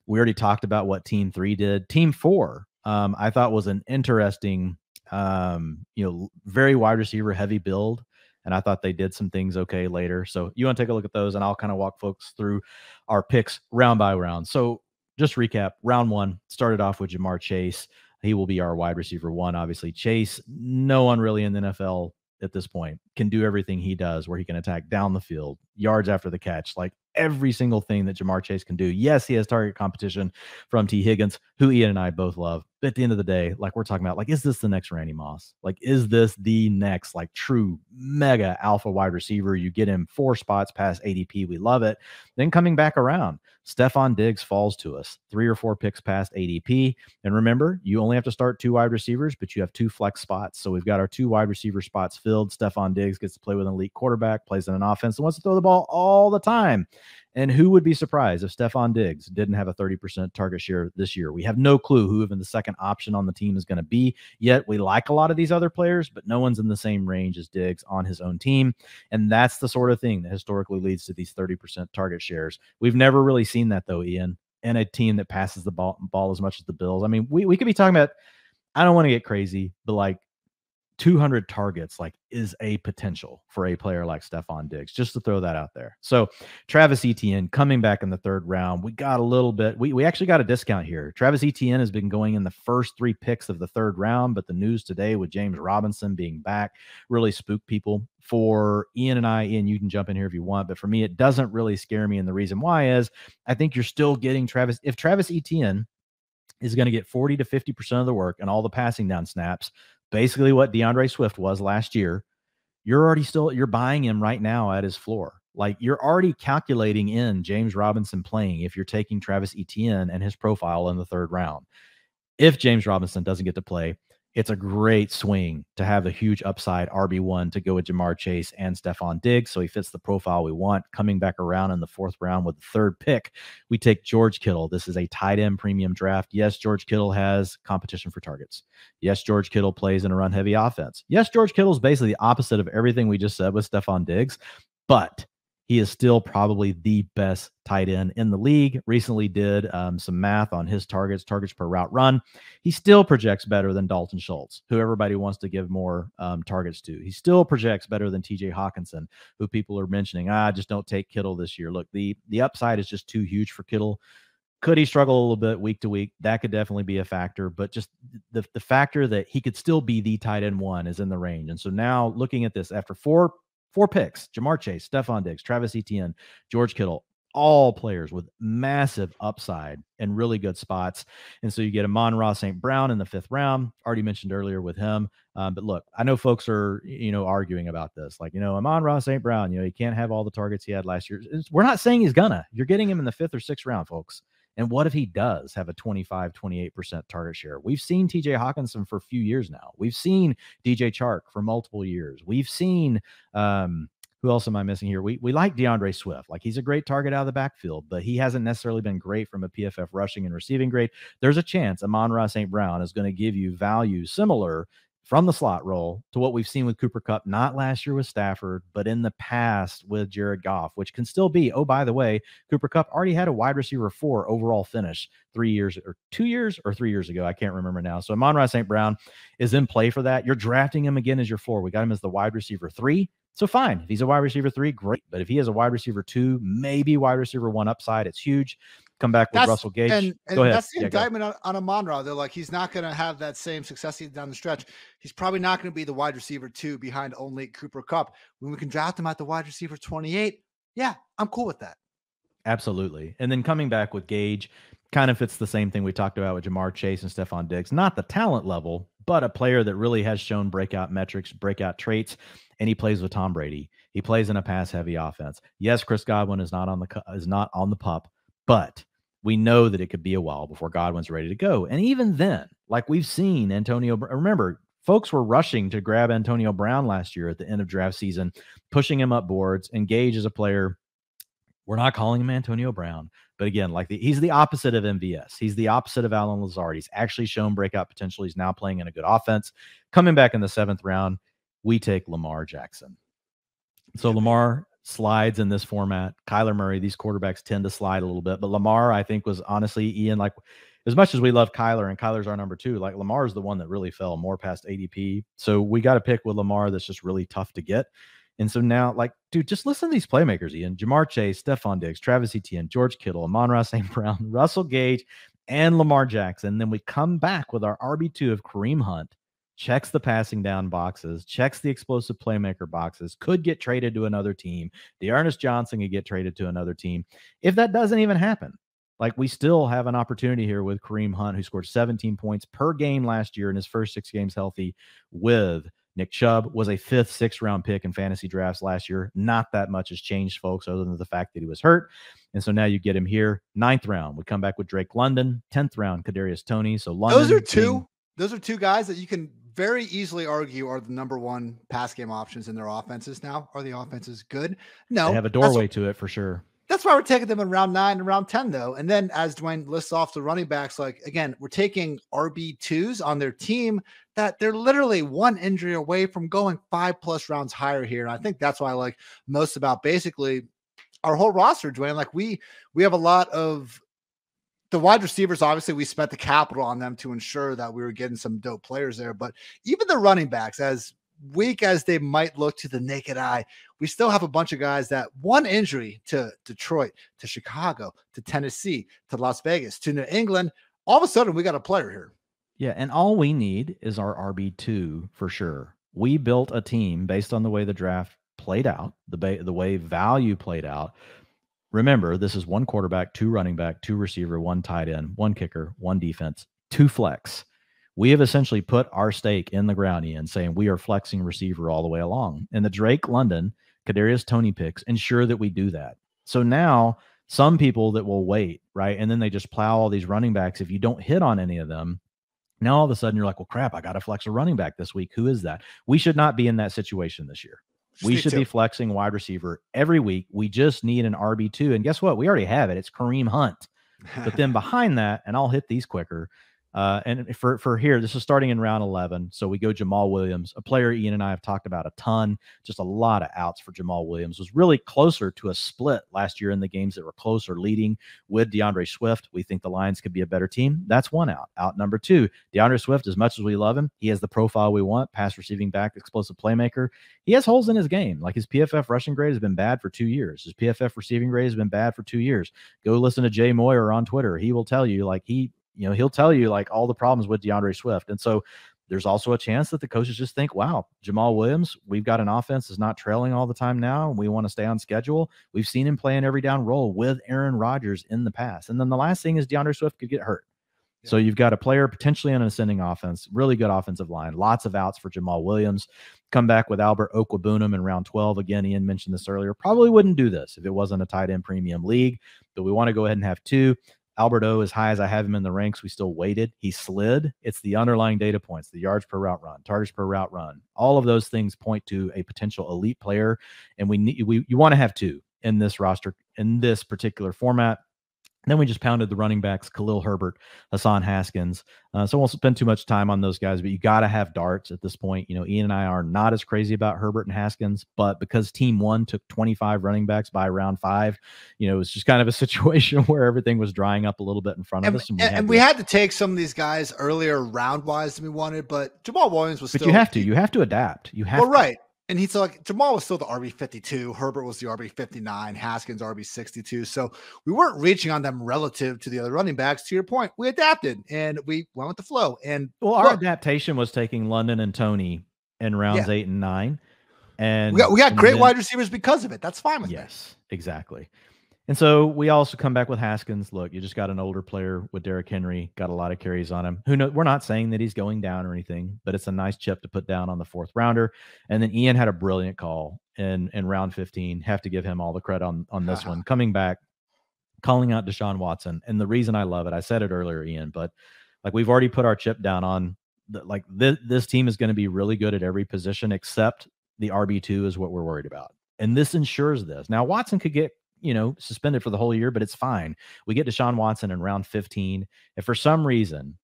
Speaker 2: We already talked about what team 3 did. Team 4, I thought was an interesting, very wide receiver heavy build. And I thought they did some things okay later. So you want to take a look at those and I'll kind of walk folks through our picks round by round. So just recap, round 1 started off with Jamar Chase. He will be our wide receiver 1. Obviously, Chase, no one really in the NFL at this point can do everything he does, where he can attack down the field, yards after the catch, like every single thing that Jamar Chase can do. Yes, he has target competition from T. Higgins, who Ian and I both love. But at the end of the day, like we're talking about, like, is this the next Randy Moss? Like, is this the next like true mega alpha wide receiver? You get him 4 spots past ADP. We love it. Then coming back around, Stephon Diggs falls to us 3 or 4 picks past ADP. And remember, you only have to start 2 wide receivers, but you have 2 flex spots. So we've got our 2 wide receiver spots filled. Stephon Diggs gets to play with an elite quarterback, plays in an offense that wants to throw the ball all the time. And who would be surprised if Stephon Diggs didn't have a 30% target share this year? We have no clue who even the second option on the team is going to be. Yet we like a lot of these other players, but no one's in the same range as Diggs on his own team. And that's the sort of thing that historically leads to these 30% target shares. We've never really seen that, though, Ian, in a team that passes the ball as much as the Bills. I mean, we could be talking about, I don't want to get crazy, but like 200 targets like is a potential for a player like Stephon Diggs, just to throw that out there. So Travis Etienne coming back in the 3rd round. We got a little bit, we actually got a discount here. Travis Etienne has been going in the first 3 picks of the 3rd round, but the news today with James Robinson being back really spooked people. For Ian and I, Ian, you can jump in here if you want, but for me, it doesn't really scare me. And the reason why is I think you're still getting Travis. If Travis Etienne is going to get 40 to 50% of the work and all the passing down snaps, basically what DeAndre Swift was last year, you're buying him right now at his floor. Like you're already calculating in James Robinson playing if you're taking Travis Etienne and his profile in the 3rd round. If James Robinson doesn't get to play, it's a great swing to have a huge upside RB1 to go with Jamar Chase and Stephon Diggs. So he fits the profile we want. Coming back around in the 4th round with the 3rd pick, we take George Kittle. This is a tight end premium draft. Yes, George Kittle has competition for targets. Yes, George Kittle plays in a run heavy offense. Yes, George Kittle is basically the opposite of everything we just said with Stephon Diggs, but he is still probably the best tight end in the league. Recently did some math on his targets per route run. He still projects better than Dalton Schultz, who everybody wants to give more targets to. He still projects better than TJ Hawkinson, who people are mentioning, just don't take Kittle this year. Look, the upside is just too huge for Kittle. Could he struggle a little bit week to week? That could definitely be a factor, but just the factor that he could still be the tight end 1 is in the range. And so now looking at this after 4 picks, Jamar Chase, Stephon Diggs, Travis Etienne, George Kittle, all players with massive upside and really good spots. And so you get Amon-Ra St. Brown in the 5th round, already mentioned earlier with him. But look, I know folks are, arguing about this. Like, Amon-Ra St. Brown, he can't have all the targets he had last year. We're not saying he's gonna. You're getting him in the 5th or 6th round, folks. And what if he does have a 25, 28% target share? We've seen TJ Hawkinson for a few years now. We've seen DJ Chark for multiple years. We've seen, who else am I missing here? We like DeAndre Swift. Like he's a great target out of the backfield, but he hasn't necessarily been great from a PFF rushing and receiving grade. There's a chance Amon-Ra St. Brown is going to give you value similar from the slot role to what we've seen with Cooper Kupp, not last year with Stafford, but in the past with Jared Goff, which can still be, oh, by the way, Cooper Kupp already had a wide receiver 4 overall finish 2 years or 3 years ago. I can't remember now. So Amon-Ra St. Brown is in play for that. You're drafting him again as your 4. We got him as the wide receiver 3. So fine. If he's a wide receiver 3, great. But if he has a wide receiver 2, maybe wide receiver 1 upside, it's huge. Come back with Russell Gage.
Speaker 1: And
Speaker 2: go ahead.
Speaker 1: That's the indictment on Amon-Ra. They're like, he's not going to have that same success down the stretch. He's probably not going to be the wide receiver 2 behind only Cooper Kupp. When we can draft him at the wide receiver 28, yeah, I'm cool with that.
Speaker 2: Absolutely. And then coming back with Gage, kind of fits the same thing we talked about with Jamar Chase and Stephon Diggs. Not the talent level, but a player that really has shown breakout metrics, breakout traits, and he plays with Tom Brady. He plays in a pass-heavy offense. Yes, Chris Godwin is not on the pup, but we know that it could be a while before Godwin's ready to go. And even then, like we've seen Antonio, remember, folks were rushing to grab Antonio Brown last year at the end of draft season, pushing him up boards. And Gage is a player, we're not calling him Antonio Brown, but again, he's the opposite of MVS. He's the opposite of Allen Lazard. He's actually shown breakout potential. He's now playing in a good offense. Coming back in the 7th round, we take Lamar Jackson. So Lamar slides in this format. Kyler Murray, these quarterbacks tend to slide a little bit, but Lamar, I think, was honestly, Ian, like as much as we love Kyler and Kyler's our number 2, like Lamar is the one that really fell more past ADP. So we got to pick with Lamar that's just really tough to get. And so now, like, dude, just listen to these playmakers, Ian. Jamar Chase, Stephon Diggs, Travis Etienne, George Kittle, Amon-Ra St. Brown, Russell Gage, and Lamar Jackson. Then we come back with our RB2 of Kareem Hunt, checks the passing down boxes, checks the explosive playmaker boxes, could get traded to another team. D'Ernest Johnson could get traded to another team. If that doesn't even happen, like, we still have an opportunity here with Kareem Hunt, who scored 17 points per game last year in his first 6 games healthy, with Nick Chubb, was a 5th, 6th round pick in fantasy drafts last year. Not that much has changed, folks, other than the fact that he was hurt. And so now you get him here. 9th round, we come back with Drake London. 10th round, Kadarius Toney. So London.
Speaker 1: Those are two guys that you can very easily argue are the number one pass game options in their offenses now. Are the offenses good? No.
Speaker 2: They have a doorway to it for sure.
Speaker 1: That's why we're taking them in round 9 and round 10, though. And then as Dwain lists off the running backs, like, again, we're taking RB2s on their team that they're literally one injury away from going 5+ rounds higher here. And I think that's why I like most about basically our whole roster, Dwain. Like, we have a lot of the wide receivers. Obviously, we spent the capital on them to ensure that we were getting some dope players there. But even the running backs, as weak as they might look to the naked eye, we still have a bunch of guys that one injury to Detroit, to Chicago, to Tennessee, to Las Vegas, to New England, all of a sudden we got a player here.
Speaker 2: Yeah, and all we need is our RB2 for sure. We built a team based on the way the draft played out, the way value played out. Remember, this is 1 quarterback, 2 running back, 2 receiver, 1 tight end, 1 kicker, 1 defense, 2 flex. We have essentially put our stake in the ground, Ian, saying we are flexing receiver all the way along. And the Drake London, Kadarius Toney picks ensure that we do that. So now some people that will wait, right, and then they just plow all these running backs. If you don't hit on any of them, now all of a sudden you're like, well, crap, I got to flex a running back this week. Who is that? We should not be in that situation this year. We should be flexing wide receiver every week. We just need an RB2. And guess what? We already have it. It's Kareem Hunt. But then behind that, and I'll hit these quicker, and for here, this is starting in round 11. So we go Jamal Williams, a player Ian and I have talked about a ton. Just a lot of outs for Jamal Williams. Was really closer to a split last year in the games that were closer, leading with DeAndre Swift. We think the Lions could be a better team. That's one out. Out number 2, DeAndre Swift, as much as we love him, he has the profile we want, pass receiving back, explosive playmaker. He has holes in his game. Like, his PFF rushing grade has been bad for 2 years. His PFF receiving grade has been bad for 2 years. Go listen to Jay Moyer on Twitter. He will tell you, like, he'll tell you like all the problems with DeAndre Swift. And so there's also a chance that the coaches just think, wow, Jamal Williams, we've got an offense that's not trailing all the time now, and we want to stay on schedule. We've seen him play an every down role with Aaron Rodgers in the past. And then the last thing is DeAndre Swift could get hurt. Yeah. So you've got a player potentially in an ascending offense, really good offensive line, lots of outs for Jamal Williams. Come back with Albert Okwuegbunam in round 12. Again, Ian mentioned this earlier. Probably wouldn't do this if it wasn't a tight end premium league, but we want to go ahead and have 2. Albert O, as high as I have him in the ranks, we still waited. He slid. It's the underlying data points, the yards per route run, targets per route run. All of those things point to a potential elite player, and you want to have 2 in this roster in this particular format. And then we just pounded the running backs, Khalil Herbert, Hassan Haskins. So I won't spend too much time on those guys, but you got to have darts at this point. Ian and I are not as crazy about Herbert and Haskins, but because team 1 took 25 running backs by round 5, it was just kind of a situation where everything was drying up a little bit in front of us.
Speaker 1: And we had to take some of these guys earlier round wise than we wanted, but Jamal Williams was still.
Speaker 2: But you have to adapt.
Speaker 1: Right. And he's like, Jamal was still the RB52. Herbert was the RB59. Haskins RB62. So we weren't reaching on them relative to the other running backs. To your point, we adapted and we went with the flow. And
Speaker 2: our adaptation was taking London and Toney in rounds 8 and 9. And
Speaker 1: we got great wide receivers because of it. That's fine with me.
Speaker 2: Yes, exactly. And so we also come back with Haskins. Look, you just got an older player with Derrick Henry, got a lot of carries on him. Who knows? We're not saying that he's going down or anything, but it's a nice chip to put down on the 4th rounder. And then Ian had a brilliant call in round 15. Have to give him all the credit on this one. Coming back, calling out Deshaun Watson. And the reason I love it, I said it earlier, Ian, but like, we've already put our chip down on this team is going to be really good at every position except the RB2 is what we're worried about. And this ensures this. Now, Watson could get suspended for the whole year, but it's fine. We get Deshaun Watson in round 15. If for some reason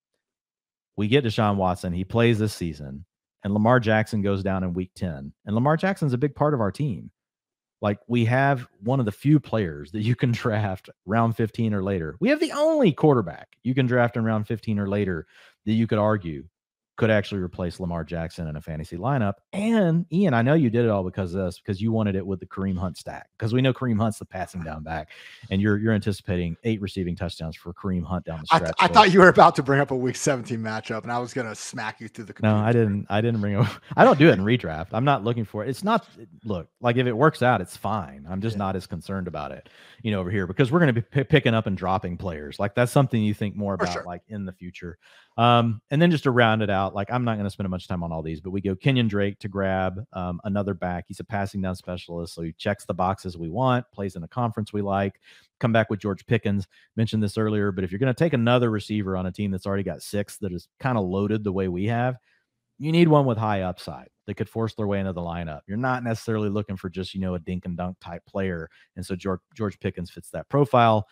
Speaker 2: we get Deshaun Watson, he plays this season, and Lamar Jackson goes down in week 10, and Lamar Jackson's a big part of our team. Like, we have one of the few players that you can draft round 15 or later. We have the only quarterback you can draft in round 15 or later that you could argue could actually replace Lamar Jackson in a fantasy lineup. And Ian, I know you did it all because of this, because you wanted it with the Kareem Hunt stack, because we know Kareem Hunt's the passing down back, and you're anticipating 8 receiving touchdowns for Kareem Hunt down the stretch.
Speaker 1: I thought you were about to bring up a Week 17 matchup, and I was going to smack you through the computer.
Speaker 2: No, I didn't bring up. I don't do it in redraft. I'm not looking for it. It's not, look, like if it works out, it's fine. I'm just not as concerned about it, over here, because we're going to be picking up and dropping players. Like that's something you think more about, like in the future. And then just to round it out, like I'm not going to spend much time on all these, but we go Kenyon Drake to grab another back. He's a passing down specialist, so he checks the boxes we want, plays in a conference we like. Come back with George Pickens. Mentioned this earlier, but if you're going to take another receiver on a team that's already got 6 that is kind of loaded the way we have, you need one with high upside that could force their way into the lineup. You're not necessarily looking for just, a dink and dunk type player. And so George Pickens fits that profile.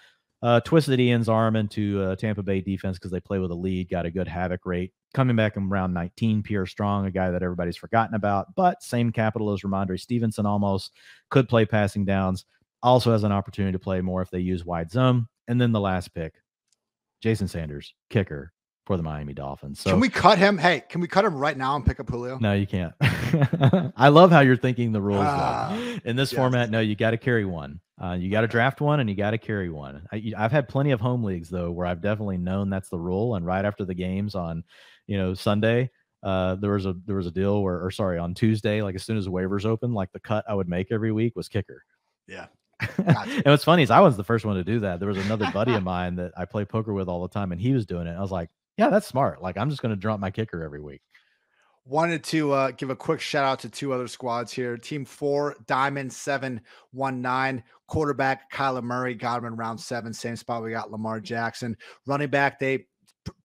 Speaker 2: Twisted Ian's arm into Tampa Bay defense because they play with a lead, got a good havoc rate. Coming back in round 19, Pierre Strong, a guy that everybody's forgotten about, but same capital as Ramondre Stevenson almost, could play passing downs. Also has an opportunity to play more if they use wide zone. And then the last pick, Jason Sanders, kicker for the Miami Dolphins. So
Speaker 1: can we cut him? Hey, can we cut him right now and pick up Julio?
Speaker 2: No, you can't. I love how you're thinking the rules. In this format, no, you got to carry one. You got to draft one and you got to carry one. I've had plenty of home leagues though, where I've definitely known that's the rule. And right after the games on, Sunday, there was a deal where, on Tuesday, like as soon as the waivers open, like the cut I would make every week was kicker.
Speaker 1: Yeah.
Speaker 2: And what's funny is I was the first one to do that. There was another buddy of mine that I play poker with all the time, and he was doing it. I was like, yeah, that's smart. Like, I'm just going to drop my kicker every week.
Speaker 1: Wanted to give a quick shout out to 2 other squads here. Team 4, Diamond 719, quarterback Kyler Murray, got him in round 7, same spot we got Lamar Jackson. Running back, they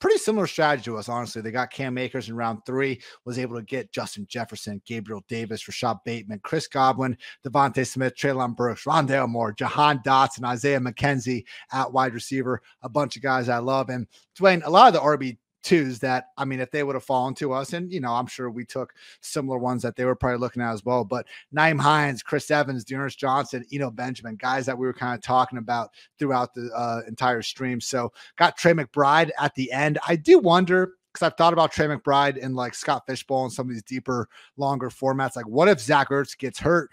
Speaker 1: pretty similar strategy to us, honestly. They got Cam Akers in round 3, was able to get Justin Jefferson, Gabriel Davis, Rashad Bateman, Chris Godwin, Devontae Smith, Treylon Burks, Rondale Moore, Jahan Dotson, Isaiah McKenzie at wide receiver, a bunch of guys I love. And Dwain, a lot of the RB2s that, I mean, if they would have fallen to us, and, I'm sure we took similar ones that they were probably looking at as well, but Naeem Hines, Chris Evans, Dearness Johnson, Benjamin, guys that we were kind of talking about throughout the entire stream. So got Trey McBride at the end. I do wonder, because I've thought about Trey McBride and like Scott Fishbowl and some of these deeper, longer formats. Like, what if Zach Ertz gets hurt?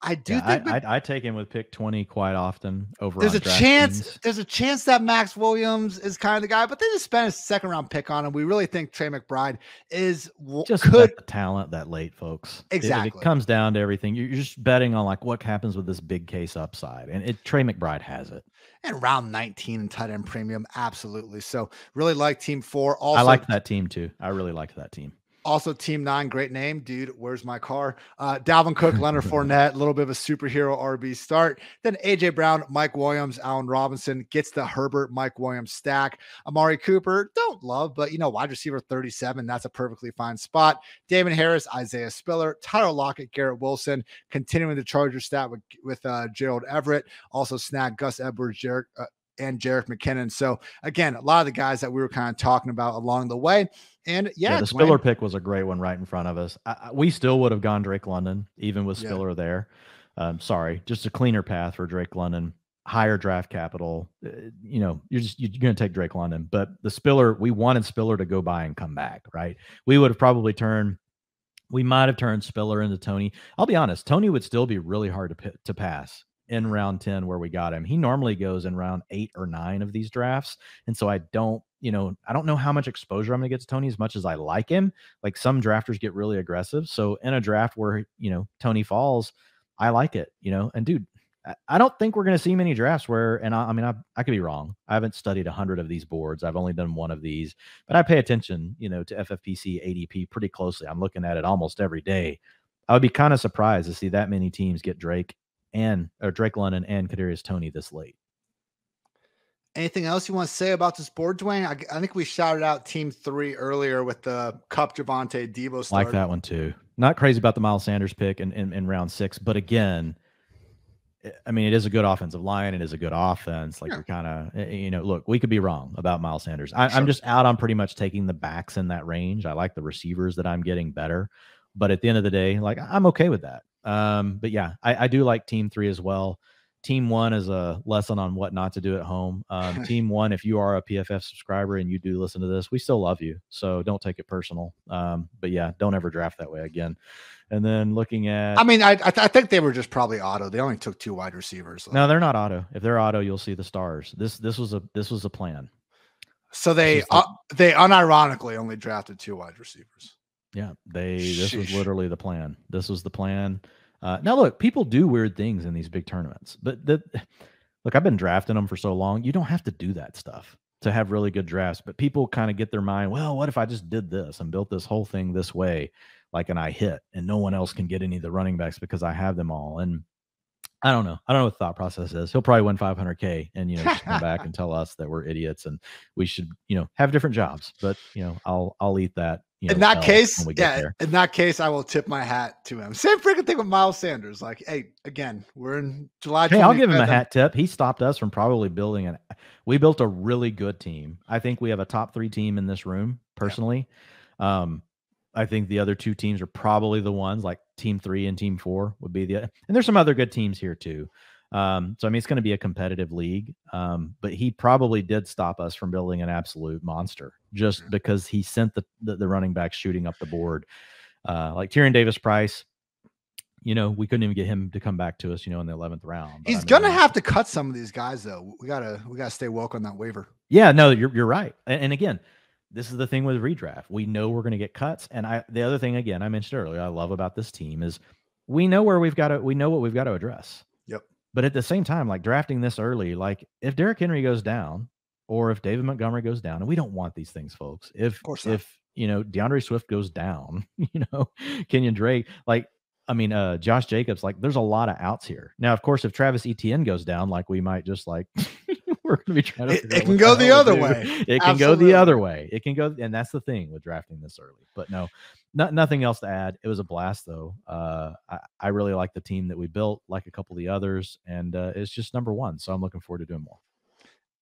Speaker 1: I do think
Speaker 2: I take him with pick 20 quite often over.
Speaker 1: There's a chance that Max Williams is kind of the guy, but they just spent a 2nd-round pick on him. We really think Trey McBride is
Speaker 2: just the talent that late, folks.
Speaker 1: Exactly.
Speaker 2: It comes down to everything. You're just betting on like what happens with this big case upside, and Trey McBride has it.
Speaker 1: And round 19 in tight end premium, absolutely. So really like Team 4. Also,
Speaker 2: I like that team too. I really liked that team.
Speaker 1: Also, Team 9, great name, dude. Where's my car? Dalvin Cook, Leonard Fournette, a little bit of a superhero RB start. Then AJ Brown, Mike Williams, Allen Robinson gets the Herbert, Mike Williams stack. Amari Cooper, don't love, but wide receiver 37, that's a perfectly fine spot. Damon Harris, Isaiah Spiller, Tyler Lockett, Garrett Wilson, continuing the Charger stat with Gerald Everett. Also snag Gus Edwards, and Jerick McKinnon. So again, a lot of the guys that we were kind of talking about along the way. And the
Speaker 2: Spiller pick was a great one right in front of us. We still would have gone Drake London, even with Spiller there. Sorry, just a cleaner path for Drake London, higher draft capital. You're going to take Drake London, but the Spiller, we wanted Spiller to go by and come back, right? We would have probably we might have turned Spiller into Tony. I'll be honest, Tony would still be really hard to pass in round 10 where we got him. He normally goes in round 8 or 9 of these drafts. And so I don't know how much exposure I'm going to get to Tony as much as I like him. Like some drafters get really aggressive. So in a draft where, Tony falls, I like it, and dude, I don't think we're going to see many drafts where, and I could be wrong. I haven't studied 100 of these boards. I've only done one of these, but I pay attention, to FFPC ADP pretty closely. I'm looking at it almost every day. I would be kind of surprised to see that many teams get Drake London and Kadarius Toney this late.
Speaker 1: Anything else you want to say about this board, Dwain? I think we shouted out Team 3 earlier with the Cup Javonte Debo start.
Speaker 2: Like that one too. Not crazy about the Miles Sanders pick in round 6, but again, I mean, it is a good offensive line. It is a good offense. Like you're kind of, look, we could be wrong about Miles Sanders. I'm just out on pretty much taking the backs in that range. I like the receivers that I'm getting better, but at the end of the day, like I'm okay with that. But yeah, I do like Team 3 as well. Team 1 is a lesson on what not to do at home. Team 1, if you are a PFF subscriber and you do listen to this, we still love you. So don't take it personal. But yeah, don't ever draft that way again. And then looking at,
Speaker 1: I mean, I think they were just probably auto. They only took 2 wide receivers.
Speaker 2: No, they're not auto. If they're auto, you'll see the stars. This was a plan.
Speaker 1: So they unironically only drafted 2 wide receivers.
Speaker 2: Yeah, this was literally the plan. This was the plan. Now look, people do weird things in these big tournaments, but look, I've been drafting them for so long. You don't have to do that stuff to have really good drafts, but people kind of get their mind, well, what if I just did this and built this whole thing this way, and I hit, and no one else can get any of the running backs because I have them all. And I don't know what the thought process is. He'll probably win 500K and, just come back and tell us that we're idiots and we should, have different jobs. But, I'll eat that.
Speaker 1: In that case, in that case, I will tip my hat to him. Same freaking thing with Miles Sanders. Like, hey, again, we're in July.
Speaker 2: Hey, I'll give him a hat tip. He stopped us from probably building we built a really good team. I think we have a top 3 team in this room personally. Yeah. I think the other 2 teams are probably the ones, like team 3 and team 4 would be and there's some other good teams here too. So, I mean, it's going to be a competitive league. But he probably did stop us from building an absolute monster just because he sent the running back shooting up the board. Like Tyrion Davis-Price, we couldn't even get him to come back to us, in the 11th round.
Speaker 1: He's going to have to cut some of these guys though. We gotta stay woke on that waiver.
Speaker 2: Yeah, no, you're right. And again, this is the thing with redraft. We know we're going to get cuts. And the other thing, again, I mentioned earlier, I love about this team is we know what we've got to address.
Speaker 1: Yep.
Speaker 2: But at the same time, like drafting this early, like if Derrick Henry goes down or if David Montgomery goes down, and we don't want these things, folks. If DeAndre Swift goes down, Kenyon Drake, Josh Jacobs, there's a lot of outs here. Now, of course, if Travis Etienne goes down, we might just we're going to be trying to.
Speaker 1: It can go the other way.
Speaker 2: It can go the other way. It can go, and that's the thing with drafting this early. But no, nothing else to add. It was a blast, though. I really like the team that we built, like a couple of the others, and it's just number 1. So I'm looking forward to doing more.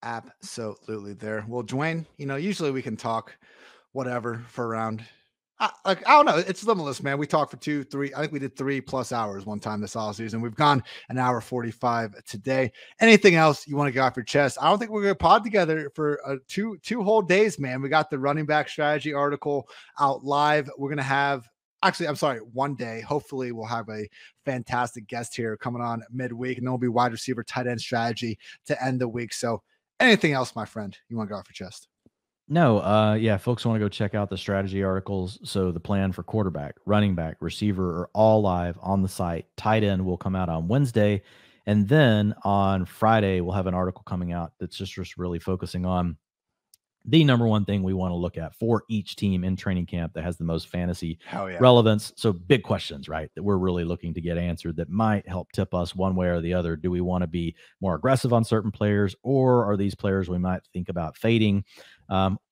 Speaker 1: Absolutely, there. Well, Dwain, usually we can talk whatever for around. I don't know. It's limitless, man. We talked for 2, 3. I think we did 3+ hours one time this all season. We've gone an hour 45 today. Anything else you want to get off your chest? I don't think we're going to pod together for two whole days, man. We got the running back strategy article out live. We're going to have, actually, I'm sorry, one day. Hopefully we'll have a fantastic guest here coming on midweek, and then we'll be wide receiver, tight end strategy to end the week. So anything else, my friend, you want to go off your chest?
Speaker 2: No, yeah, folks want to go check out the strategy articles. So the plan for quarterback, running back, receiver are all live on the site. Tight end will come out on Wednesday. And then on Friday, we'll have an article coming out that's just really focusing on the number 1 thing we want to look at for each team in training camp that has the most fantasy relevance. So big questions, right, that we're really looking to get answered that might help tip us one way or the other. Do we want to be more aggressive on certain players, or are these players we might think about fading?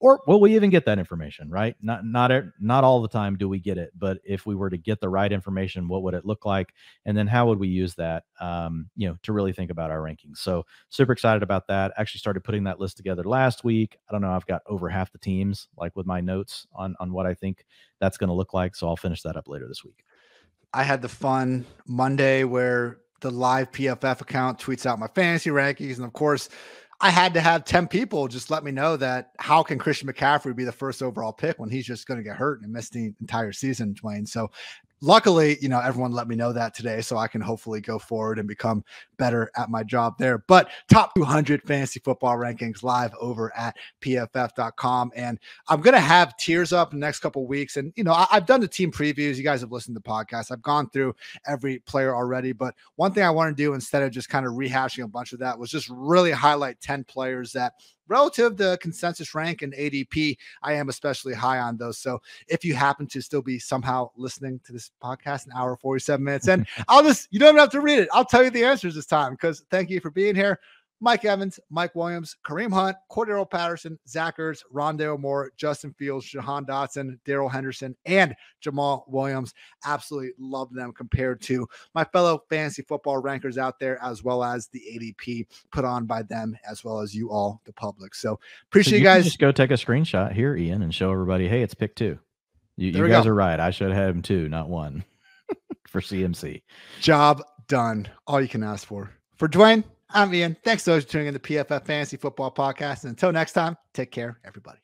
Speaker 2: Or will we even get that information, right? Not all the time do we get it, but if we were to get the right information, what would it look like? And then how would we use that, to really think about our rankings? So super excited about that. Actually started putting that list together last week. I don't know. I've got over half the teams, with my notes on what I think that's going to look like. So I'll finish that up later this week.
Speaker 1: I had the fun Monday where the live PFF account tweets out my fantasy rankings. And of course, I had to have 10 people just let me know that how can Christian McCaffrey be the first overall pick when he's just going to get hurt and miss the entire season, Dwain? So luckily, everyone let me know that today, so I can hopefully go forward and become better at my job there. But top 200 fantasy football rankings live over at pff.com. And I'm going to have tiers up in the next couple of weeks. And, I've done the team previews. You guys have listened to the podcast. I've gone through every player already. But one thing I want to do, instead of just kind of rehashing a bunch of that, was just really highlight 10 players that, relative to consensus rank and ADP, I am especially high on those. So if you happen to still be somehow listening to this podcast an hour, 47 minutes, and you don't have to read it. I'll tell you the answers this time, because thank you for being here. Mike Evans, Mike Williams, Kareem Hunt, Cordero Patterson, Zach Ertz, Rondale Moore, Justin Fields, Jahan Dotson, Darrell Henderson, and Jamal Williams. Absolutely love them compared to my fellow fantasy football rankers out there, as well as the ADP put on by them, as well as you all, the public. So appreciate you guys.
Speaker 2: Just go take a screenshot here, Ian, and show everybody, hey, it's pick 2. You guys are right. I should have had him 2, not 1 for CMC.
Speaker 1: Job done. All you can ask for. For Dwain, I'm Ian. Thanks so much for tuning in to PFF Fantasy Football Podcast. And until next time, take care, everybody.